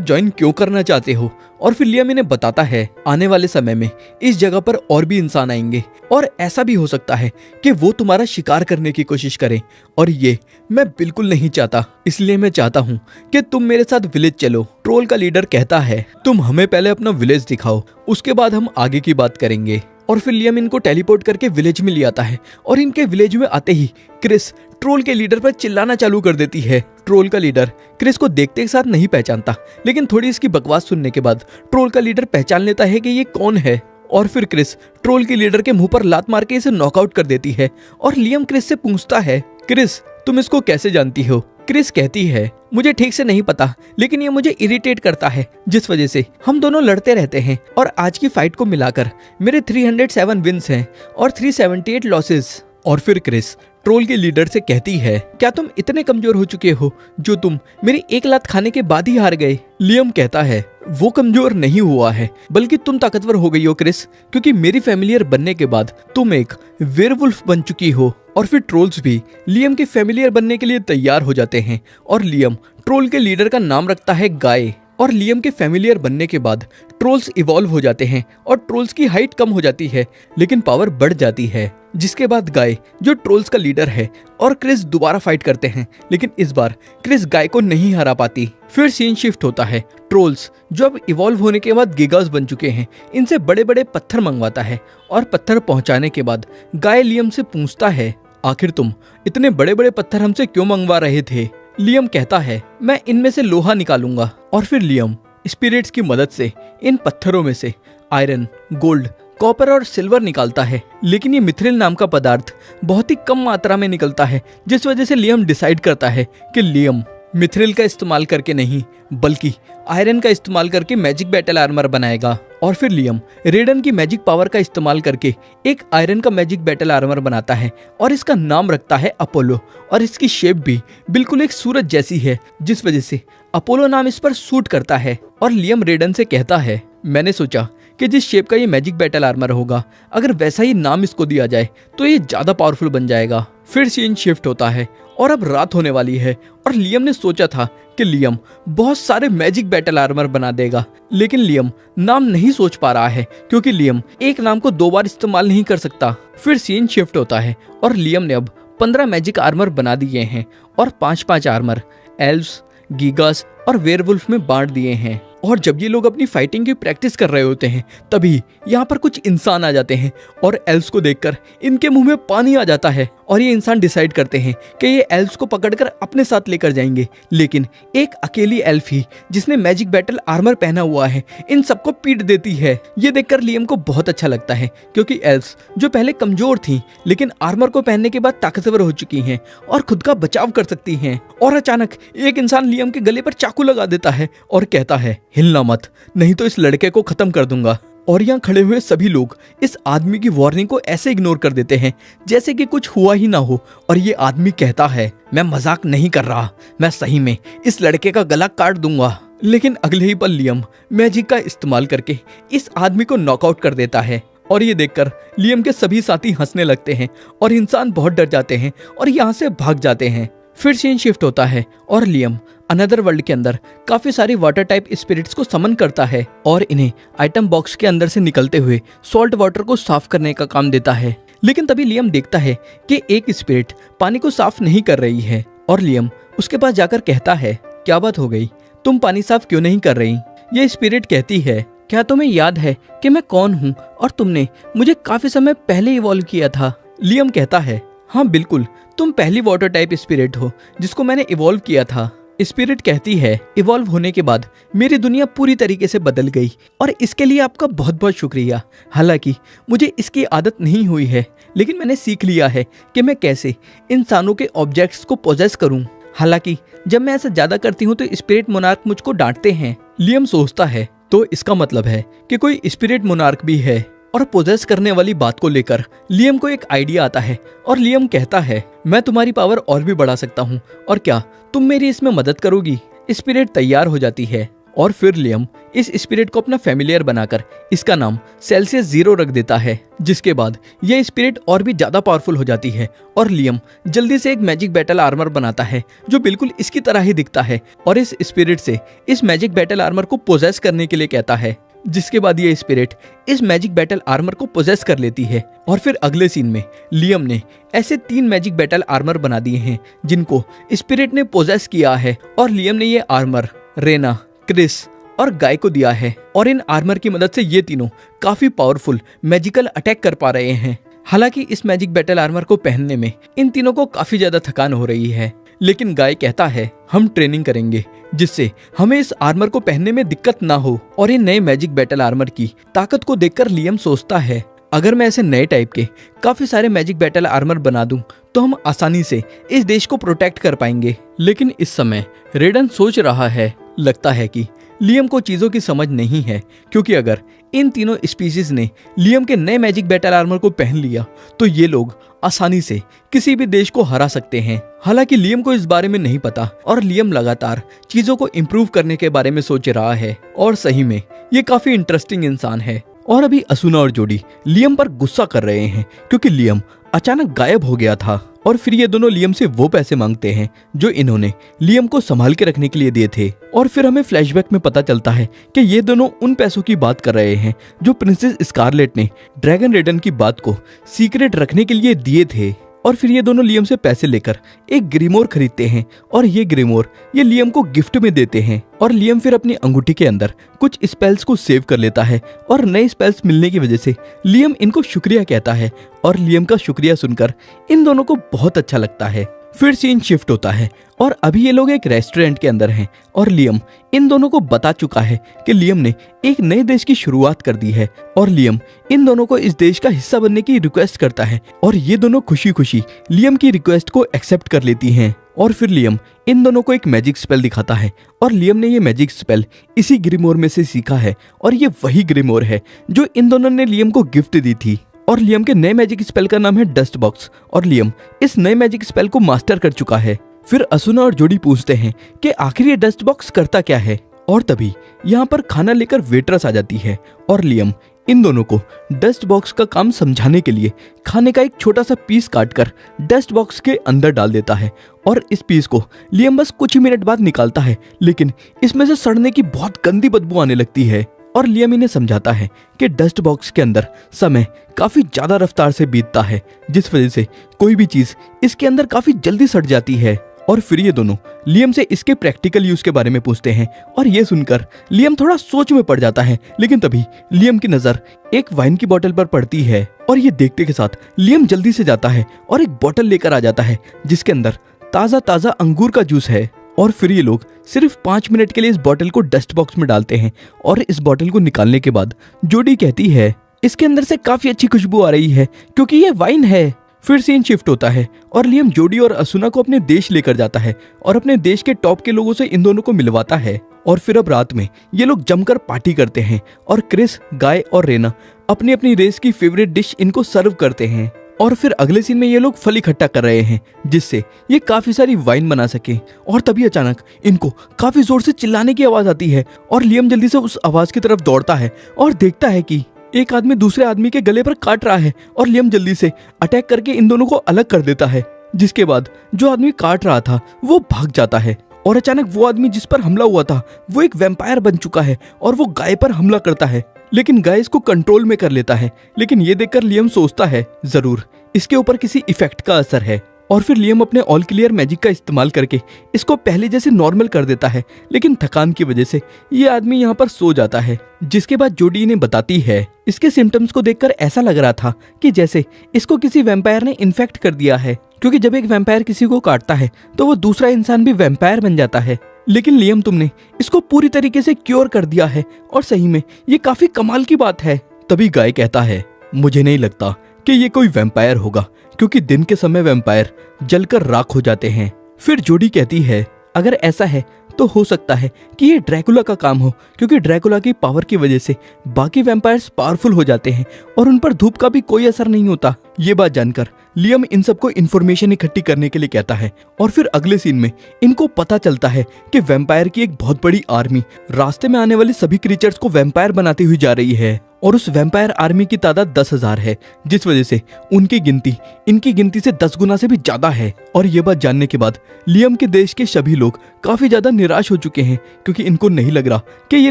ज्वाइन क्यों करना चाहते हो। और फिर लियम इन्हें बताता है आने वाले समय में इस जगह पर और भी इंसान आएंगे और ऐसा भी हो सकता है कि वो तुम्हारा शिकार करने की कोशिश करें, और ये मैं बिल्कुल नहीं चाहता, इसलिए मैं चाहता हूँ कि तुम मेरे साथ विलेज चलो। ट्रोल का लीडर कहता है तुम हमें पहले अपना विलेज दिखाओ, उसके बाद हम आगे की बात करेंगे। और फिर लियम इनको टेलीपोर्ट करके विलेज में ले आता है और इनके विलेज में आते ही क्रिस ट्रोल के लीडर पर चिल्लाना चालू कर देती है। ट्रोल का लीडर क्रिस को देखते के साथ नहीं पहचानता, लेकिन थोड़ी इसकी बकवास सुनने के बाद ट्रोल का लीडर पहचान लेता है कि ये कौन है। और फिर क्रिस ट्रोल के लीडर के मुंह पर लात मार के इसे नॉकआउट कर देती है। और लियम क्रिस से पूछता है क्रिस तुम इसको कैसे जानती हो। क्रिस कहती है मुझे ठीक से नहीं पता, लेकिन ये मुझे इरिटेट करता है जिस वजह से हम दोनों लड़ते रहते हैं। और आज की फाइट को मिलाकर मेरे 307 विन्स हैं और 378 लॉसेस। और फिर क्रिस ट्रोल के लीडर से कहती है क्या तुम इतने कमजोर हो चुके हो जो तुम मेरी एक लात खाने के बाद ही हार गए। लियम कहता है वो कमजोर नहीं हुआ है बल्कि तुम ताकतवर हो गई हो क्रिस, क्योंकि मेरी फैमिलियर बनने के बाद तुम एक वेयरवुल्फ बन चुकी हो। और फिर ट्रोल्स भी लियम के फैमिलियर बनने के लिए तैयार हो जाते हैं और लियम ट्रोल के लीडर का नाम रखता है गाय। और लियम के फैमिलियर बनने के बाद ट्रोल्स इवॉल्व हो जाते हैं और ट्रोल्स की हाइट कम हो जाती है लेकिन पावर बढ़ जाती है, जिसके बाद गाय जो ट्रोल्स का लीडर है और क्रिस दोबारा फाइट करते हैं, लेकिन इस बार क्रिस गाय को नहीं हरा पाती। फिर सीन शिफ्ट होता है। ट्रोल्स जो अब इवॉल्व होने के बाद गिगास बन चुके हैं इनसे बड़े बड़े पत्थर मंगवाता है और पत्थर पहुंचाने के बाद गाय लियम से पूछता है आखिर तुम इतने बड़े बड़े पत्थर हमसे क्यों मंगवा रहे थे। लियम कहता है मैं इनमें से लोहा निकालूंगा। और फिर लियम स्पिरिट्स की मदद से इन पत्थरों में से आयरन, गोल्ड, कॉपर और सिल्वर निकालता है, लेकिन ये मिथ्रिल नाम का पदार्थ बहुत ही कम मात्रा में निकलता है, जिस वजह से लियम डिसाइड करता है कि लियम मिथ्रिल का इस्तेमाल करके नहीं बल्कि आयरन का इस्तेमाल करके मैजिक बैटल आर्मर बनाएगा। और फिर लियम रेडन की मैजिक पावर का इस्तेमाल करके एक आयरन का मैजिक बैटल आर्मर बनाता है और इसका नाम रखता है अपोलो। और इसकी शेप भी बिल्कुल एक सूरज जैसी है, जिस वजह से अपोलो नाम इस पर सूट करता है। और लियम रेडन से कहता है मैंने सोचा कि जिस शेप का ये मैजिक बैटल आर्मर होगा अगर वैसा ही नाम इसको दिया जाए तो ये ज्यादा पावरफुल बन जाएगा। फिर सीन शिफ्ट होता है और अब रात होने वाली है और लियम ने सोचा था कि लियम बहुत सारे मैजिक बैटल आर्मर बना देगा, लेकिन लियम नाम नहीं सोच पा रहा है क्योंकि लियम एक नाम को 2 बार इस्तेमाल नहीं कर सकता। फिर सीन शिफ्ट होता है और लियम ने अब 15 मैजिक आर्मर बना दिए हैं और 5-5 आर्मर एल्व्स, गीगास और वेयरवुल्फ में बांट दिए हैं। और जब ये लोग अपनी फाइटिंग की प्रैक्टिस कर रहे होते हैं तभी यहाँ पर कुछ इंसान आ जाते हैं और एल्व्स को देखकर इनके मुंह में पानी आ जाता है और ये इंसान डिसाइड करते हैं कि ये एल्व्स को पकड़कर अपने साथ लेकर जाएंगे, लेकिन एक अकेली एल्फ ही जिसने मैजिक बैटल आर्मर पहना हुआ है इन सबको पीट देती है। ये देखकर लियम को बहुत अच्छा लगता है क्योंकि एल्व्स जो पहले कमजोर थी लेकिन आर्मर को पहनने के बाद ताकतवर हो चुकी हैं और खुद का बचाव कर सकती हैं। और अचानक एक इंसान लियम के गले पर चाकू लगा देता है और कहता है हिलना मत, नहीं तो इस लड़के को खत्म कर दूंगा। और यहाँ खड़े हुए सभी लोग इस आदमी की वार्निंग को ऐसे इग्नोर कर देते हैं जैसे कि कुछ हुआ ही ना हो। और ये आदमी कहता है मैं मजाक नहीं कर रहा, मैं सही में इस लड़के का गला काट दूंगा। लेकिन अगले ही पल लियम मैजिक का इस्तेमाल करके इस आदमी को नॉकआउट कर देता है। और ये देखकर लियम के सभी साथी हंसने लगते हैं और इंसान बहुत डर जाते हैं और यहाँ से भाग जाते हैं। फिर सीन शिफ्ट होता है और लियम अनदर वर्ल्ड के अंदर काफी सारी वाटर टाइप स्पिरिट्स को समन करता है और इन्हें आइटम बॉक्स के अंदर से निकलते हुए सॉल्ट वाटर को साफ करने का काम देता है। लेकिन तभी लियम देखता है कि एक स्पिरिट पानी को साफ नहीं कर रही है और लियम उसके पास जाकर कहता है क्या बात हो गई, तुम पानी साफ क्यों नहीं कर रही। ये स्पिरिट कहती है क्या तुम्हें याद है कि मैं कौन हूँ और तुमने मुझे काफी समय पहले इवॉल्व किया था। लियम कहता है हाँ बिल्कुल, तुम पहली वाटर टाइप स्पिरिट हो जिसको मैंने इवॉल्व किया था। स्पिरिट कहती है, इवॉल्व होने के बाद मेरी दुनिया पूरी तरीके से बदल गई और इसके लिए आपका बहुत बहुत शुक्रिया। हालांकि मुझे इसकी आदत नहीं हुई है, लेकिन मैंने सीख लिया है कि मैं कैसे इंसानों के ऑब्जेक्ट्स को पोजेस करूं। हालांकि जब मैं ऐसा ज्यादा करती हूं तो स्पिरिट मोनार्क मुझको डांटते हैं। लियम सोचता है, तो इसका मतलब है कि कोई स्पिरिट मोनार्क भी है। और पोजेस करने वाली बात को लेकर लियम को एक आइडिया आता है और लियम कहता है, मैं तुम्हारी पावर और भी बढ़ा सकता हूँ, और क्या तुम मेरी इसमें मदद करोगी? स्पिरिट तैयार हो जाती है और फिर लियम इस स्पिरिट को अपना फैमिलियर बनाकर इसका नाम सेल्सियस 0 रख देता है। जिसके बाद यह स्पिरिट और भी ज्यादा पावरफुल हो जाती है और लियम जल्दी से एक मैजिक बैटल आर्मर बनाता है जो बिल्कुल इसकी तरह ही दिखता है और इस स्पिरिट से इस मैजिक बैटल आर्मर को पोजेस करने के लिए कहता है। जिसके बाद ये स्पिरिट इस मैजिक बैटल आर्मर को पोजेस कर लेती है और फिर अगले सीन में लियम ने ऐसे 3 मैजिक बैटल आर्मर बना दिए हैं जिनको स्पिरिट ने पोजेस किया है और लियम ने ये आर्मर रेना, क्रिस और गाय को दिया है और इन आर्मर की मदद से ये तीनों काफी पावरफुल मैजिकल अटैक कर पा रहे हैं। हालांकि इस मैजिक बैटल आर्मर को पहनने में इन तीनों को काफी ज्यादा थकान हो रही है, लेकिन गाय कहता है, हम ट्रेनिंग करेंगे जिससे हमें इस आर्मर को पहनने में दिक्कत ना हो। और इन नए मैजिक बैटल आर्मर की ताकत को देखकर लियम सोचता है, अगर मैं ऐसे नए टाइप के काफी सारे मैजिक बैटल आर्मर बना दूं तो हम आसानी से इस देश को प्रोटेक्ट कर पाएंगे। लेकिन इस समय रेडन सोच रहा है, लगता है कि लियम को चीजों की समझ नहीं है, क्योंकि अगर इन तीनों स्पीशीज ने लियम के नए मैजिक बैटल आर्मर को पहन लिया तो ये लोग आसानी से किसी भी देश को हरा सकते हैं। हालांकि लियम को इस बारे में नहीं पता और लियम लगातार चीजों को इम्प्रूव करने के बारे में सोच रहा है और सही में ये काफी इंटरेस्टिंग इंसान है। और अभी असुना और जोडी लियम पर गुस्सा कर रहे हैं क्योंकि लियम अचानक गायब हो गया था और फिर ये दोनों लियम से वो पैसे मांगते हैं जो इन्होंने लियम को संभाल के रखने के लिए दिए थे। और फिर हमें फ्लैशबैक में पता चलता है कि ये दोनों उन पैसों की बात कर रहे हैं जो प्रिंसेस स्कारलेट ने ड्रैगन रेडन की बात को सीक्रेट रखने के लिए दिए थे। और फिर ये दोनों लियम से पैसे लेकर एक ग्रीमोर खरीदते हैं और ये ग्रीमोर ये लियम को गिफ्ट में देते हैं। और लियम फिर अपनी अंगूठी के अंदर कुछ स्पेल्स को सेव कर लेता है और नए स्पेल्स मिलने की वजह से लियम इनको शुक्रिया कहता है और लियम का शुक्रिया सुनकर इन दोनों को बहुत अच्छा लगता है। फिर सीन शिफ्ट होता है और अभी ये लोग एक रेस्टोरेंट के अंदर हैं और लियम इन दोनों को बता चुका है कि लियम ने एक नए देश की शुरुआत कर दी है और लियम इन दोनों को इस देश का हिस्सा बनने की रिक्वेस्ट करता है और ये दोनों खुशी खुशी लियम की रिक्वेस्ट को एक्सेप्ट कर लेती हैं। और फिर लियम इन दोनों को एक मैजिक स्पेल दिखाता है और लियम ने ये मैजिक स्पेल इसी ग्रीमोर में से सीखा है और ये वही ग्रीमोर है जो इन दोनों ने लियम को गिफ्ट दी थी। और लियम के नए मैजिक स्पेल का नाम है डस्ट बॉक्स और लियम इस नए मैजिक स्पेल को मास्टर कर चुका है। फिर असुना और जोडी पूछते हैं कि आखिर ये डस्ट बॉक्स करता क्या है और तभी यहाँ पर खाना लेकर वेट्रेस आ जाती है और लियम इन दोनों को डस्ट बॉक्स का काम समझाने के लिए खाने का एक छोटा सा पीस काटकर डस्ट बॉक्स के अंदर डाल देता है और इस पीस को लियम बस कुछ ही मिनट बाद निकालता है, लेकिन इसमें से सड़ने की बहुत गंदी बदबू आने लगती है। और लियम इन्हें समझाता है कि डस्ट बॉक्स के अंदर समय काफी ज्यादा रफ्तार से बीतता है जिस वजह से कोई भी चीज इसके अंदर काफी जल्दी सड़ जाती है। और फिर ये दोनों लियम से इसके प्रैक्टिकल यूज के बारे में पूछते हैं और ये सुनकर लियम थोड़ा सोच में पड़ जाता है, लेकिन तभी लियम की नजर एक वाइन की बोतल पर पड़ती है और ये देखते के साथ लियम जल्दी से जाता है और एक बोतल लेकर आ जाता है जिसके अंदर ताजा ताजा अंगूर का जूस है। और फिर ये लोग सिर्फ 5 मिनट के लिए इस बोतल को डस्ट बॉक्स में डालते हैं और इस बोतल को निकालने के बाद जोडी कहती है, इसके अंदर से काफी अच्छी खुशबू आ रही है क्योंकि ये वाइन है। फिर सीन शिफ्ट होता है और लियम जोडी और असुना को अपने देश लेकर जाता है और अपने देश के टॉप के लोगों से इन दोनों को मिलवाता है। और फिर अब रात में ये लोग जमकर पार्टी करते हैं और क्रिस, गाय और रेना अपनी अपनी रेस की फेवरेट डिश इनको सर्व करते हैं। और फिर अगले सीन में ये लोग फल इकट्ठा कर रहे हैं जिससे ये काफी सारी वाइन बना सके। और तभी अचानक इनको काफी जोर से चिल्लाने की आवाज आती है और लियम जल्दी से उस आवाज की तरफ दौड़ता है और देखता है कि एक आदमी दूसरे आदमी के गले पर काट रहा है और लियम जल्दी से अटैक करके इन दोनों को अलग कर देता है। जिसके बाद जो आदमी काट रहा था वो भाग जाता है और अचानक वो आदमी जिस पर हमला हुआ था वो एक वैम्पायर बन चुका है और वो गाय पर हमला करता है, लेकिन गाय इसको कंट्रोल में कर लेता है। लेकिन ये देखकर लियम सोचता है जरूर इसके ऊपर किसी इफेक्ट का असर है। और फिर लियम अपने ऑल क्लियर मैजिक का इस्तेमाल करके इसको पहले जैसे नॉर्मल कर देता है, लेकिन थकान की वजह से ये आदमी यहाँ पर सो जाता है। जिसके बाद जोडी इन्हें बताती है इसके सिम्टम्स को देखकर ऐसा लग रहा था कि जैसे इसको किसी वैम्पायर ने इन्फेक्ट कर दिया है, क्योंकि जब एक वैम्पायर किसी को काटता है तो वो दूसरा इंसान भी वैम्पायर बन जाता है। लेकिन लियम तुमने इसको पूरी तरीके से क्योर कर दिया है और सही में ये काफी कमाल की बात है। तभी गाय कहता है, मुझे नहीं लगता कि ये कोई वैम्पायर होगा, क्योंकि दिन के समय वैम्पायर जलकर राख हो जाते हैं। फिर जोडी कहती है, अगर ऐसा है तो हो सकता है कि ये ड्रैकुला का काम हो, क्योंकि ड्रैकुला की पावर की वजह से बाकी वैम्पायर्स पावरफुल हो जाते हैं और उन पर धूप का भी कोई असर नहीं होता। ये बात जानकर लियम इन सबको इन्फॉर्मेशन इकट्ठी करने के लिए कहता है और फिर अगले सीन में इनको पता चलता है कि वैम्पायर की एक बहुत बड़ी आर्मी रास्ते में आने वाले सभी क्रीचर्स को वैम्पायर बनाती हुई जा रही है और उस वैम्पायर आर्मी की तादाद 10,000 है, जिस वजह से उनकी गिनती इनकी गिनती से 10 गुना से भी ज्यादा है। और ये बात जानने के बाद लियम के देश के सभी लोग काफी ज्यादा निराश हो चुके हैं, क्योंकि इनको नहीं लग रहा कि ये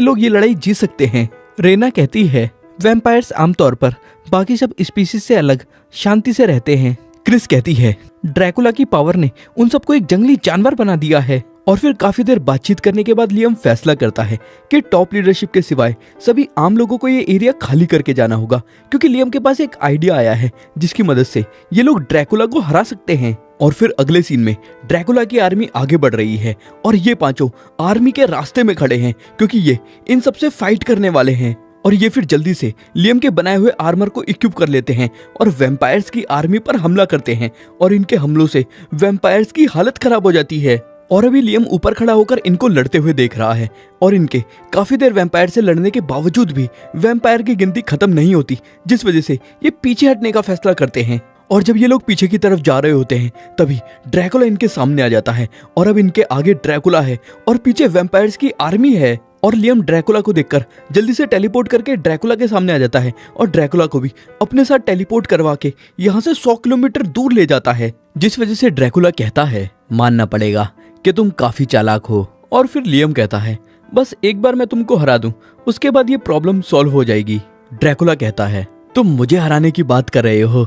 लोग ये लड़ाई जीत सकते हैं। रेना कहती है, वैम्पायर्स आमतौर पर बाकी सब स्पीशीज से अलग शांति से रहते हैं। क्रिस कहती है, ड्रैकुला की पावर ने उन सबको एक जंगली जानवर बना दिया है। और फिर काफी देर बातचीत करने के बाद लियम फैसला करता है कि टॉप लीडरशिप के सिवाय सभी आम लोगों को ये एरिया खाली करके जाना होगा, क्योंकि लियम के पास एक आइडिया आया है जिसकी मदद से ये लोग ड्रैकुला को हरा सकते हैं। और फिर अगले सीन में ड्रैकुला की आर्मी आगे बढ़ रही है और ये पांचों आर्मी के रास्ते में खड़े हैं, क्योंकि ये इन सबसे फाइट करने वाले हैं। और ये फिर जल्दी से लियम के बनाए हुए आर्मर को इक्विप कर लेते हैं और वैम्पायर्स की आर्मी पर हमला करते हैं और इनके हमलों से वैम्पायर्स की हालत खराब हो जाती है। और अभी लियम ऊपर खड़ा होकर इनको लड़ते हुए देख रहा है और इनके काफी देर वैम्पायर से लड़ने के बावजूद भी वैम्पायर की गिनती खत्म नहीं होती, जिस वजह से ये पीछे हटने का फैसला करते हैं। और जब ये लोग पीछे की तरफ जा रहे होते हैं तभी ड्रैकुला इनके सामने आ जाता है और अब इनके आगे ड्रैकुला है और पीछे वैम्पायर्स की आर्मी है। और लियम ड्रैकुला को देखकर जल्दी से टेलीपोर्ट करके ड्रैकुला के सामने आ जाता है और ड्रैकुला को भी अपने साथ टेलीपोर्ट करवा के यहाँ से 100 किलोमीटर दूर ले जाता है, जिस वजह से ड्रैकुला कहता है, मानना पड़ेगा कि तुम काफी चालाक हो। और फिर लियम कहता है, बस एक बार मैं तुमको हरा दूं, उसके बाद ये प्रॉब्लम सॉल्व हो जाएगी। ड्रैकुला कहता है, तुम मुझे हराने की बात कर रहे हो?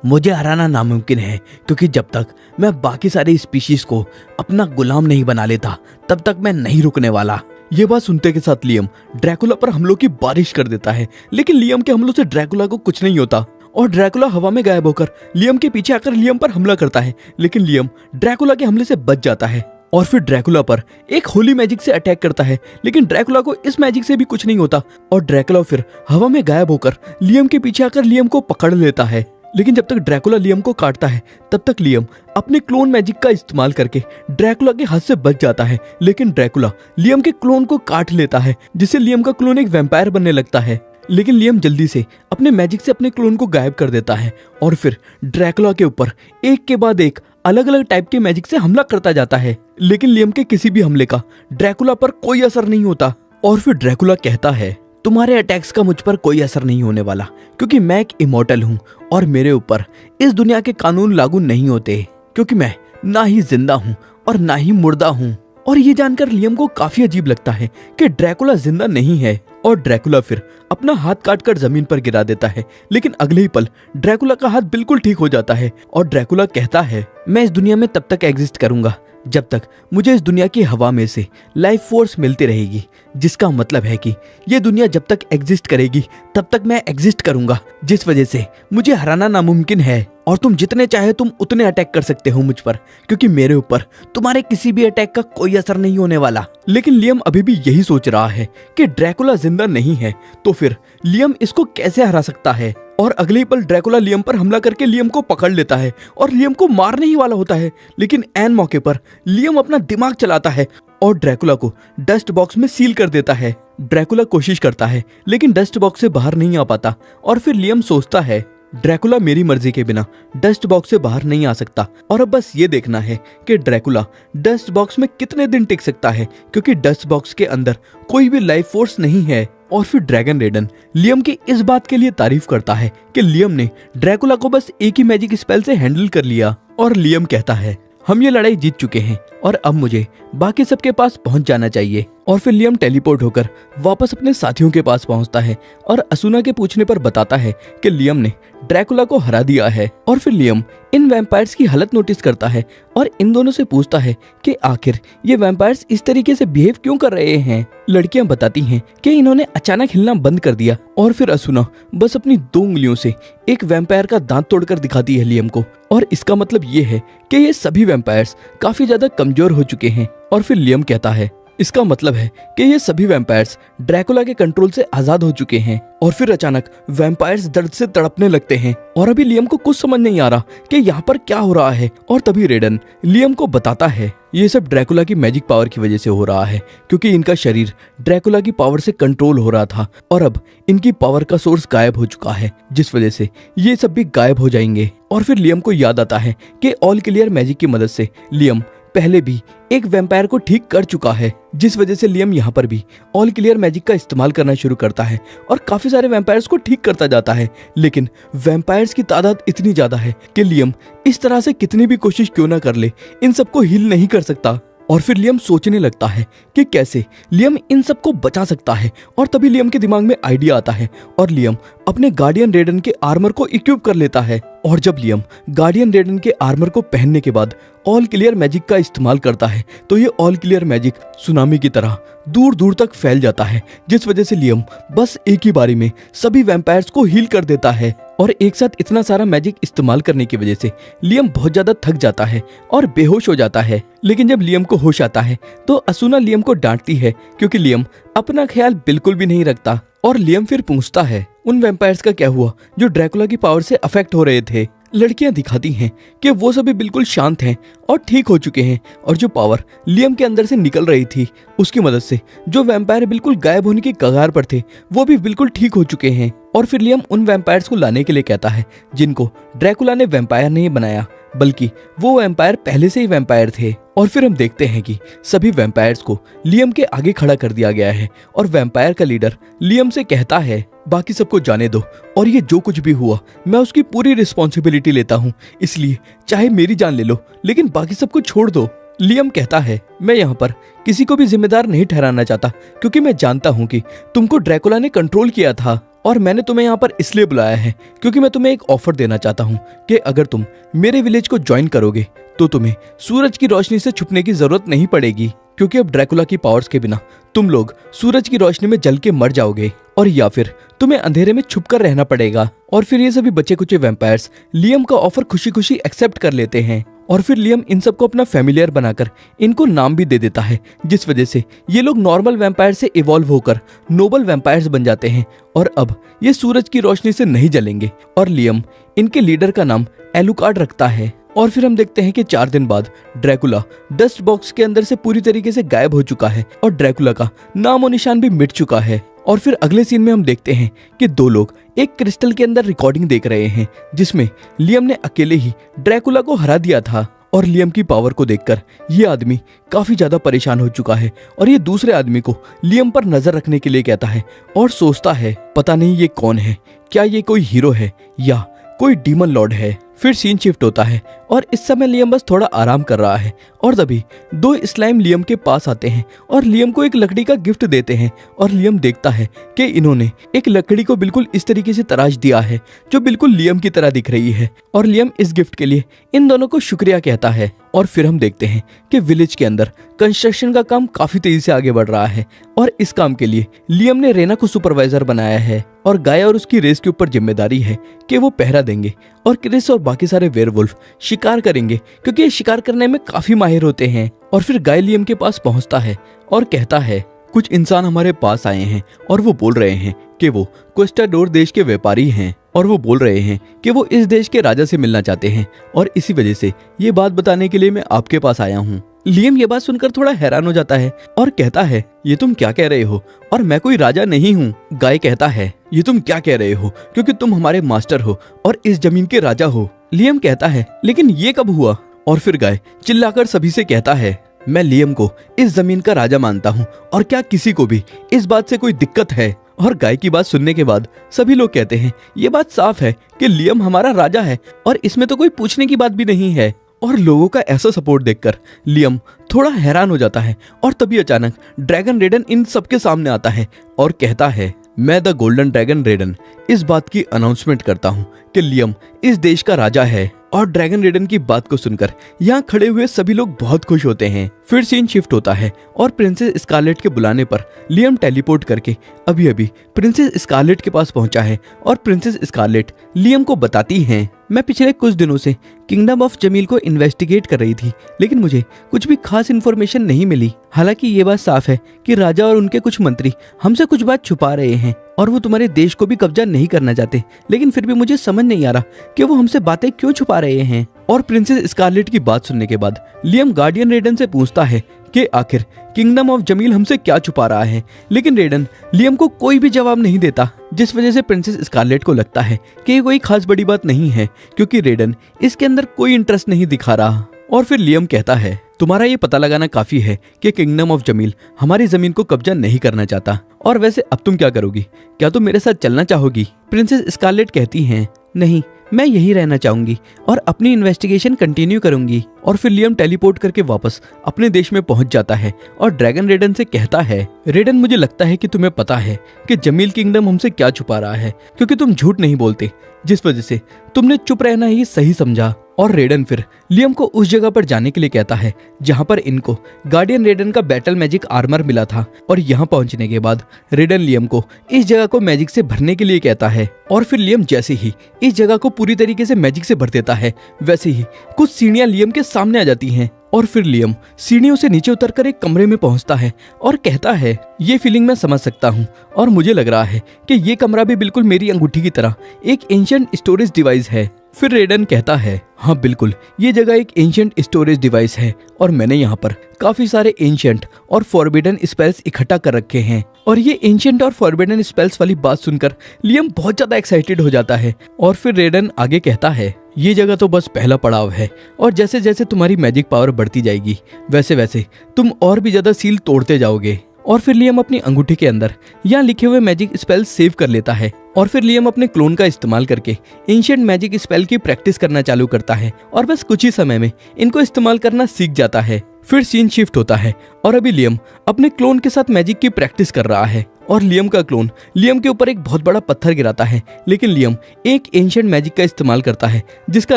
मुझे हराना नामुमकिन है, क्योंकि जब तक मैं बाकी सारे स्पीशीज को अपना गुलाम नहीं बना लेता तब तक मैं नहीं रुकने वाला। ये बात सुनते के साथ लियम ड्रैकुला पर हमलों की बारिश कर देता है, लेकिन लियम के हमलों से ड्रैकुला को कुछ नहीं होता और ड्रैकुला हवा में गायब होकर लियम के पीछे आकर लियम पर हमला करता है, लेकिन लियम ड्रैकुला के हमले से बच जाता है। और फिर ड्रैकुला पर एक होली मैजिक से अटैक करता है, लेकिन ड्रैकुला को इस मैजिक से भी कुछ नहीं होता और ड्रैकुला फिर हवा में गायब होकर लियम के पीछे आकर लियम को पकड़ लेता है। लेकिन जब तक ड्रैकुला लियम को काटता है तब तक लियम अपने क्लोन मैजिक का इस्तेमाल करके ड्रैकुला के हाथ से बच जाता है, लेकिन ड्रैकुला लियम के क्लोन को काट लेता है, जिससे लियम का क्लोन एक वैम्पायर बनने लगता है। लेकिन लियम जल्दी से अपने मैजिक से अपने क्लोन को गायब कर देता है और फिर ड्रैकुला के ऊपर एक के बाद एक अलग अलग टाइप के मैजिक से हमला करता जाता है, लेकिन लियम के किसी भी हमले का ड्रैकुला पर कोई असर नहीं होता। और फिर ड्रैकुला कहता है, तुम्हारे अटैक्स का मुझ पर कोई असर नहीं होने वाला, क्योंकि मैं एक इमॉर्टल हूँ और मेरे ऊपर इस दुनिया के कानून लागू नहीं होते, क्योंकि मैं ना ही जिंदा हूँ और ना ही मुर्दा हूँ। और ये जानकर लियम को काफी अजीब लगता है कि ड्रैकुला जिंदा नहीं है और ड्रैकुला फिर अपना हाथ काटकर जमीन पर गिरा देता है, लेकिन अगले ही पल ड्रैकुला का हाथ बिल्कुल ठीक हो जाता है और ड्रैकुला कहता है, मैं इस दुनिया में तब तक एग्जिस्ट करूंगा जब तक मुझे इस दुनिया की हवा में से लाइफ फोर्स मिलती रहेगी, जिसका मतलब है कि ये दुनिया जब तक एग्जिस्ट करेगी तब तक मैं एग्जिस्ट करूंगा, जिस वजह से मुझे हराना नामुमकिन है। और तुम जितने चाहे तुम उतने अटैक कर सकते हो मुझ पर, क्योंकि मेरे ऊपर तुम्हारे किसी भी अटैक का कोई असर नहीं होने वाला। लेकिन लियम अभी भी यही सोच रहा है कि ड्रैकुला जिंदा नहीं है, तो फिर लियम इसको कैसे हरा सकता है। और अगले ही पल ड्रैकुला लियम पर हमला करके लियम को पकड़ लेता है और लियम को मारने ही वाला होता है, लेकिन ऐन मौके पर लियम अपना दिमाग चलाता है और ड्रैकुला को डस्ट बॉक्स में सील कर देता है। ड्रैकुला कोशिश करता है लेकिन डस्ट बॉक्स से बाहर नहीं आ पाता और फिर लियम सोचता है, ड्रैकुला मेरी मर्जी के बिना डस्ट बॉक्स से बाहर नहीं आ सकता और अब बस ये देखना है कि ड्रैकुला डस्ट बॉक्स में कितने दिन टिक सकता है, क्योंकि डस्ट बॉक्स के अंदर कोई भी लाइफ फोर्स नहीं है। और फिर ड्रैगन रेडन लियम की इस बात के लिए तारीफ करता है कि लियम ने ड्रैकुला को बस एक ही मैजिक स्पेल से हैंडल कर लिया। और लियम कहता है, हम ये लड़ाई जीत चुके हैं और अब मुझे बाकी सबके पास पहुंच जाना चाहिए। और फिर लियम टेलीपोर्ट होकर वापस अपने साथियों के पास पहुंचता है और असुना के पूछने पर बताता है कि लियम ने ड्रैकुला को हरा दिया है। और फिर लियम इन वैम्पायर्स की हालत नोटिस करता है और इन दोनों से पूछता है कि आखिर ये वैम्पायर्स इस तरीके से बिहेव क्यों कर रहे हैं। लड़कियां बताती हैं कि इन्होंने अचानक हिलना बंद कर दिया। और फिर असुना बस अपनी 2 उंगलियों से एक वैम्पायर का दांत तोड़कर दिखाती है लियम को, और इसका मतलब ये है कि ये सभी वैम्पायर्स काफी ज्यादा कमजोर हो चुके हैं। और फिर लियम कहता है इसका मतलब है कि ये सभी वैम्पायर्स ड्रैकुला के कंट्रोल से आजाद हो चुके हैं। और फिर अचानक वैम्पायर्स दर्द से तड़पने लगते हैं और अभी लियम को कुछ समझ नहीं आ रहा कि यहाँ पर क्या हो रहा है। और तभी रेडन लियम को बताता है ये सब ड्रैकुला की मैजिक पावर की वजह से हो रहा है, क्योंकि इनका शरीर ड्रैकुला की पावर से कंट्रोल हो रहा था और अब इनकी पावर का सोर्स गायब हो चुका है, जिस वजह से ये सब भी गायब हो जाएंगे। और फिर लियम को याद आता है कि ऑल क्लियर मैजिक की मदद से लियम पहले भी एक वैम्पायर को ठीक कर चुका है, जिस वजह से लियम यहाँ पर भी ऑल क्लियर मैजिक का इस्तेमाल करना शुरू करता है और काफी सारे वैम्पायर्स को ठीक करता जाता है। लेकिन वैम्पायर्स की तादाद इतनी ज्यादा है कि लियम इस तरह से कितनी भी कोशिश क्यों ना कर ले, इन सबको हील नहीं कर सकता। और फिर लियम सोचने लगता है कि कैसे लियम इन सबको बचा सकता है। और तभी लियम के दिमाग में आइडिया आता है और लियम अपने गार्डियन रेडन के आर्मर को इक्विप कर लेता है। और जब लियम गार्डियन रेडन के आर्मर को पहनने के बाद ऑल क्लियर मैजिक का इस्तेमाल करता है तो ये ऑल क्लियर मैजिक सुनामी की तरह दूर दूर तक फैल जाता है, जिस वजह से लियम बस एक ही बारी में सभी वैम्पायर्स को हील कर देता है। और एक साथ इतना सारा मैजिक इस्तेमाल करने की वजह से लियम बहुत ज्यादा थक जाता है और बेहोश हो जाता है। लेकिन जब लियम को होश आता है तो असुना लियम को डांटती है, क्योंकि लियम अपना ख्याल बिल्कुल भी नहीं रखता। और लियम फिर पूछता है उन वैम्पायर्स का क्या हुआ जो ड्रैकुला की पावर से अफेक्ट हो रहे थे। लड़कियां दिखाती हैं कि वो सभी बिल्कुल शांत हैं और ठीक हो चुके हैं, और जो पावर लियम के अंदर से निकल रही थी उसकी मदद से जो वैम्पायर बिल्कुल गायब होने की कगार पर थे वो भी बिल्कुल ठीक हो चुके हैं। और फिर लियम उन वैम्पायर्स को लाने के लिए कहता है जिनको ड्रैकुला ने वैम्पायर नहीं बनाया, बल्कि वो वैम्पायर पहले से ही वैम्पायर थे। और फिर हम देखते हैं कि सभी वैम्पायर्स को लियम के आगे खड़ा कर दिया गया है और वैम्पायर का लीडर लियम से कहता है बाकी सबको जाने दो, और ये जो कुछ भी हुआ मैं उसकी पूरी रिस्पॉन्सिबिलिटी लेता हूँ, इसलिए चाहे मेरी जान ले लो लेकिन बाकी सबको छोड़ दो। लियम कहता है मैं यहाँ पर किसी को भी जिम्मेदार नहीं ठहराना चाहता, क्योंकि मैं जानता हूँ कि तुमको ड्रैकुला ने कंट्रोल किया था, और मैंने तुम्हें यहाँ पर इसलिए बुलाया है क्योंकि मैं तुम्हें एक ऑफर देना चाहता हूँ कि अगर तुम मेरे विलेज को ज्वाइन करोगे तो तुम्हें सूरज की रोशनी से छुपने की जरूरत नहीं पड़ेगी, क्योंकि अब ड्रैकुला की पावर्स के बिना तुम लोग सूरज की रोशनी में जल के मर जाओगे, और या फिर तुम्हें अंधेरे में छुपकर रहना पड़ेगा। और फिर ये सभी बचे कुचे वैम्पायर्स लियम का ऑफर खुशी खुशी एक्सेप्ट कर लेते हैं। और फिर लियम इन सबको अपना फैमिलियर बनाकर इनको नाम भी दे देता है, जिस वजह से ये लोग नॉर्मल वैम्पायर से इवॉल्व होकर नोबल वैम्पायर्स बन जाते हैं, और अब ये सूरज की रोशनी से नहीं जलेंगे। और लियम इनके लीडर का नाम एलुकार्ड रखता है। और फिर हम देखते हैं कि 4 दिन बाद ड्रैकुला डस्ट बॉक्स के अंदर से पूरी तरीके से गायब हो चुका है और ड्रैकुला का नामो निशान भी मिट चुका है। और फिर अगले सीन में हम देखते हैं कि 2 लोग एक क्रिस्टल के अंदर रिकॉर्डिंग देख रहे हैं, जिसमें लियम ने अकेले ही ड्रैकुला को हरा दिया था। और लियम की पावर को देखकर ये आदमी काफी ज्यादा परेशान हो चुका है, और ये दूसरे आदमी को लियम पर नजर रखने के लिए कहता है और सोचता है पता नहीं ये कौन है, क्या ये कोई हीरो है या कोई डीमन लॉर्ड है। फिर सीन शिफ्ट होता है और इस समय लियम बस थोड़ा आराम कर रहा है, और तभी 2 स्लाइम लियम के पास आते हैं और लियम को एक लकड़ी का गिफ्ट देते हैं। और लियम देखता है कि इन्होंने एक लकड़ी को बिल्कुल इस तरीके से तराश दिया है जो बिल्कुल लियम की तरह दिख रही है, और लियम इस गिफ्ट के लिए इन दोनों को शुक्रिया कहता है। और फिर हम देखते हैं कि विलेज के अंदर कंस्ट्रक्शन का काम काफी तेजी से आगे बढ़ रहा है, और इस काम के लिए लियम ने रेना को सुपरवाइजर बनाया है, और गाय और उसकी रेस के ऊपर जिम्मेदारी है कि वो पहरा देंगे और क्रिस और बाकी सारे वेयरवुल्फ शिकार करेंगे, क्योंकि ये शिकार करने में काफी माहिर होते हैं। और फिर गाय लियम के पास पहुंचता है और कहता है कुछ इंसान हमारे पास आए हैं और वो बोल रहे हैं कि वो क्वेस्टाडोर देश के व्यापारी हैं, और वो बोल रहे हैं कि वो इस देश के राजा से मिलना चाहते हैं, और इसी वजह से ये बात बताने के लिए मैं आपके पास आया हूँ। लियम ये बात सुनकर थोड़ा हैरान हो जाता है और कहता है ये तुम क्या कह रहे हो, और मैं कोई राजा नहीं हूँ। गाय कहता है ये तुम क्या कह रहे हो, क्योंकि तुम हमारे मास्टर हो और इस जमीन के राजा हो। लियम कहता है लेकिन ये कब हुआ। और फिर गाय चिल्लाकर सभी से कहता है मैं लियम को इस जमीन का राजा मानता हूँ, और क्या किसी को भी इस बात से कोई दिक्कत है। और गाय की बात सुनने के बाद सभी लोग कहते हैं ये बात साफ है कि लियम हमारा राजा है, और इसमें तो कोई पूछने की बात भी नहीं है। और लोगों का ऐसा सपोर्ट देखकर लियम थोड़ा हैरान हो जाता है। और तभी अचानक ड्रैगन रेडन इन सबके सामने आता है और कहता है, मैं द गोल्डन ड्रैगन रेडन इस बात की अनाउंसमेंट करता हूँ कि लियम इस देश का राजा है। और ड्रैगन रेडन की बात को सुनकर यहाँ खड़े हुए सभी लोग बहुत खुश होते हैं। फिर सीन शिफ्ट होता है और प्रिंसेस स्कारलेट के बुलाने पर लियम टेलीपोर्ट करके अभी अभी प्रिंसेस स्कारलेट के पास पहुंचा है। और प्रिंसेस स्कारलेट लियम को बताती हैं, मैं पिछले कुछ दिनों से किंगडम ऑफ जमील को इन्वेस्टिगेट कर रही थी, लेकिन मुझे कुछ भी खास इन्फॉर्मेशन नहीं मिली। हालांकि ये बात साफ है कि राजा और उनके कुछ मंत्री हमसे कुछ बात छुपा रहे हैं और वो तुम्हारे देश को भी कब्जा नहीं करना चाहते, लेकिन फिर भी मुझे समझ नहीं आ रहा कि वो हमसे बातें क्यों छुपा रहे हैं। और प्रिंसेस स्कारलेट की बात सुनने के बाद लियम गार्डियन रेडन से पूछता है कि आखिर किंगडम ऑफ जमील हमसे क्या छुपा रहा है, लेकिन रेडन लियम को कोई भी जवाब नहीं देता, जिस वजह से प्रिंसेस स्कारलेट को लगता है कि ये कोई खास बड़ी बात नहीं है, क्योंकि रेडन इसके अंदर कोई इंटरेस्ट नहीं दिखा रहा। और फिर लियम कहता है, तुम्हारा ये पता लगाना काफी है कि किंगडम ऑफ जमील हमारी जमीन को कब्जा नहीं करना चाहता, और वैसे अब तुम क्या करोगी, क्या तुम मेरे साथ चलना चाहोगी? प्रिंसेस स्कारलेट कहती हैं, नहीं, मैं यही रहना चाहूंगी और अपनी इन्वेस्टिगेशन कंटिन्यू करूंगी। और फिर लियम टेलीपोर्ट करके वापस अपने देश में पहुंच जाता है और ड्रैगन रेडन से कहता है, रेडन मुझे लगता है कि तुम्हें पता है कि जमील किंगडम हमसे क्या छुपा रहा है, क्योंकि तुम झूठ नहीं बोलते, जिस वजह से तुमने चुप रहना ही सही समझा। और रेडन फिर लियम को उस जगह पर जाने के लिए कहता है जहां पर इनको गार्डियन रेडन का बैटल मैजिक आर्मर मिला था। और यहां पहुंचने के बाद रेडन लियम को इस जगह को मैजिक से भरने के लिए कहता है। और फिर लियम जैसे ही इस जगह को पूरी तरीके से मैजिक से भर देता है, वैसे ही कुछ सीढ़ियां लियम के सामने आ जाती हैं। और फिर लियम सीढ़ियों से नीचे उतरकर एक कमरे में पहुंचता है और कहता है, ये फीलिंग मैं समझ सकता हूँ और मुझे लग रहा है कि ये कमरा भी बिल्कुल मेरी अंगूठी की तरह एक एंशिएंट स्टोरेज डिवाइस है। फिर रेडन कहता है, हाँ बिल्कुल, ये जगह एक एंशिएंट स्टोरेज डिवाइस है और मैंने यहाँ पर काफी सारे एंशिएंट और फॉरबिडन स्पेल्स इकट्ठा कर रखे हैं। और ये एंशिएंट और फॉरबिडन स्पेल्स वाली बात सुनकर लियम बहुत ज्यादा एक्साइटेड हो जाता है। और फिर रेडन आगे कहता है, ये जगह तो बस पहला पड़ाव है और जैसे जैसे तुम्हारी मैजिक पावर बढ़ती जाएगी वैसे वैसे तुम और भी ज्यादा सील तोड़ते जाओगे। और फिर लियम अपनी अंगूठी के अंदर यहाँ लिखे हुए मैजिक स्पेल सेव कर लेता है। और फिर लियम अपने क्लोन का इस्तेमाल करके एंशिएंट मैजिक स्पेल की प्रैक्टिस करना चालू करता है और बस कुछ ही समय में इनको इस्तेमाल करना सीख जाता है। फिर सीन शिफ्ट होता है और अभी लियम अपने क्लोन के साथ मैजिक की प्रैक्टिस कर रहा है और लियम का क्लोन लियम के ऊपर एक बहुत बड़ा पत्थर गिराता है, लेकिन लियम एक एंशिएंट मैजिक का इस्तेमाल करता है जिसका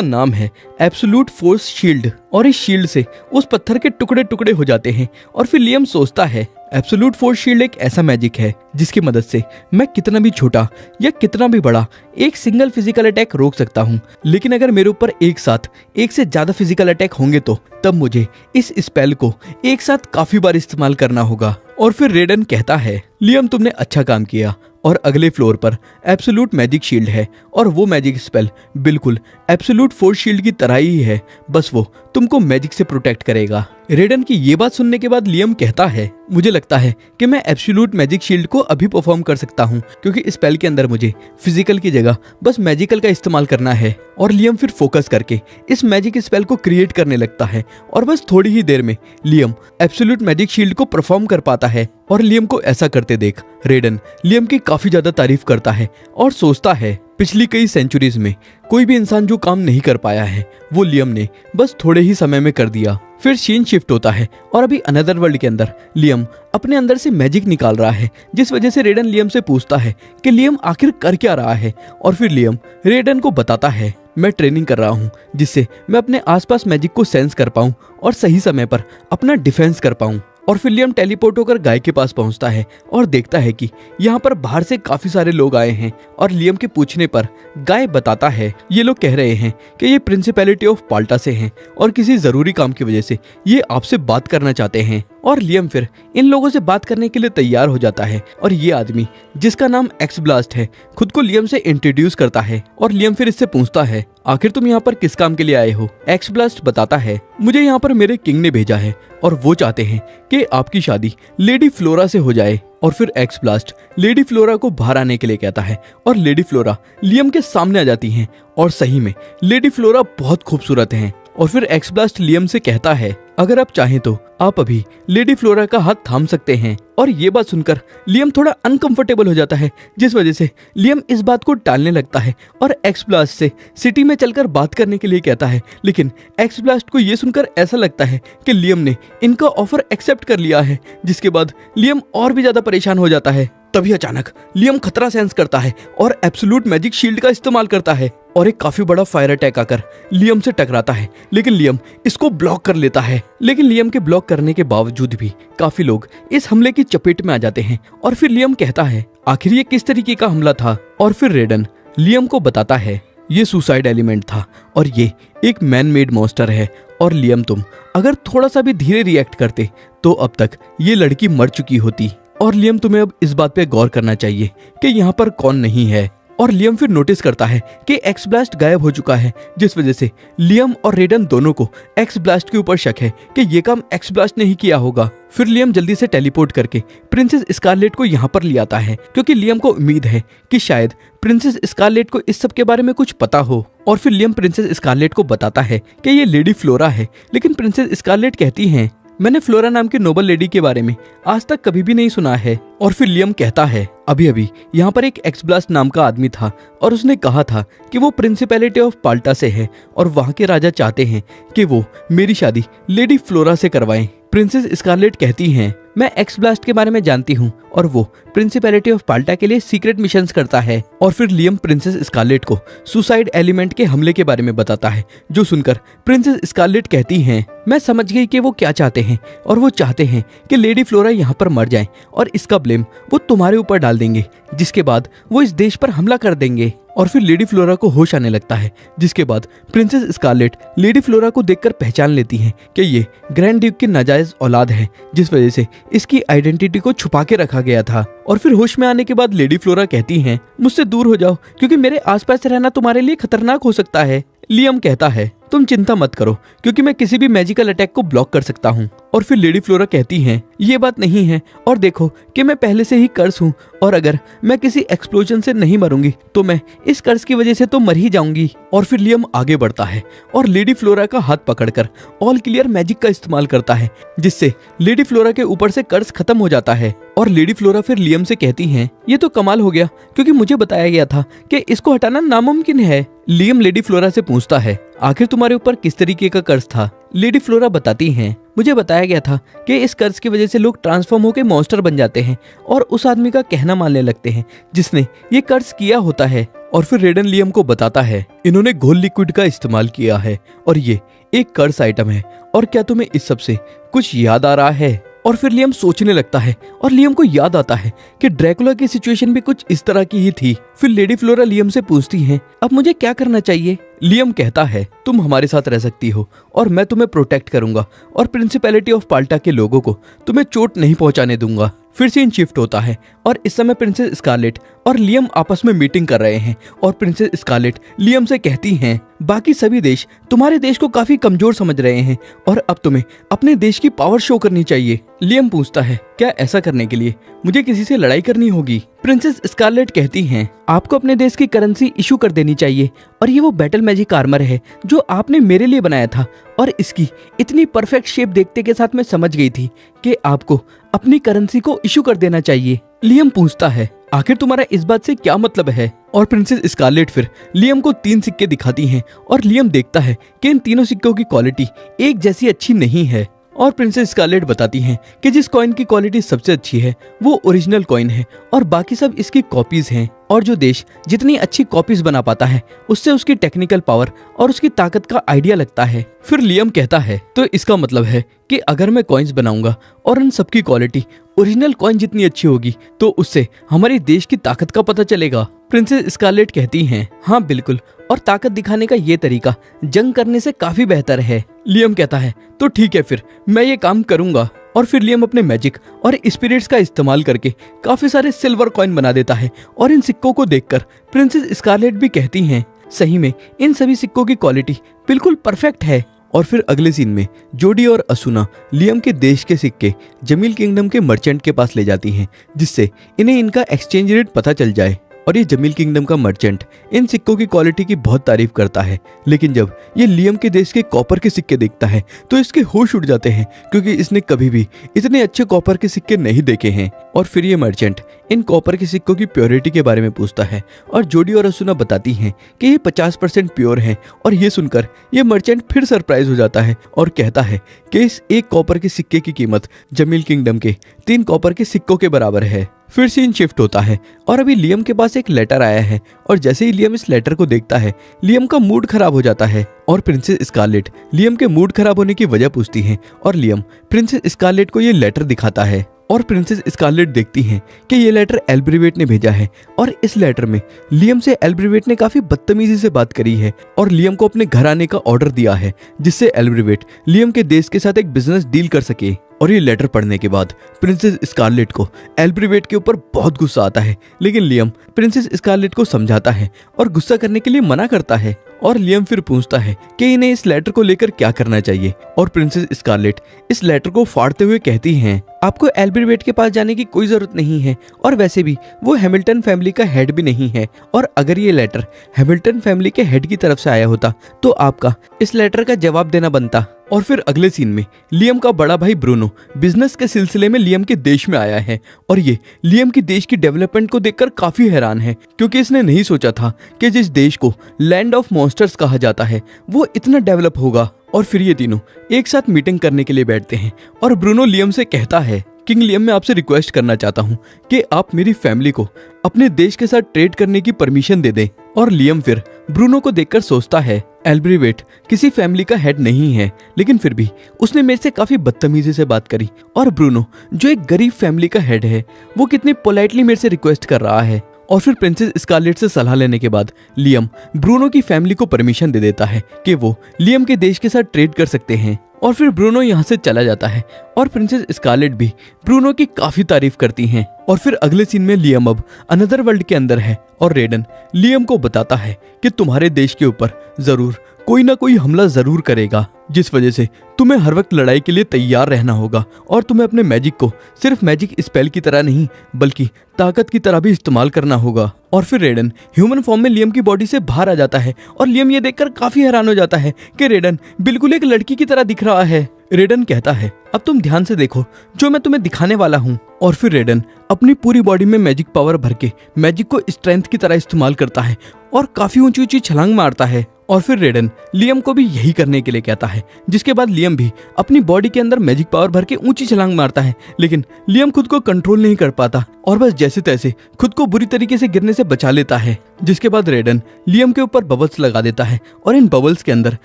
नाम है एब्सोल्यूट फोर्स शील्ड। और इस शील्ड से उस पत्थर के टुकड़े टुकड़े हो जाते हैं। और फिर लियम सोचता है, एब्सोल्यूट फोर्स शील्ड एक ऐसा मैजिक है जिसकी मदद से मैं कितना भी छोटा या कितना भी बड़ा एक सिंगल फिजिकल अटैक रोक सकता हूँ, लेकिन अगर मेरे ऊपर एक साथ एक से ज्यादा फिजिकल अटैक होंगे तो तब मुझे इस स्पेल को एक साथ काफी बार इस्तेमाल करना होगा। और फिर रेडन कहता है, लियम तुमने अच्छा काम किया और अगले फ्लोर पर एब्सोल्यूट मैजिक शील्ड है और वो मैजिक स्पेल बिल्कुल एब्सोल्यूट फोर्स शील्ड की तरह ही है, बस वो तुमको मैजिक से प्रोटेक्ट करेगा। रेडन की ये बात सुनने के बाद लियम कहता है, मुझे लगता है कि मैं एब्सोल्यूट मैजिक शील्ड को अभी परफॉर्म कर सकता हूँ, क्योंकि स्पेल के अंदर मुझे फिजिकल की जगह बस मैजिकल का इस्तेमाल करना है। और लियम फिर फोकस करके इस मैजिक स्पेल को क्रिएट करने लगता है और बस थोड़ी ही देर में लियम एब्सोल्यूट मैजिक शील्ड को परफॉर्म कर पाता है। और लियम को ऐसा करते देख रेडन लियम की काफी ज्यादा तारीफ करता है और सोचता है, पिछली कई सेंचुरीज में कोई भी इंसान जो काम नहीं कर पाया है वो लियम ने बस थोड़े ही समय में कर दिया। फिर सीन शिफ्ट होता है और अभी अनदर वर्ल्ड के अंदर लियम अपने अंदर से मैजिक निकाल रहा है, जिस वजह से रेडन लियम से पूछता है कि लियम आखिर कर क्या रहा है। और फिर लियम रेडन को बताता है, मैं ट्रेनिंग कर रहा हूँ जिससे मैं अपने आसपास मैजिक को सेंस कर पाऊँ और सही समय पर अपना डिफेंस कर पाऊँ। और फिर लियम टेलीपोर्ट होकर गाय के पास पहुंचता है और देखता है कि यहाँ पर बाहर से काफी सारे लोग आए हैं। और लियम के पूछने पर गाय बताता है, ये लोग कह रहे हैं कि ये प्रिंसिपैलिटी ऑफ पाल्टा से हैं और किसी जरूरी काम की वजह से ये आपसे बात करना चाहते हैं। और लियम फिर इन लोगों से बात करने के लिए तैयार हो जाता है और ये आदमी जिसका नाम एक्स ब्लास्ट है खुद को लियम से इंट्रोड्यूस करता है। और लियम फिर इससे पूछता है, आखिर तुम यहाँ पर किस काम के लिए आए हो? एक्स ब्लास्ट बताता है, मुझे यहाँ पर मेरे किंग ने भेजा है और वो चाहते हैं कि आपकी शादी लेडी फ्लोरा से हो जाए। और फिर एक्स ब्लास्ट लेडी फ्लोरा को बाहर आने के लिए कहता है और लेडी फ्लोरा लियम के सामने आ जाती हैं और सही में लेडी फ्लोरा बहुत खूबसूरत हैं। और फिर एक्स ब्लास्ट लियम से कहता है, अगर आप चाहें तो आप अभी लेडी फ्लोरा का हाथ थाम सकते हैं। और ये बात सुनकर लियम थोड़ा अनकंफर्टेबल हो जाता है, जिस वजह से लियम इस बात को टालने लगता है और एक्स ब्लास्ट से सिटी में चलकर बात करने के लिए कहता है। लेकिन एक्स ब्लास्ट को ये सुनकर ऐसा लगता है कि लियम ने इनका ऑफर एक्सेप्ट कर लिया है, जिसके बाद लियम और भी ज्यादा परेशान हो जाता है। तभी अचानक लियम खतरा सेंस करता है और एब्सोल्यूट मैजिक शील्ड का इस्तेमाल करता है और एक काफी बड़ा फायर अटैक आकर लियम से टकराता है, लेकिन लियम इसको ब्लॉक कर लेता है। लेकिन लियम के ब्लॉक करने के बावजूद भी काफी लोग इस हमले की चपेट में आ जाते हैं और फिर लियम कहता है आखिर ये किस तरीके का हमला था। और फिर रेडन लियम को बताता है ये सुसाइड एलिमेंट था और ये एक मैन मेड मॉन्स्टर है। और लियम तुम अगर थोड़ा सा भी धीरे रिएक्ट करते तो अब तक ये लड़की मर चुकी होती। और लियम तुम्हें अब इस बात पे गौर करना चाहिए कि यहाँ पर कौन नहीं है। और लियम फिर नोटिस करता है कि एक्स ब्लास्ट गायब हो चुका है, जिस वजह से लियम और रेडन दोनों को एक्स ब्लास्ट के ऊपर शक है कि ये काम एक्स ब्लास्ट ने ही किया होगा। फिर लियम जल्दी से टेलीपोर्ट करके प्रिंसेस स्कारलेट को यहाँ पर ले आता है, क्योंकि लियम को उम्मीद है कि शायद प्रिंसेस स्कारलेट को इस सब के बारे में कुछ पता हो। और फिर लियम प्रिंसेस स्कारलेट को बताता है कि ये लेडी फ्लोरा है, लेकिन प्रिंसेस स्कारलेट कहती हैं मैंने फ्लोरा नाम की नोबल लेडी के बारे में आज तक कभी भी नहीं सुना है। और फिर लियम कहता है अभी अभी यहाँ पर एक एक्स ब्लास्ट नाम का आदमी था और उसने कहा था कि वो प्रिंसिपैलिटी ऑफ पाल्टा से है और वहाँ के राजा चाहते हैं कि वो मेरी शादी लेडी फ्लोरा से करवाएं। प्रिंसेस स्कारलेट कहती हैं मैं एक्स ब्लास्ट के बारे में जानती हूँ और वो प्रिंसिपैलिटी ऑफ पाल्टा के लिए सीक्रेट मिशंस करता है। और फिर लियम प्रिंसेस स्कारलेट को सुसाइड एलिमेंट के हमले के बारे में बताता है, जो सुनकर प्रिंसेस स्कारलेट कहती हैं मैं समझ गई कि वो क्या चाहते हैं और वो चाहते हैं कि लेडी फ्लोरा यहाँ पर मर जाए और इसका ब्लेम वो तुम्हारे ऊपर डाल देंगे, जिसके बाद वो इस देश पर हमला कर देंगे। और फिर लेडी फ्लोरा को होश आने लगता है, जिसके बाद प्रिंसेस स्कारलेट लेडी फ्लोरा को देखकर पहचान लेती हैं कि ये ग्रैंड ड्यूक की नाजायज औलाद है, जिस वजह से इसकी आइडेंटिटी को छुपा के रखा गया था। और फिर होश में आने के बाद लेडी फ्लोरा कहती हैं मुझसे दूर हो जाओ, क्योंकि मेरे आसपास रहना तुम्हारे लिए खतरनाक हो सकता है। लियम कहता है तुम चिंता मत करो, क्योंकि मैं किसी भी मैजिकल अटैक को ब्लॉक कर सकता हूँ। और फिर लेडी फ्लोरा कहती हैं ये बात नहीं है और देखो कि मैं पहले से ही कर्स हूँ और अगर मैं किसी एक्सप्लोजन से नहीं मरूंगी तो मैं इस कर्स की वजह से तो मर ही जाऊंगी। और फिर लियम आगे बढ़ता है और लेडी फ्लोरा का हाथ पकड़कर ऑल क्लियर मैजिक का इस्तेमाल करता है, जिससे लेडी फ्लोरा के ऊपर से कर्स खत्म हो जाता है। और लेडी फ्लोरा फिर लियम से कहती हैं ये तो कमाल हो गया, क्योंकि मुझे बताया गया था कि इसको हटाना नामुमकिन है। लियम लेडी फ्लोरा से पूछता है आखिर तुम्हारे ऊपर किस तरीके का कर्ज था। लेडी फ्लोरा बताती हैं मुझे बताया गया था कि इस कर्ज की वजह से लोग ट्रांसफॉर्म होकर मॉन्स्टर बन जाते हैं और उस आदमी का कहना मानने लगते हैं जिसने ये कर्ज किया होता है। और फिर रेडन लियम को बताता है इन्होंने घोल लिक्विड का इस्तेमाल किया है और ये एक कर्ज आइटम है, और क्या तुम्हें इस सब से कुछ याद आ रहा है। और फिर लियम सोचने लगता है और लियम को याद आता है कि ड्रैकुला की सिचुएशन भी कुछ इस तरह की ही थी। फिर लेडी फ्लोरा लियम से पूछती हैं अब मुझे क्या करना चाहिए। लियम कहता है तुम हमारे साथ रह सकती हो और मैं तुम्हें प्रोटेक्ट करूंगा और प्रिंसिपैलिटी ऑफ पाल्टा के लोगों को तुम्हें चोट नहीं पहुंचाने दूंगा। फिर सीन शिफ्ट होता है और इस समय प्रिंसेस स्कारलेट और लियम आपस में मीटिंग कर रहे हैं और प्रिंसेस स्कारलेट लियम से कहती हैं बाकी सभी देश तुम्हारे देश को काफी कमजोर समझ रहे हैं और अब तुम्हें अपने देश की पावर शो करनी चाहिए। लियम पूछता है क्या ऐसा करने के लिए मुझे किसी से लड़ाई करनी होगी। प्रिंसेस स्कारलेट कहती हैं आपको अपने देश की करेंसी इशू कर देनी चाहिए और ये वो बैटल मैजिक आर्मर है जो आपने मेरे लिए बनाया था और इसकी इतनी परफेक्ट शेप देखते के साथ मैं समझ गई थी कि आपको अपनी करेंसी को इशू कर देना चाहिए। लियम पूछता है आखिर तुम्हारा इस बात से क्या मतलब है। और प्रिंसेस स्कारलेट फिर लियम को 3 सिक्के दिखाती हैं और लियम देखता है कि इन तीनों सिक्कों की क्वालिटी एक जैसी अच्छी नहीं है। और प्रिंसेस स्कारलेट बताती हैं कि जिस कॉइन की क्वालिटी सबसे अच्छी है वो ओरिजिनल कॉइन है और बाकी सब इसकी कॉपीज हैं, और जो देश जितनी अच्छी कॉपीज बना पाता है उससे उसकी टेक्निकल पावर और उसकी ताकत का आइडिया लगता है। फिर लियम कहता है तो इसका मतलब है कि अगर मैं कॉइन्स बनाऊंगा और उन सबकी क्वालिटी ओरिजिनल कॉइन जितनी अच्छी होगी तो उससे हमारे देश की ताकत का पता चलेगा। प्रिंसेस स्कारलेट कहती हैं हाँ बिल्कुल, और ताकत दिखाने का ये तरीका जंग करने से काफी बेहतर है। लियम कहता है तो ठीक है फिर मैं ये काम करूंगा। और फिर लियम अपने मैजिक और स्पिरिट्स का इस्तेमाल करके काफी सारे सिल्वर कॉइन बना देता है और इन सिक्कों को देखकर प्रिंसेस स्कारलेट भी कहती हैं सही में इन सभी सिक्कों की क्वालिटी बिल्कुल परफेक्ट है। और फिर अगले सीन में जोडी और असुना लियम के देश के सिक्के जमील किंगडम के मर्चेंट के पास ले जाती हैं, जिससे इन्हें इनका एक्सचेंज रेट पता चल जाए। और ये जमील किंगडम का मर्चेंट इन सिक्कों की क्वालिटी की बहुत तारीफ करता है, लेकिन जब ये लियम के देश के कॉपर के सिक्के देखता है तो इसके होश उड़ जाते हैं, क्योंकि इसने कभी भी इतने अच्छे कॉपर के सिक्के नहीं देखे हैं। और फिर ये मर्चेंट इन कॉपर के सिक्कों की प्योरिटी के बारे में पूछता है और जोडी और असुना बताती हैं कि ये 50% प्योर हैं। और ये सुनकर ये मर्चेंट फिर सरप्राइज हो जाता है और कहता है कि इस एक कॉपर के सिक्के की कीमत जमील किंगडम के 3 कॉपर के सिक्कों के बराबर है। फिर सीन शिफ्ट होता है और अभी लियम के पास एक लेटर आया है, और जैसे ही लियम इस लेटर को देखता है लियम का मूड खराब हो जाता है और प्रिंसेस स्कारलेट लियम के मूड खराब होने की वजह पूछती है और लियम प्रिंसेस स्कारलेट को ये लेटर दिखाता है। और प्रिंसेस स्कारलेट देखती हैं कि ये लेटर एल्ब्रिवेट ने भेजा है और इस लेटर में लियम से एल्ब्रिवेट ने काफी बदतमीजी से बात करी है और लियम को अपने घर आने का ऑर्डर दिया है, जिससे एल्ब्रिवेट लियम के देश के साथ एक बिजनेस डील कर सके। और ये लेटर पढ़ने के बाद प्रिंसेस स्कारलेट को एल्ब्रिवेट के ऊपर बहुत गुस्सा आता है, लेकिन लियम प्रिंसेस स्कारलेट को समझाता है और गुस्सा करने के लिए मना करता है। और लियम फिर पूछता है कि इन्हें इस लेटर को लेकर क्या करना चाहिए, और प्रिंसेस स्कारलेट इस लेटर को फाड़ते हुए कहती हैं, आपको एल्ब्रिवेट के पास जाने की कोई जरूरत नहीं है, और वैसे भी वो हैमिल्टन फैमिली का हेड भी नहीं है, और अगर ये लेटर हैमिल्टन फैमिली के हेड की तरफ से आया होता तो आपका इस लेटर का जवाब देना बनता। और फिर अगले सीन में लियम का बड़ा भाई ब्रूनो बिजनेस के सिलसिले में लियम के देश में आया है, और ये लियम की देश की डेवलपमेंट को देखकर काफी हैरान है, क्योंकि इसने नहीं सोचा था कि जिस देश को लैंड ऑफ मॉन्स्टर्स कहा जाता है वो इतना डेवलप होगा। और फिर ये तीनों एक साथ मीटिंग करने के लिए बैठते हैं और ब्रूनो लियम से कहता है, किंग लियम मैं आपसे रिक्वेस्ट करना चाहता हूँ कि आप मेरी फैमिली को अपने देश के साथ ट्रेड करने की परमिशन दे दें। और लियम फिर ब्रूनो को देखकर सोचता है, एल्ब्रिवेट किसी फैमिली का हेड नहीं है, लेकिन फिर भी उसने मेरे से काफी बदतमीजी से बात करी, और ब्रूनो जो एक गरीब फैमिली का हेड है वो कितनी पोलाइटली मेरे से रिक्वेस्ट कर रहा है। और फिर प्रिंसेस स्कारलेट से सलाह लेने के बाद लियम ब्रूनो की फैमिली को परमिशन दे देता है कि वो लियम के देश के साथ ट्रेड कर सकते हैं। और फिर ब्रूनो यहाँ से चला जाता है और प्रिंसेस स्कारलेट भी ब्रूनो की काफी तारीफ करती हैं। और फिर अगले सीन में लियम अब अनदर वर्ल्ड के अंदर है और रेडन लियम को बताता है कि तुम्हारे देश के ऊपर जरूर कोई ना कोई हमला जरूर करेगा, जिस वजह से तुम्हें हर वक्त लड़ाई के लिए तैयार रहना होगा, और तुम्हें अपने मैजिक को सिर्फ मैजिक स्पेल की तरह नहीं बल्कि ताकत की तरह भी इस्तेमाल करना होगा। और फिर रेडन ह्यूमन फॉर्म में लियम की बॉडी से बाहर आ जाता है और लियम ये देखकर काफी हैरान हो जाता है कि रेडन बिल्कुल एक लड़की की तरह दिख रहा है। रेडन कहता है, अब तुम ध्यान से देखो जो मैं तुम्हें दिखाने वाला हूँ। और फिर रेडन अपनी पूरी बॉडी में मैजिक पावर भर के मैजिक को स्ट्रेंथ की तरह इस्तेमाल करता है और काफी ऊंची ऊंची छलांग मारता है। और फिर रेडन लियम को भी यही करने के लिए कहता है, जिसके बाद लियम भी अपनी बॉडी के अंदर मैजिक पावर भर के ऊंची छलांग मारता है, लेकिन लियम खुद को कंट्रोल नहीं कर पाता और बस जैसे तैसे खुद को बुरी तरीके से गिरने से बचा लेता है। जिसके बाद रेडन लियम के ऊपर बबल्स लगा देता है और इन बबल्स के अंदर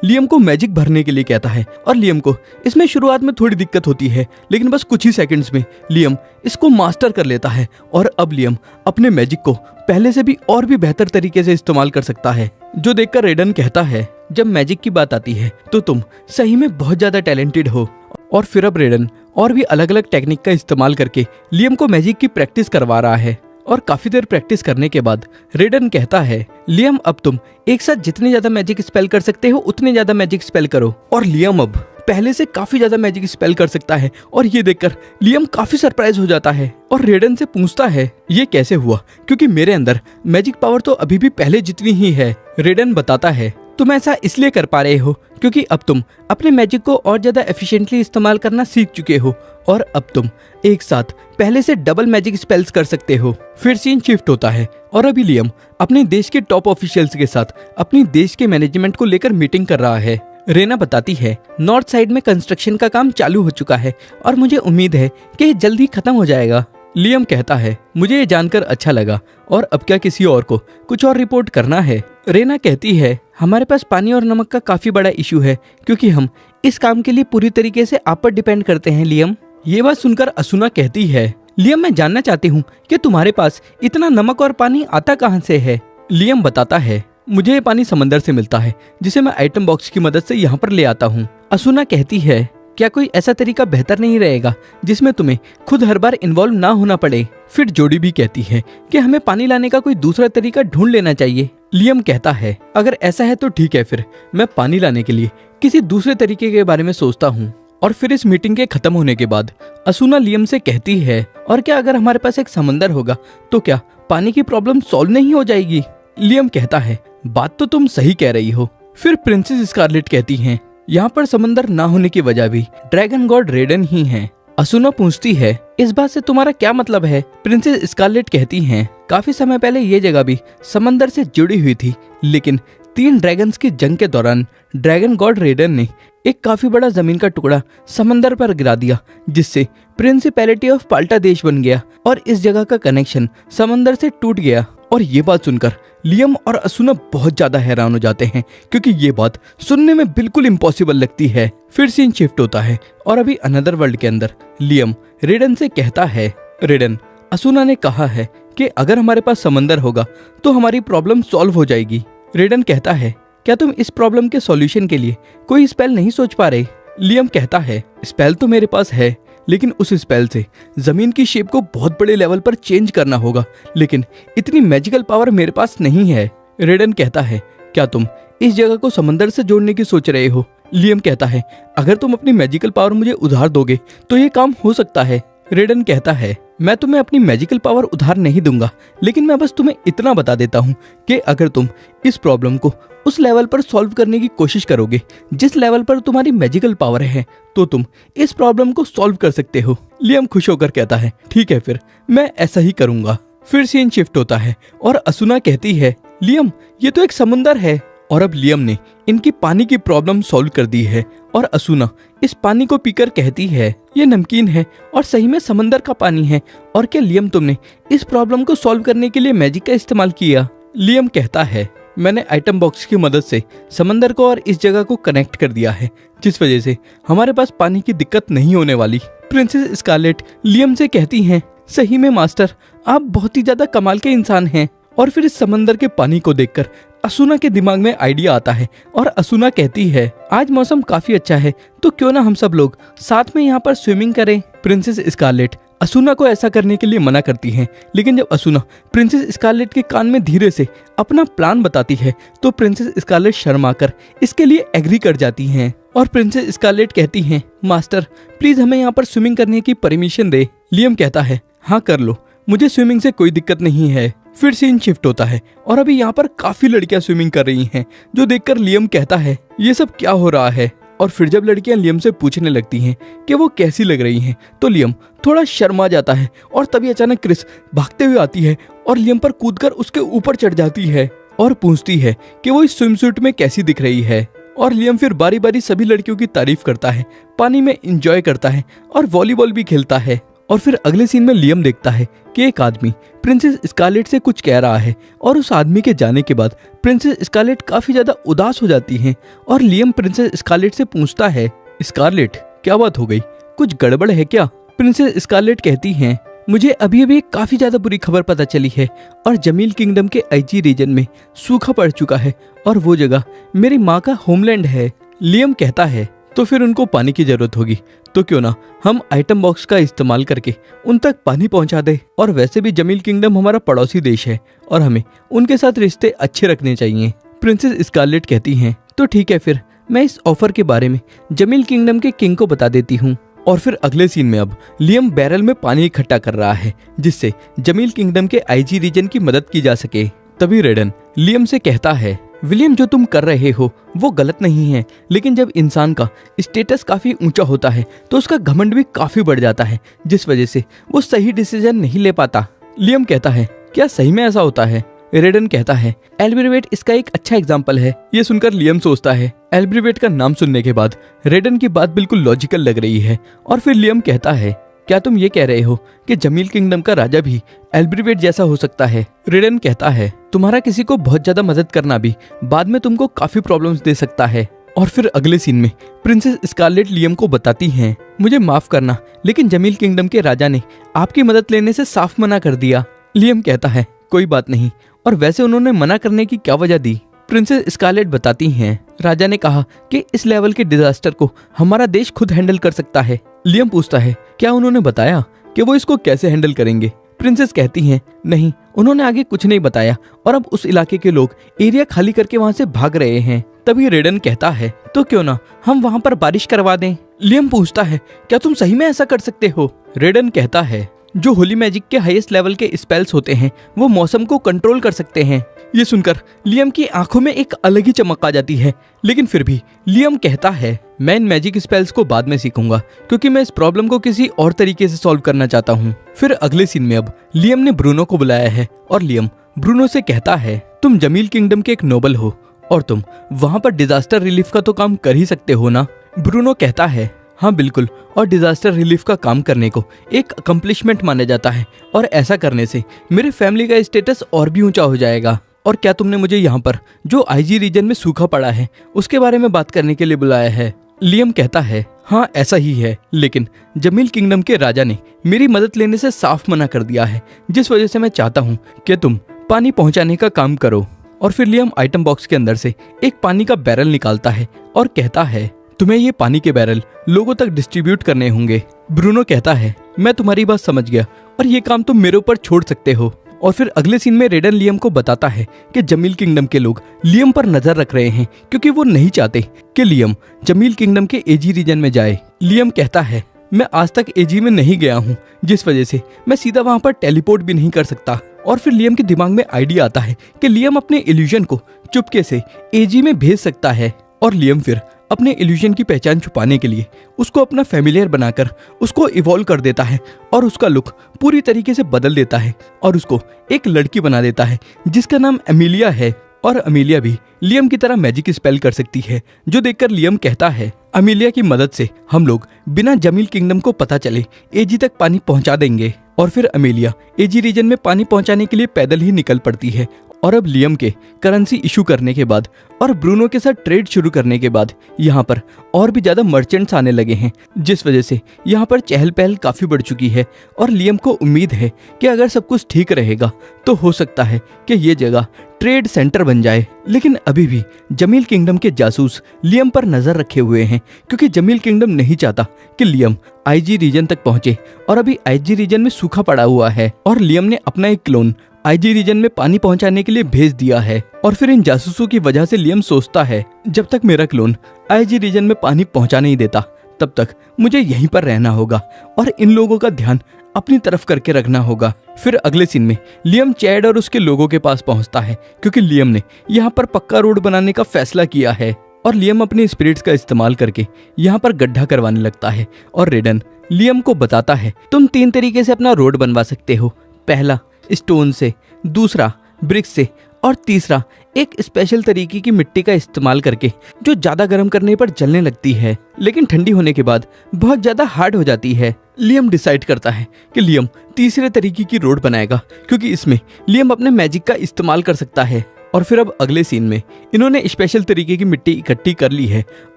लियम को मैजिक भरने के लिए कहता है। और लियम को इसमें शुरुआत में थोड़ी दिक्कत होती है, लेकिन बस कुछ ही सेकंड्स में लियम इसको मास्टर कर लेता है और अब लियम अपने मैजिक को पहले से भी और भी बेहतर तरीके से इस्तेमाल कर सकता है। जो देखकर रेडन कहता है, जब मैजिक की बात आती है तो तुम सही में बहुत ज्यादा टैलेंटेड हो। और फिर अब रेडन और भी अलग अलग टेक्निक का इस्तेमाल करके लियम को मैजिक की प्रैक्टिस करवा रहा है। और काफी देर प्रैक्टिस करने के बाद रेडन कहता है, लियम अब तुम एक साथ जितने ज्यादा मैजिक स्पेल कर सकते हो उतने ज्यादा मैजिक स्पेल करो। और लियम अब पहले से काफी ज्यादा मैजिक स्पेल कर सकता है और ये देखकर लियम काफी सरप्राइज हो जाता है और रेडन से पूछता है, ये कैसे हुआ, क्योंकि मेरे अंदर मैजिक पावर तो अभी भी पहले जितनी ही है। रेडन बताता है, तुम ऐसा इसलिए कर पा रहे हो क्योंकि अब तुम अपने मैजिक को और ज्यादा एफिशिएंटली इस्तेमाल करना सीख चुके हो और अब तुम एक साथ पहले से डबल मैजिक स्पेल्स कर सकते हो। फिर सीन शिफ्ट होता है और अभी लियम अपने देश के टॉप ऑफिशियल्स के साथ अपनी देश के मैनेजमेंट को लेकर मीटिंग कर रहा है। रेना बताती है, नॉर्थ साइड में कंस्ट्रक्शन का काम चालू हो चुका है और मुझे उम्मीद है कि ये जल्द ही खत्म हो जाएगा। लियम कहता है, मुझे ये जानकर अच्छा लगा और अब क्या किसी और को कुछ और रिपोर्ट करना है। रेना कहती है, हमारे पास पानी और नमक का काफी बड़ा इशू है क्योंकि हम इस काम के लिए पूरी तरीके से आप पर डिपेंड करते हैं। लियम ये बात सुनकर असुना कहती है, लियम मैं जानना चाहती हूँ कि तुम्हारे पास इतना नमक और पानी आता कहाँ से है। लियम बताता है, मुझे ये पानी समंदर से मिलता है जिसे मैं आइटम बॉक्स की मदद से यहाँ पर ले आता हूँ। असुना कहती है, क्या कोई ऐसा तरीका बेहतर नहीं रहेगा जिसमें तुम्हें खुद हर बार इन्वॉल्व ना होना पड़े। फिर जोडी भी कहती है कि हमें पानी लाने का कोई दूसरा तरीका ढूंढ लेना चाहिए। लियम कहता है, अगर ऐसा है तो ठीक है, फिर मैं पानी लाने के लिए किसी दूसरे तरीके के बारे में सोचता हूँ। और फिर इस मीटिंग के खत्म होने के बाद असुना लियम से कहती है, और क्या अगर हमारे पास एक समंदर होगा तो क्या पानी की प्रॉब्लम सॉल्व नहीं हो जाएगी? लियम कहता है, बात तो तुम सही कह रही हो। फिर प्रिंसेस स्कारलेट कहती हैं, यहाँ पर समंदर ना होने की वजह भी ड्रैगन गॉड रेडन ही है। असुना पूछती है, इस बात से तुम्हारा क्या मतलब है? प्रिंसेस स्कारलेट कहती हैं, काफी समय पहले ये जगह भी समंदर से जुड़ी हुई थी, लेकिन 3 ड्रैगन्स की जंग के दौरान ड्रैगन गॉड रेडन ने एक काफी बड़ा जमीन का टुकड़ा समंदर पर गिरा दिया, जिससे प्रिंसिपैलिटी ऑफ पाल्टा देश बन गया और इस जगह का कनेक्शन समंदर से टूट गया। और ये बात सुनकर लियम और असुना बहुत ज्यादा हैरान हो जाते हैं, क्योंकि ये बात सुनने में बिल्कुल इम्पॉसिबल लगती है। फिर सीन शिफ्ट होता है और अभी अनदर वर्ल्ड के अंदर लियम रेडन से कहता है, रेडन, असुना ने कहा है कि अगर हमारे पास समंदर होगा तो हमारी प्रॉब्लम सॉल्व हो जाएगी। रेडन कहता है, क्या तुम इस प्रॉब्लम के सॉल्यूशन के लिए कोई स्पेल नहीं सोच पा रहे? लियम कहता है, स्पेल तो मेरे पास है, लेकिन उस स्पेल से जमीन की शेप को बहुत बड़े लेवल पर चेंज करना होगा, लेकिन इतनी मैजिकल पावर मेरे पास नहीं है। रेडन कहता है, क्या तुम इस जगह को समंदर से जोड़ने की सोच रहे हो? लियम कहता है, अगर तुम अपनी मैजिकल पावर मुझे उधार दोगे तो ये काम हो सकता है। रेडन कहता है, मैं तुम्हें अपनी मैजिकल पावर उधार नहीं दूंगा, लेकिन मैं बस तुम्हें इतना बता देता हूँ कि अगर तुम इस प्रॉब्लम को उस लेवल पर सॉल्व करने की कोशिश करोगे जिस लेवल पर तुम्हारी मैजिकल पावर है, तो तुम इस प्रॉब्लम को सॉल्व कर सकते हो। लियम खुश होकर कहता है, ठीक है, फिर मैं ऐसा ही करूंगा। फिर सीन शिफ्ट होता है और असुना कहती है, लियम, ये तो एक समुंदर है। और अब लियम ने इनकी पानी की प्रॉब्लम सॉल्व कर दी है और असुना इस पानी को पीकर कहती है, ये नमकीन है और सही में समंदर का पानी है। और क्या लियम, तुमने इस प्रॉब्लम को सॉल्व करने के लिए मैजिक का इस्तेमाल किया? लियम कहता है, मैंने आइटम बॉक्स की मदद से समंदर को और इस जगह को कनेक्ट कर दिया है, जिस वजह से हमारे पास पानी की दिक्कत नहीं होने वाली। प्रिंसेस स्कारलेट लियम से कहती हैं, सही में मास्टर, आप बहुत ही ज्यादा कमाल के इंसान हैं। और फिर इस समंदर के पानी को देखकर असुना के दिमाग में आइडिया आता है और असुना कहती है, आज मौसम काफी अच्छा है, तो क्यों ना हम सब लोग साथ में यहाँ पर स्विमिंग करें। प्रिंसेस स्कारलेट असुना को ऐसा करने के लिए मना करती हैं, लेकिन जब असुना प्रिंसेस स्कारलेट के कान में धीरे से अपना प्लान बताती है तो प्रिंसेस स्कारलेट शर्माकर इसके लिए एग्री कर जाती हैं। और प्रिंसेस स्कारलेट कहती हैं, मास्टर, प्लीज हमें यहाँ पर स्विमिंग करने की परमिशन दे। लियम कहता है, हाँ कर लो, मुझे स्विमिंग से कोई दिक्कत नहीं है। फिर सीन शिफ्ट होता है और अभी यहाँ पर काफी लड़कियां स्विमिंग कर रही हैं, जो देखकर लियम कहता है, ये सब क्या हो रहा है? और फिर जब लड़कियां लियम से पूछने लगती हैं कि वो कैसी लग रही हैं, तो लियम थोड़ा शर्मा जाता है। और तभी अचानक क्रिस भागते हुए आती है और लियम पर कूदकर उसके ऊपर चढ़ जाती है और पूछती है कि वो इस स्विम सूट में कैसी दिख रही है। और लियम फिर बारी बारी सभी लड़कियों की तारीफ करता है, पानी में एंजॉय करता है और वॉलीबॉल भी खेलता है। और फिर अगले सीन में लियम देखता है कि एक आदमी प्रिंसेस स्कारलेट से कुछ कह रहा है और उस आदमी के जाने के बाद प्रिंसेस स्कारलेट काफी ज्यादा उदास हो जाती हैं। और लियम प्रिंसेस स्कारलेट से पूछता है, स्कारलेट, क्या बात हो गई? कुछ गड़बड़ है क्या? प्रिंसेस स्कारलेट कहती हैं, मुझे अभी अभी काफी ज्यादा बुरी खबर पता चली है और जमील किंगडम के आईजी रीजन में सूखा पड़ चुका है और वो जगह मेरी माँ का होमलैंड है। लियम कहता है, तो फिर उनको पानी की जरूरत होगी, तो क्यों ना हम आइटम बॉक्स का इस्तेमाल करके उन तक पानी पहुंचा दे। और वैसे भी जमील किंगडम हमारा पड़ोसी देश है और हमें उनके साथ रिश्ते अच्छे रखने चाहिए। प्रिंसेस स्कारलेट कहती हैं, तो ठीक है, फिर मैं इस ऑफर के बारे में जमील किंगडम के किंग को बता देती हूँ। और फिर अगले सीन में अब लियम बैरल में पानी इकट्ठा कर रहा है, जिससे जमील किंगडम के आईजी रीजन की मदद की जा सके। तभी रेडन लियम से कहता है, विलियम, जो तुम कर रहे हो वो गलत नहीं है, लेकिन जब इंसान का स्टेटस काफी ऊंचा होता है तो उसका घमंड भी काफी बढ़ जाता है, जिस वजह से वो सही डिसीजन नहीं ले पाता। लियम कहता है, क्या सही में ऐसा होता है? रेडन कहता है, एल्ब्रिवेट इसका एक अच्छा एग्जाम्पल है। ये सुनकर लियम सोचता है, एल्ब्रिवेट का नाम सुनने के बाद रेडन की बात बिल्कुल लॉजिकल लग रही है। और फिर लियम कहता है, क्या तुम ये कह रहे हो कि जमील किंगडम का राजा भी एल्ब्रिवेट जैसा हो सकता है? रेडन कहता है, तुम्हारा किसी को बहुत ज्यादा मदद करना भी बाद में तुमको काफी प्रॉब्लम्स दे सकता है। और फिर अगले सीन में प्रिंसेस स्कारलेट लियम को बताती हैं, मुझे माफ करना, लेकिन जमील किंगडम के राजा ने आपकी मदद लेने से साफ मना कर दिया। लियम कहता है, कोई बात नहीं, और वैसे उन्होंने मना करने की क्या वजह दी? प्रिंसेस स्कारलेट बताती हैं, राजा ने कहा कि इस लेवल के डिजास्टर को हमारा देश खुद हैंडल कर सकता है। लियम पूछता है, क्या उन्होंने बताया कि वो इसको कैसे हैंडल करेंगे? प्रिंसेस कहती हैं, नहीं, उन्होंने आगे कुछ नहीं बताया और अब उस इलाके के लोग एरिया खाली करके वहाँ से भाग रहे हैं। तभी रेडन कहता है, तो क्यों ना हम वहाँ पर बारिश करवा दें। लियम पूछता है, क्या तुम सही में ऐसा कर सकते हो? रेडन कहता है, जो होली मैजिक के हाईएस्ट लेवल के स्पेल्स होते हैं वो मौसम को कंट्रोल कर सकते हैं। ये सुनकर लियम की आंखों में एक अलग ही चमक आ जाती है, लेकिन फिर भी लियम कहता है, मैं इन मैजिक स्पेल्स को बाद में सीखूंगा क्योंकि मैं इस प्रॉब्लम को किसी और तरीके से सॉल्व करना चाहता हूँ। फिर अगले सीन में अब लियम ने ब्रूनो को बुलाया है और लियम ब्रूनो से कहता है, तुम जमील किंगडम के एक नोबल हो और तुम वहाँ पर डिजास्टर रिलीफ का तो काम कर ही सकते हो ना? ब्रूनो कहता है, हाँ बिल्कुल, और डिजास्टर रिलीफ का काम करने को एक अकम्पलिशमेंट माना जाता है और ऐसा करने से मेरे फैमिली का स्टेटस और भी ऊंचा हो जाएगा। और क्या तुमने मुझे यहाँ पर जो आईजी रीजन में सूखा पड़ा है उसके बारे में बात करने के लिए बुलाया है? लियम कहता है, हाँ ऐसा ही है, लेकिन जमील किंगडम के राजा ने मेरी मदद लेने से साफ मना कर दिया है, जिस वजह से मैं चाहता हूँ कि तुम पानी पहुँचाने का काम करो। और फिर लियम आइटम बॉक्स के अंदर से एक पानी का बैरल निकालता है और कहता है, तुम्हें ये पानी के बैरल लोगों तक डिस्ट्रीब्यूट करने होंगे। ब्रूनो कहता है, मैं तुम्हारी बात समझ गया और ये काम तुम मेरे ऊपर छोड़ सकते हो। और फिर अगले सीन में रेडन लियम को बताता है कि जमील किंगडम के लोग लियम पर नजर रख रहे हैं क्योंकि वो नहीं चाहते कि लियम जमील किंगडम के एजी रीजन में जाए। लियम कहता है, मैं आज तक एजी में नहीं गया हूँ, जिस वजह से मैं सीधा वहाँ पर टेलीपोर्ट भी नहीं कर सकता। और फिर लियम के दिमाग में आइडिया आता है कि लियम अपने इल्यूजन को चुपके से एजी में भेज सकता है। और लियम फिर अपने इल्यूजन की पहचान छुपाने के लिए उसको अपना फैमिलियर बनाकर उसको इवॉल्व कर देता है और उसका लुक पूरी तरीके से बदल देता है और उसको एक लड़की बना देता है जिसका नाम एमिलिया है। और अमीलिया भी लियम की तरह मैजिक स्पेल कर सकती है, जो देखकर लियम कहता है, अमीलिया की मदद से हम लोग बिना जमील किंगडम को पता चले एजी तक पानी पहुंचा देंगे। और फिर अमीलिया एजी रीजन में पानी पहुंचाने के लिए पैदल ही निकल पड़ती है। और अब लियम के करेंसी इशू करने के बाद और ब्रूनो के साथ ट्रेड शुरू करने के बाद यहाँ पर और भी ज्यादा मर्चेंट्स आने लगे हैं, जिस वजह से यहाँ पर चहल पहल काफी बढ़ चुकी है। और लियम को उम्मीद है कि अगर सब कुछ ठीक रहेगा तो हो सकता है कि ये जगह ट्रेड सेंटर बन जाए। लेकिन अभी भी जमील किंगडम के जासूस लियम पर नजर रखे हुए हैं क्योंकि जमील किंगडम नहीं चाहता कि लियम आईजी रीजन तक पहुंचे। और अभी आईजी रीजन में सूखा पड़ा हुआ है और लियम ने अपना एक क्लोन आईजी रीजन में पानी पहुंचाने के लिए भेज दिया है। और फिर इन जासूसों की वजह से लियम सोचता है, जब तक मेरा क्लोन आईजी रीजन में पानी पहुंचा नहीं देता तब तक मुझे यहीं पर रहना होगा और इन लोगों का ध्यान अपनी तरफ करके रखना होगा। फिर अगले सीन में लियम चैड और उसके लोगों के पास पहुंचता है क्योंकि लियम ने यहाँ पर पक्का रोड बनाने का फैसला किया है। और लियम अपने स्पिरिट्स का इस्तेमाल करके यहाँ पर गड्ढा करवाने लगता है। और रेडन लियम को बताता है, तुम 3 तरीके से अपना रोड बनवा सकते हो, पहला स्टोन से, दूसरा ब्रिक्स से और तीसरा एक स्पेशल तरीके की मिट्टी का इस्तेमाल करके जो ज्यादा गर्म करने पर जलने लगती है लेकिन ठंडी होने के बाद बहुत ज्यादा हार्ड हो जाती है। लियम डिसाइड करता है कि लियम तीसरे तरीके की रोड बनाएगा क्योंकि इसमें लियम अपने मैजिक का इस्तेमाल कर सकता है। और फिर अब अगले सीन में इन्होंने स्पेशल तरीके की मिट्टी इकट्ठी कर ली है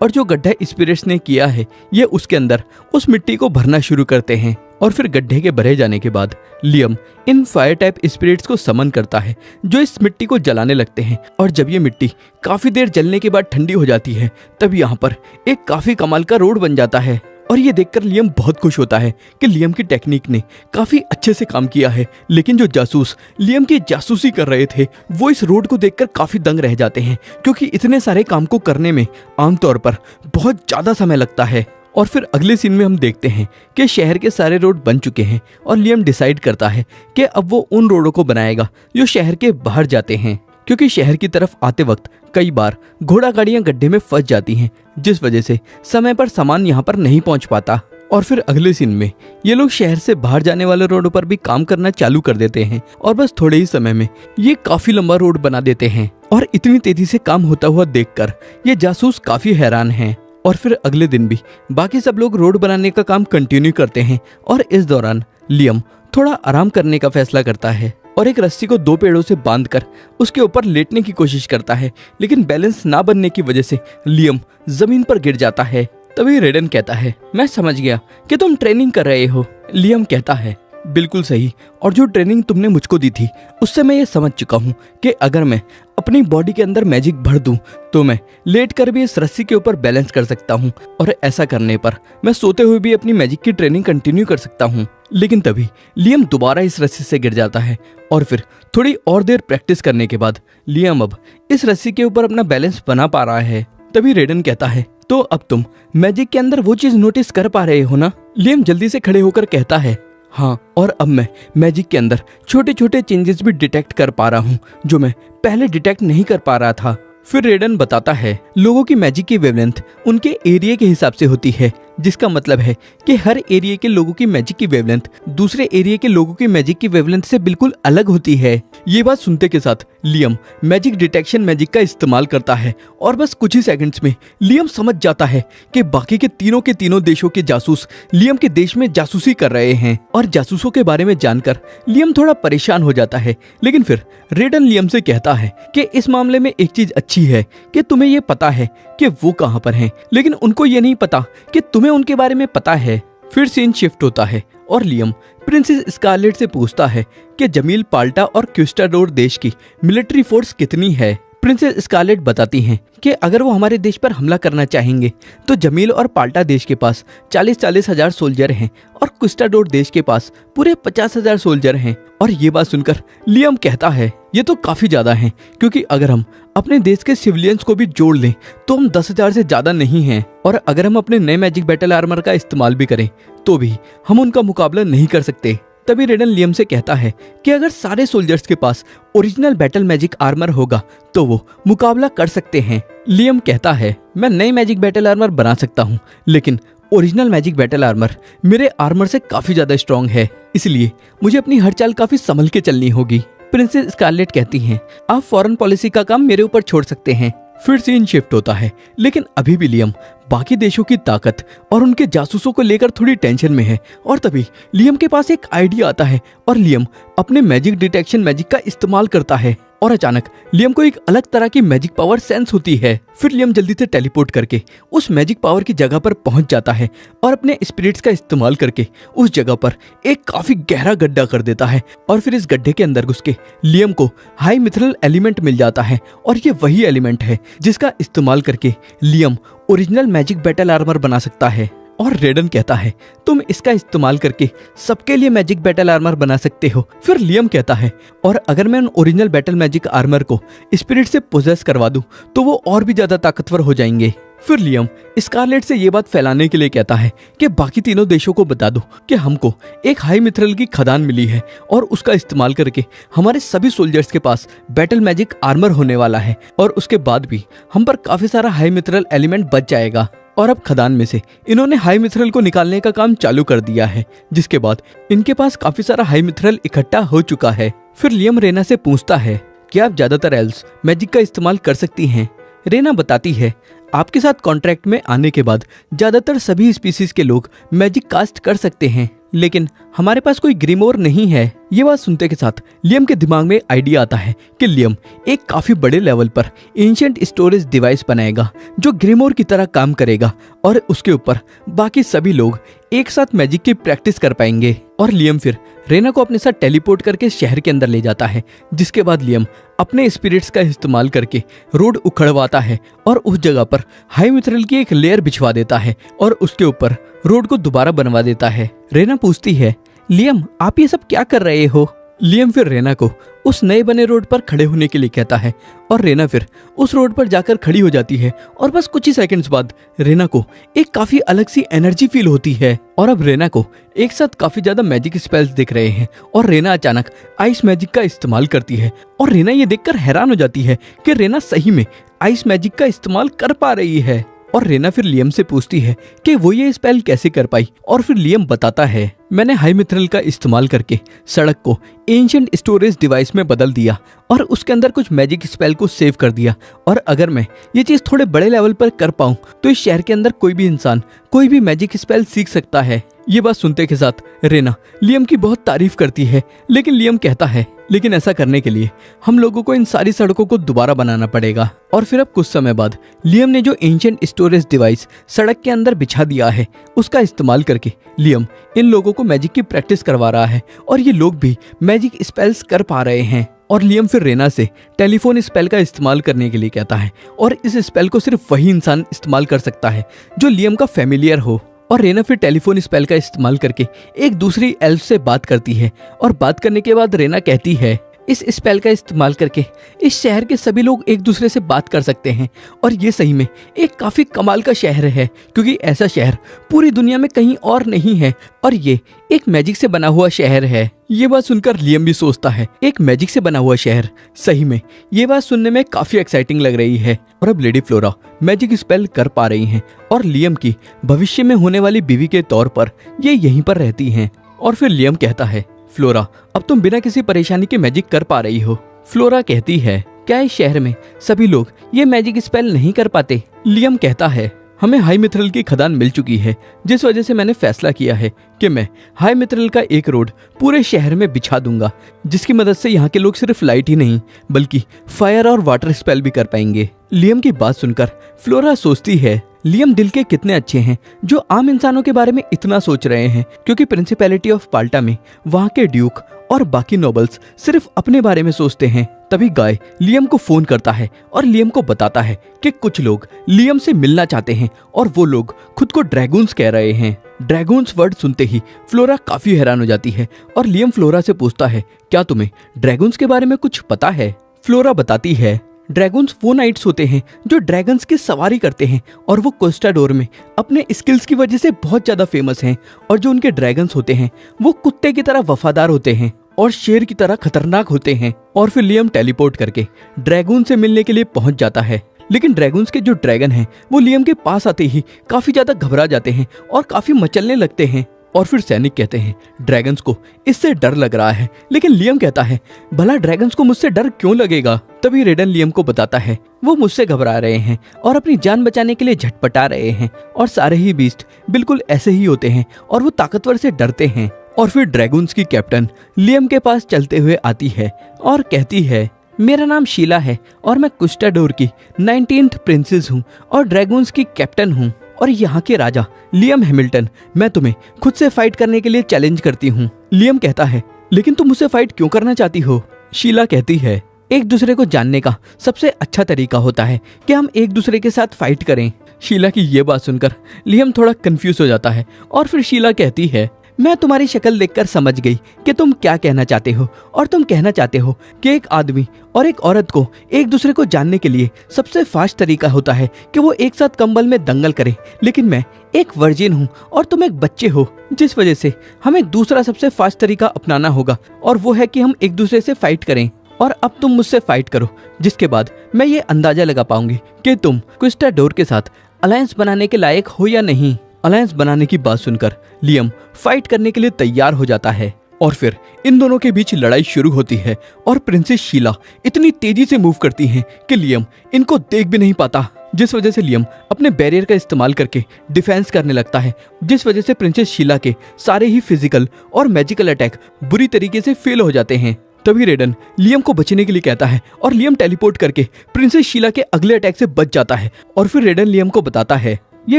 और जो गड्ढा स्पिरिट्स ने किया है ये उसके अंदर उस मिट्टी को भरना शुरू करते हैं। और फिर गड्ढे के भरे जाने के बाद Liam in fire type spirits को समन करता है जो इस मिट्टी को जलाने लगते हैं। और जब ये मिट्टी काफी देर जलने के बाद ठंडी हो जाती है तब यहाँ पर एक काफी कमाल का रोड बन जाता है। और ये देखकर लियम बहुत खुश होता है कि लियम की टेक्निक ने काफी अच्छे से काम किया है। लेकिन जो जासूस लियम की जासूसी कर रहे थे वो इस रोड को देखकर काफी दंग रह जाते हैं क्योंकि इतने सारे काम को करने में आमतौर पर बहुत ज्यादा समय लगता है। और फिर अगले सीन में हम देखते हैं कि शहर के सारे रोड बन चुके हैं और लियम डिसाइड करता है कि अब वो उन रोडों को बनाएगा जो शहर के बाहर जाते हैं क्योंकि शहर की तरफ आते वक्त कई बार घोड़ा गाड़ियां गड्ढे में फंस जाती हैं, जिस वजह से समय पर सामान यहाँ पर नहीं पहुँच पाता। और फिर अगले सीन में ये लोग शहर से बाहर जाने वाले रोडों पर भी काम करना चालू कर देते हैं और बस थोड़े ही समय में ये काफी लंबा रोड बना देते हैं। और इतनी तेजी से काम होता हुआ देखकर ये जासूस काफी हैरान हैं। और फिर अगले दिन भी बाकी सब लोग रोड बनाने का काम कंटिन्यू करते हैं और इस दौरान लियम थोड़ा आराम करने का फैसला करता है और एक रस्सी को 2 पेड़ों से बांधकर उसके ऊपर लेटने की कोशिश करता है, लेकिन बैलेंस ना बनने की वजह से लियम जमीन पर गिर जाता है। तभी रेडन कहता है, मैं समझ गया कि तुम ट्रेनिंग कर रहे हो। लियम कहता है, बिल्कुल सही, और जो ट्रेनिंग तुमने मुझको दी थी उससे मैं ये समझ चुका हूँ कि अगर मैं अपनी बॉडी के अंदर मैजिक भर दूं तो मैं लेट कर भी इस रस्सी के ऊपर बैलेंस कर सकता हूँ और ऐसा करने पर मैं सोते हुए भी अपनी मैजिक की ट्रेनिंग कंटिन्यू कर सकता हूँ। लेकिन तभी लियम दोबारा इस रस्सी से गिर जाता है और फिर थोड़ी और देर प्रैक्टिस करने के बाद लियम अब इस रस्सी के ऊपर अपना बैलेंस बना पा रहा है। तभी रेडन कहता है, तो अब तुम मैजिक के अंदर वो चीज नोटिस कर पा रहे हो ना? लियम जल्दी से खड़े होकर कहता है, हाँ, और अब मैं मैजिक के अंदर छोटे छोटे चेंजेस भी डिटेक्ट कर पा रहा हूँ जो मैं पहले डिटेक्ट नहीं कर पा रहा था। फिर रेडन बताता है, लोगों की मैजिक की वेवलेंथ उनके एरिया के हिसाब से होती है, जिसका मतलब है कि हर एरिया के लोगों की मैजिक की वेवलेंथ दूसरे एरिया के लोगों की मैजिक की वेवलेंथ से बिल्कुल अलग होती है। ये बात सुनते के साथ लियम मैजिक डिटेक्शन मैजिक का इस्तेमाल करता है और बस कुछ ही सेकंड्स में लियम समझ जाता है कि बाकी के तीनों देशों के जासूस लियम के देश में जासूसी कर रहे हैं। और जासूसों के बारे में जानकर लियम थोड़ा परेशान हो जाता है, लेकिन फिर रेडन लियम से कहता है कि इस मामले में एक चीज अच्छी है कि तुम्हें ये पता है कि वो कहाँ पर हैं, लेकिन उनको ये नहीं पता कि तुम्हें उनके बारे में पता है। फिर सीन शिफ्ट होता है और लियम प्रिंसेस स्कारलेट से पूछता है कि जमील पाल्टा और क्विस्टाडोर देश की मिलिट्री फोर्स कितनी है। प्रिंसेस स्कारलेट बताती हैं कि अगर वो हमारे देश पर हमला करना चाहेंगे तो जमील और पाल्टा देश के पास 40-40 हजार सोल्जर हैं और क्विस्टाडोर देश के पास पूरे 50,000 सोल्जर हैं। और ये बात सुनकर लियम कहता है, ये तो काफी ज्यादा हैं, क्योंकि अगर हम अपने देश के सिविलियंस को भी जोड़ लें तो हम 10,000 से ज्यादा नहीं हैं। और अगर हम अपने नए मैजिक बैटल आर्मर का इस्तेमाल भी करें तो भी हम उनका मुकाबला नहीं कर सकते। तभी रेडन लियम से कहता है कि अगर सारे सोल्जर्स के पास ओरिजिनल बैटल मैजिक आर्मर होगा तो वो मुकाबला कर सकते हैं। लियम कहता है, मैं नई मैजिक बैटल आर्मर बना सकता हूँ, लेकिन ओरिजिनल मैजिक बैटल आर्मर मेरे आर्मर से काफी ज्यादा स्ट्रॉन्ग है, इसलिए मुझे अपनी हर चाल काफी संभल के चलनी होगी। प्रिंसेस स्कारलेट कहती हैं, आप फॉरेन पॉलिसी का काम मेरे ऊपर छोड़ सकते हैं। फिर सीन शिफ्ट होता है, लेकिन अभी भी लियम बाकी देशों की ताकत और उनके जासूसों को लेकर थोड़ी टेंशन में है। और तभी लियम के पास एक आइडिया आता है और लियम अपने मैजिक डिटेक्शन मैजिक का इस्तेमाल करता है और अचानक लियम को एक अलग तरह की मैजिक पावर सेंस होती है। फिर लियम जल्दी से टेलीपोर्ट करके उस मैजिक पावर की जगह पर पहुंच जाता है और अपने स्पिरिट्स का इस्तेमाल करके उस जगह पर एक काफी गहरा गड्ढा कर देता है। और फिर इस गड्ढे के अंदर घुस के लियम को हाई मिथरल एलिमेंट मिल जाता है और ये वही एलिमेंट है जिसका इस्तेमाल करके Liam original magic battle armour बना सकता है। और रेडन कहता है, तुम इसका इस्तेमाल करके सबके लिए मैजिक बैटल आर्मर बना सकते हो। फिर लियम कहता है, और अगर मैं उन ओरिजिनल बैटल मैजिक आर्मर को स्पिरिट से पोजेस करवा दूं तो वो और भी ज्यादा ताकतवर हो जाएंगे। फिर लियम स्कारलेट से ये बात फैलाने के लिए कहता है कि बाकी तीनों देशों को बता दो कि हमको एक हाई मिथरल की खदान मिली है और उसका इस्तेमाल करके हमारे सभी सोल्जर्स के पास बैटल मैजिक आर्मर होने वाला है और उसके बाद भी हम पर काफी सारा हाई मिथरल एलिमेंट बच जाएगा। और अब खदान में से इन्होंने हाई मिथरल को निकालने का काम चालू कर दिया है, जिसके बाद इनके पास काफी सारा हाई मिथरल इकट्ठा हो चुका है। फिर लियम रेना से पूछता है कि आप ज्यादातर एल्व्स मैजिक का इस्तेमाल कर सकती हैं। रेना बताती है, आपके साथ कॉन्ट्रैक्ट में आने के बाद ज्यादातर सभी स्पीसीज के लोग मैजिक कास्ट कर सकते हैं, लेकिन हमारे पास कोई ग्रिमोर नहीं है। ये बात सुनते के साथ लियम के दिमाग में आइडिया आता है कि लियम एक काफी बड़े लेवल पर एंशिएंट स्टोरेज डिवाइस बनाएगा जो ग्रिमोर की तरह काम करेगा और उसके ऊपर बाकी सभी लोग एक साथ मैजिक की प्रैक्टिस कर पाएंगे। और लियम फिर रेना को अपने साथ टेलीपोर्ट करके शहर के अंदर ले जाता है, जिसके बाद लियम अपने स्पिरिट्स का इस्तेमाल करके रोड उखड़वाता है और उस जगह पर हाई मिथरल की एक लेयर बिछवा देता है और उसके ऊपर रोड को दोबारा बनवा देता है। रेना पूछती है, लियम आप ये सब क्या कर रहे हो? लियम फिर रेना को उस नए बने रोड पर खड़े होने के लिए कहता है और रेना फिर उस रोड पर जाकर खड़ी हो जाती है और बस कुछ ही सेकंड्स बाद रेना को एक काफी अलग सी एनर्जी फील होती है। और अब रेना को एक साथ काफी ज्यादा मैजिक स्पेल्स दिख रहे हैं और रेना अचानक आइस मैजिक का इस्तेमाल करती है और रेना ये देखकर हैरान हो जाती है कि रेना सही में आइस मैजिक का इस्तेमाल कर पा रही है। और रेना फिर लियम से पूछती है कि वो ये स्पेल कैसे कर पाई और फिर लियम बताता है, मैंने हाई मिथरल का इस्तेमाल करके सड़क को एंशिएंट स्टोरेज डिवाइस में बदल दिया और उसके अंदर कुछ मैजिक स्पेल को सेव कर दिया और अगर मैं ये चीज थोड़े बड़े लेवल पर कर पाऊं तो इस शहर के अंदर कोई भी इंसान कोई भी मैजिक स्पेल सीख सकता है। ये बात सुनते के साथ रेना लियम की बहुत तारीफ करती है, लेकिन लियम कहता है, लेकिन ऐसा करने के लिए हम लोगों को इन सारी सड़कों को दोबारा बनाना पड़ेगा। और फिर अब कुछ समय बाद लियम ने जो एंशिएंट स्टोरेज डिवाइस सड़क के अंदर बिछा दिया है उसका इस्तेमाल करके लियम इन लोगों को मैजिक की प्रैक्टिस करवा रहा है और ये लोग भी मैजिक स्पेल्स कर पा रहे हैं। और लियम फिर रेना से टेलीफोन स्पेल का इस्तेमाल करने के लिए कहता है और इस स्पेल को सिर्फ वही इंसान इस्तेमाल कर सकता है जो लियम का फैमिलियर हो। और रेना फिर टेलीफोन स्पेल का इस्तेमाल करके एक दूसरी एल्फ से बात करती है और बात करने के बाद रेना कहती है, इस स्पेल का इस्तेमाल करके इस शहर के सभी लोग एक दूसरे से बात कर सकते हैं और ये सही में एक काफी कमाल का शहर है, क्योंकि ऐसा शहर पूरी दुनिया में कहीं और नहीं है और ये एक मैजिक से बना हुआ शहर है। ये बात सुनकर लियम भी सोचता है, एक मैजिक से बना हुआ शहर, सही में ये बात सुनने में काफी एक्साइटिंग लग रही है। और अब लेडी फ्लोरा मैजिक स्पेल कर पा रही हैं और लियम की भविष्य में होने वाली बीवी के तौर पर ये यहीं पर रहती हैं। और फिर लियम कहता है, फ्लोरा अब तुम बिना किसी परेशानी के मैजिक कर पा रही हो। फ्लोरा कहती है, क्या इस शहर में सभी लोग ये मैजिक स्पेल नहीं कर पाते? लियम कहता है, हमें हाई मिथरल की खदान मिल चुकी है, जिस वजह से मैंने फैसला किया है कि मैं हाई मिथरल का एक रोड पूरे शहर में बिछा दूंगा, जिसकी मदद से यहाँ के लोग सिर्फ लाइट ही नहीं बल्कि फायर और वाटर स्पेल भी कर पाएंगे। लियम की बात सुनकर फ्लोरा सोचती है, लियम दिल के कितने अच्छे हैं जो आम इंसानों के बारे में इतना सोच रहे हैं, क्योंकि प्रिंसिपैलिटी ऑफ पाल्टा में वहाँ के ड्यूक और बाकी नोबल्स सिर्फ अपने बारे में सोचते हैं। तभी गाय लियम को फोन करता है और लियम को बताता है कि कुछ लोग लियम से मिलना चाहते हैं और वो लोग खुद को ड्रैगून्स कह रहे हैं। ड्रैगून्स वर्ड सुनते ही फ्लोरा काफी हैरान हो जाती है और लियम फ्लोरा से पूछता है, क्या तुम्हें ड्रैगून्स के बारे में कुछ पता है? फ्लोरा बताती है, ड्रैगन्स वो नाइट्स होते हैं जो ड्रैगन्स की सवारी करते हैं और वो कोस्टाडोर में अपने स्किल्स की वजह से बहुत ज्यादा फेमस हैं। और जो उनके ड्रैगन्स होते हैं वो कुत्ते की तरह वफादार होते हैं और शेर की तरह खतरनाक होते हैं। और फिर लियम टेलीपोर्ट करके ड्रैगन से मिलने के लिए पहुंच जाता है, लेकिन ड्रैगन्स के जो ड्रैगन हैं वो लियम के पास आते ही काफी ज्यादा घबरा जाते हैं और काफी मचलने लगते हैं। और फिर सैनिक कहते हैं, ड्रैगन्स को इससे डर लग रहा है, लेकिन लियम कहता है, भला ड्रैगन्स को मुझसे डर क्यों लगेगा? तभी रेडन लियम को बताता है, वो मुझसे घबरा रहे हैं और अपनी जान बचाने के लिए झटपटा रहे हैं और सारे ही बीस्ट बिल्कुल ऐसे ही होते हैं और वो ताकतवर से डरते हैं। और फिर ड्रैगन्स की कैप्टन लियम के पास चलते हुए आती है और कहती है, मेरा नाम शीला है और मैं कुस्टाडोर की 19th प्रिंसेस हूँ और ड्रैगन्स की कैप्टन हूँ और यहाँ के राजा लियम हैमिल्टन, मैं तुम्हें खुद से फाइट करने के लिए चैलेंज करती हूँ। लियम कहता है, लेकिन तुम मुझसे फाइट क्यों करना चाहती हो? शीला कहती है, एक दूसरे को जानने का सबसे अच्छा तरीका होता है कि हम एक दूसरे के साथ फाइट करें। शीला की ये बात सुनकर लियम थोड़ा कंफ्यूज हो जाता है और फिर शीला कहती है, मैं तुम्हारी शक्ल देखकर समझ गई कि तुम क्या कहना चाहते हो और तुम कहना चाहते हो कि एक आदमी और एक औरत को एक दूसरे को जानने के लिए सबसे फास्ट तरीका होता है कि वो एक साथ कंबल में दंगल करें। लेकिन मैं एक वर्जिन हूँ और तुम एक बच्चे हो, जिस वजह से हमें दूसरा सबसे फास्ट तरीका अपनाना होगा और वो है कि हम एक दूसरे से फाइट करें। और अब तुम मुझसे फाइट करो, जिसके बाद मैं ये अंदाजा लगा पाऊंगी कि तुम क्विस्टाडोर के साथ अलायंस बनाने के लायक हो या नहीं। अलायंस बनाने की बात सुनकर लियम फाइट करने के लिए तैयार हो जाता है और फिर इन दोनों के बीच लड़ाई शुरू होती है और प्रिंसेस शीला इतनी तेजी से मूव करती हैं कि लियम इनको देख भी नहीं पाता, जिस वजह से लियम अपने बैरियर का इस्तेमाल करके डिफेंस करने लगता है, जिस वजह से प्रिंसेस शीला के सारे ही फिजिकल और मैजिकल अटैक बुरी तरीके से फेल हो जाते हैं। तभी रेडन लियम को बचने के लिए कहता है और लियम टेलीपोर्ट करके प्रिंसेस शीला के अगले अटैक से बच जाता है। और फिर रेडन लियम को बताता है, ये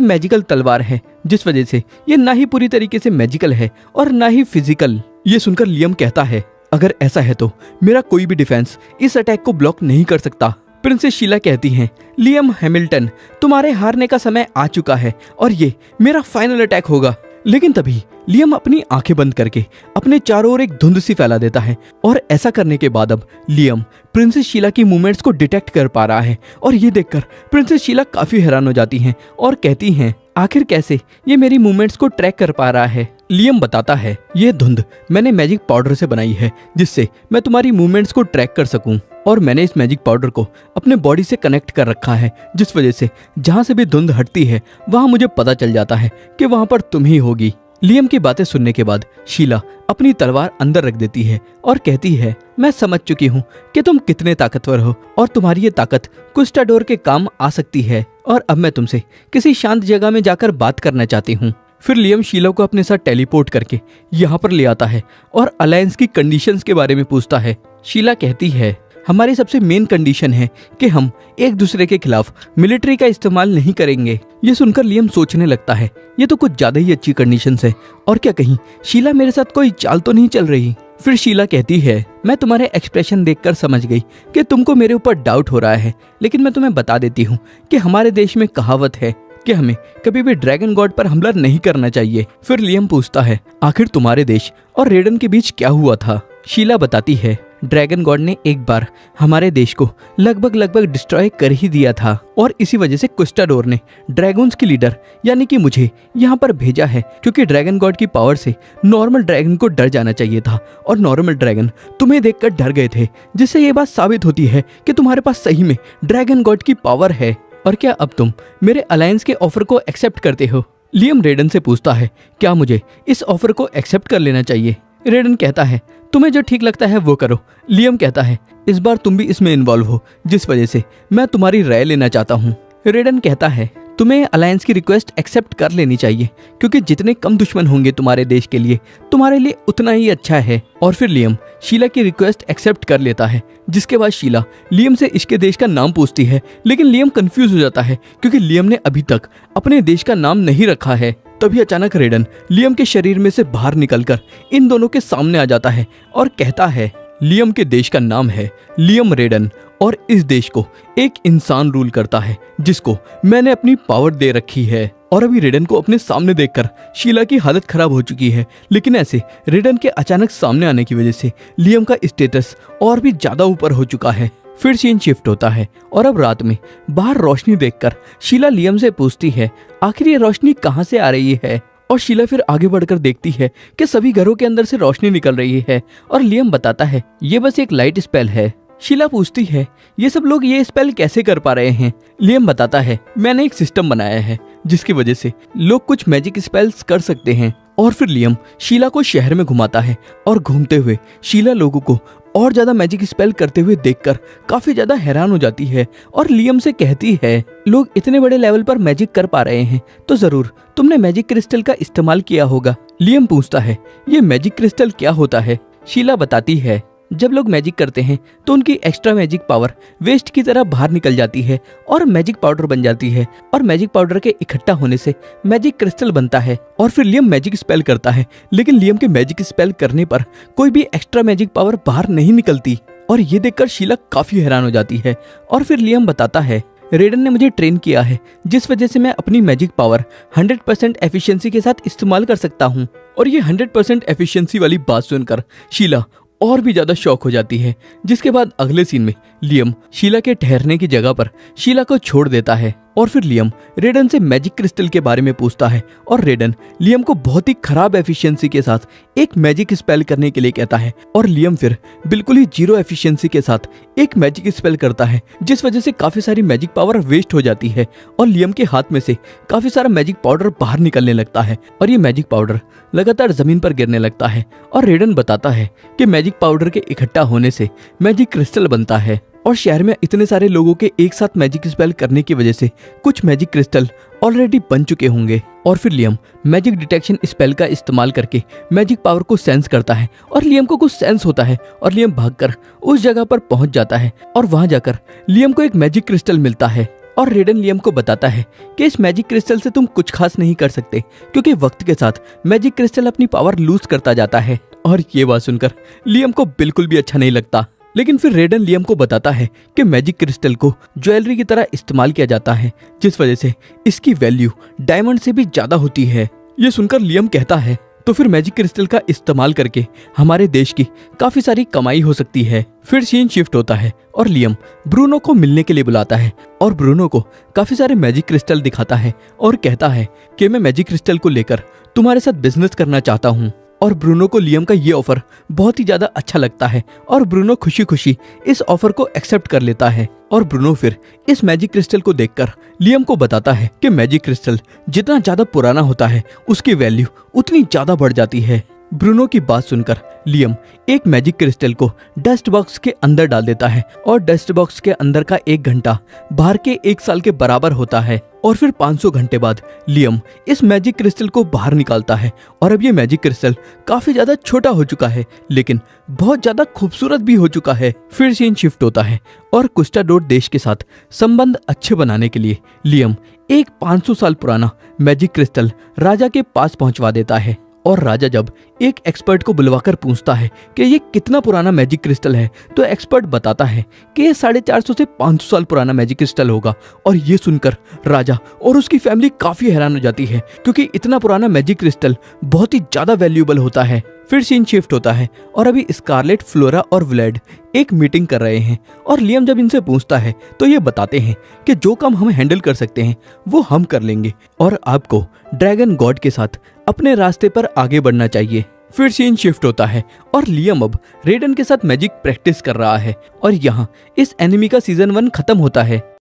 मैजिकल तलवार है, जिस वजह से ये ना ही पूरी तरीके से मैजिकल है और ना ही फिजिकल। ये सुनकर लियम कहता है, अगर ऐसा है तो मेरा कोई भी डिफेंस इस अटैक को ब्लॉक नहीं कर सकता। प्रिंसेस शीला कहती हैं, लियम हैमिल्टन, तुम्हारे हारने का समय आ चुका है और ये मेरा फाइनल अटैक होगा। लेकिन तभी लियम अपनी आंखें बंद करके अपने चारों ओर एक धुंध सी फैला देता है और ऐसा करने के बाद अब लियम प्रिंसेस शीला की मूवमेंट्स को डिटेक्ट कर पा रहा है। और ये देखकर प्रिंसेस शीला काफी हैरान हो जाती हैं और कहती हैं, आखिर कैसे ये मेरी मूवमेंट्स को ट्रैक कर पा रहा है? लियम बताता है, ये धुंध मैंने मैजिक पाउडर से बनाई है, जिससे मैं तुम्हारी मूवमेंट्स को ट्रैक कर सकूं। और मैंने इस मैजिक पाउडर को अपने बॉडी से कनेक्ट कर रखा है, जिस वजह से जहां से भी धुंध हटती है वहां मुझे पता चल जाता है कि वहां पर तुम ही होगी। लियम की बातें सुनने के बाद शीला अपनी तलवार अंदर रख देती है और कहती है, मैं समझ चुकी हूँ कि तुम कितने ताकतवर हो और तुम्हारी ये ताकत क्विस्टाडोर के काम आ सकती है और अब मैं तुमसे किसी शांत जगह में जाकर बात करना चाहती हूँ। फिर लियम शीला को अपने साथ टेलीपोर्ट करके यहाँ पर ले आता है और अलायंस की कंडीशंस के बारे में पूछता है। शीला कहती है, हमारी सबसे मेन कंडीशन है कि हम एक दूसरे के खिलाफ मिलिट्री का इस्तेमाल नहीं करेंगे। ये सुनकर लियम सोचने लगता है, ये तो कुछ ज्यादा ही अच्छी कंडीशंस है और क्या कहीं शीला मेरे साथ कोई चाल तो नहीं चल रही। फिर शीला कहती है, मैं तुम्हारे एक्सप्रेशन देखकर समझ गई कि तुमको मेरे ऊपर डाउट हो रहा है, लेकिन मैं तुम्हें बता देती हूँ कि हमारे देश में कहावत है कि हमें कभी भी ड्रैगन गॉड पर हमला नहीं करना चाहिए। फिर लियम पूछता है, आखिर तुम्हारे देश और रेडन के बीच क्या हुआ था? शीला बताती है, ड्रैगन गॉड ने एक बार हमारे देश को लगभग डिस्ट्रॉय कर ही दिया था और इसी वजह से क्विस्टाडोर ने ड्रैगन्स की लीडर यानी कि मुझे यहाँ पर भेजा है, क्योंकि ड्रैगन गॉड की पावर से नॉर्मल ड्रैगन को डर जाना चाहिए था और नॉर्मल ड्रैगन तुम्हें देखकर डर गए थे, जिससे ये बात साबित होती है कि तुम्हारे पास सही में ड्रैगन गॉड की पावर है। और क्या अब तुम मेरे अलायंस के ऑफर को एक्सेप्ट करते हो? लियम रेडन से पूछता है, क्या मुझे इस ऑफर को एक्सेप्ट कर लेना चाहिए? रेडन कहता है, तुम्हें जो ठीक लगता है वो करो। लियम कहता है, इस बार तुम भी इसमें इन्वॉल्व हो, जिस वजह से मैं तुम्हारी राय लेना चाहता हूँ। रेडन कहता है, तुम्हें अलायंस की रिक्वेस्ट एक्सेप्ट कर लेनी चाहिए, क्योंकि जितने कम दुश्मन होंगे तुम्हारे देश के लिए तुम्हारे लिए उतना ही अच्छा है। और फिर लियम शीला की रिक्वेस्ट एक्सेप्ट कर लेता है, जिसके बाद शीला लियम से इसके देश का नाम पूछती है, लेकिन लियम कंफ्यूज हो जाता है क्योंकि लियम ने अभी तक अपने देश का नाम नहीं रखा है। तभी अचानक रेडन लियम के शरीर में से बाहर निकलकर इन दोनों के सामने आ जाता है और कहता है, लियम के देश का नाम है लियम रेडन और इस देश को एक इंसान रूल करता है जिसको मैंने अपनी पावर दे रखी है। और अभी रेडन को अपने सामने देखकर शीला की हालत खराब हो चुकी है, लेकिन ऐसे रेडन के अचानक सामने आने की वजह से लियम का स्टेटस और भी ज्यादा ऊपर हो चुका है। फिर सीन शिफ्ट होता है और अब रात में बाहर रोशनी देखकर शीला लियम से पूछती है, आखिर ये रोशनी कहाँ से आ रही है? और शीला फिर आगे बढ़कर देखती है कि सभी घरों के अंदर से रोशनी निकल रही है और लियम बताता है, ये बस एक लाइट स्पेल है। शीला पूछती है, ये सब लोग ये स्पेल कैसे कर पा रहे हैं? लियम बताता है, मैंने एक सिस्टम बनाया है जिसकी वजह से लोग कुछ मैजिक स्पेल्स कर सकते हैं। और फिर लियम शीला को शहर में घुमाता है और घूमते हुए शीला लोगों को और ज्यादा मैजिक स्पेल करते हुए देखकर काफी ज्यादा हैरान हो जाती है और लियम से कहती है, लोग इतने बड़े लेवल पर मैजिक कर पा रहे हैं तो जरूर तुमने मैजिक क्रिस्टल का इस्तेमाल किया होगा। लियम पूछता है, ये मैजिक क्रिस्टल क्या होता है? शीला बताती है, जब लोग मैजिक करते हैं तो उनकी एक्स्ट्रा मैजिक पावर वेस्ट की तरह बाहर निकल जाती है और मैजिक पाउडर बन जाती है और मैजिक पाउडर के इकट्ठा होने से मैजिक क्रिस्टल बनता है। और फिर लियम मैजिक स्पेल करता है, लेकिन लियम के मैजिक स्पेल करने पर कोई भी एक्स्ट्रा मैजिक पावर बाहर नहीं निकलती और ये देखकर शीला काफी हैरान हो जाती है। और फिर लियम बताता है, रेडन ने मुझे ट्रेन किया है जिस वजह से मैं अपनी मैजिक पावर 100% एफिशिएंसी के साथ इस्तेमाल कर सकता हूँ। और ये 100% एफिशिएंसी वाली बात सुनकर शीला और भी ज्यादा शॉक हो जाती है, जिसके बाद अगले सीन में लियम शीला के ठहरने की जगह पर शीला को छोड़ देता है। और फिर लियम रेडन से मैजिक क्रिस्टल के बारे में पूछता है और रेडन लियम को बहुत ही खराब एफिशिएंसी के साथ एक मैजिक स्पेल करने के लिए कहता है और लियम फिर बिल्कुल ही जीरो एफिशिएंसी के साथ एक मैजिक स्पेल करता है, जिस वजह से काफी सारी मैजिक पावर वेस्ट हो जाती है और लियम के हाथ में से काफी सारा मैजिक पाउडर बाहर निकलने लगता है और ये मैजिक पाउडर लगातार जमीन पर गिरने लगता है। और रेडन बताता है कि मैजिक पाउडर के इकट्ठा होने से मैजिक क्रिस्टल बनता है और शहर में इतने सारे लोगों के एक साथ मैजिक स्पेल करने की वजह से कुछ मैजिक क्रिस्टल ऑलरेडी बन चुके होंगे। और फिर लियम मैजिक डिटेक्शन स्पेल का इस्तेमाल करके मैजिक पावर को सेंस करता है और लियम को कुछ सेंस होता है और लियम भागकर उस जगह पर पहुंच जाता है और वहां जाकर लियम को एक मैजिक क्रिस्टल मिलता है। और रेडन लियम को बताता है कि इस मैजिक क्रिस्टल से तुम कुछ खास नहीं कर सकते, क्योंकि वक्त के साथ मैजिक क्रिस्टल अपनी पावर लूज करता जाता है। और ये बात सुनकर लियम को बिल्कुल भी अच्छा नहीं लगता, लेकिन फिर रेडन लियम को बताता है कि मैजिक क्रिस्टल को ज्वेलरी की तरह इस्तेमाल किया जाता है, जिस वजह से इसकी वैल्यू डायमंड से भी ज्यादा होती है। ये सुनकर लियम कहता है, तो फिर मैजिक क्रिस्टल का इस्तेमाल करके हमारे देश की काफी सारी कमाई हो सकती है। फिर सीन शिफ्ट होता है और लियम ब्रूनो को मिलने के लिए बुलाता है और ब्रूनो को काफी सारे मैजिक क्रिस्टल दिखाता है और कहता है कि मैं मैजिक क्रिस्टल को लेकर तुम्हारे साथ बिजनेस करना चाहता हूँ। और ब्रूनो को लियम का ये ऑफर बहुत ही ज्यादा अच्छा लगता है और ब्रूनो खुशी खुशी इस ऑफर को एक्सेप्ट कर लेता है। और ब्रूनो फिर इस मैजिक क्रिस्टल को देखकर लियम को बताता है कि मैजिक क्रिस्टल जितना ज्यादा पुराना होता है उसकी वैल्यू उतनी ज्यादा बढ़ जाती है। ब्रूनो की बात सुनकर लियम एक मैजिक क्रिस्टल को डस्ट बॉक्स के अंदर डाल देता है और डस्ट बॉक्स के अंदर का 1 घंटा बाहर के 1 साल के बराबर होता है। और फिर 500 घंटे बाद लियम इस मैजिक क्रिस्टल को बाहर निकालता है और अब ये मैजिक क्रिस्टल काफी ज्यादा छोटा हो चुका है, लेकिन बहुत ज्यादा खूबसूरत भी हो चुका है। फिर सीन शिफ्ट होता है और क्विस्टाडोर देश के साथ संबंध अच्छे बनाने के लिए लियम एक 500 साल पुराना मैजिक क्रिस्टल राजा के पास पहुंचवा देता है। और राजा जब एक एक्सपर्ट को बुलवाकर पूछता है कि ये कितना पुराना मैजिक क्रिस्टल है, तो एक्सपर्ट बताता है कि ये 450 से 500 साल पुराना मैजिक क्रिस्टल होगा। और ये सुनकर राजा और उसकी फैमिली काफी हैरान हो जाती है, क्योंकि इतना पुराना मैजिक क्रिस्टल बहुत ही ज्यादा वैल्यूएबल होता है। फिर सीन शिफ्ट होता है और अभी स्कारलेट, फ्लोरा और व्लेड एक मीटिंग कर रहे हैं और लियम जब इनसे पूछता है तो ये बताते हैं कि जो काम हम हैंडल कर सकते हैं वो हम कर लेंगे और आपको ड्रैगन गॉड के साथ अपने रास्ते पर आगे बढ़ना चाहिए। फिर सीन शिफ्ट होता है और लियम अब रेडन के साथ मैजिक प्रैक्टिस कर रहा है और यहाँ इस एनिमी का सीजन 1 खत्म होता है।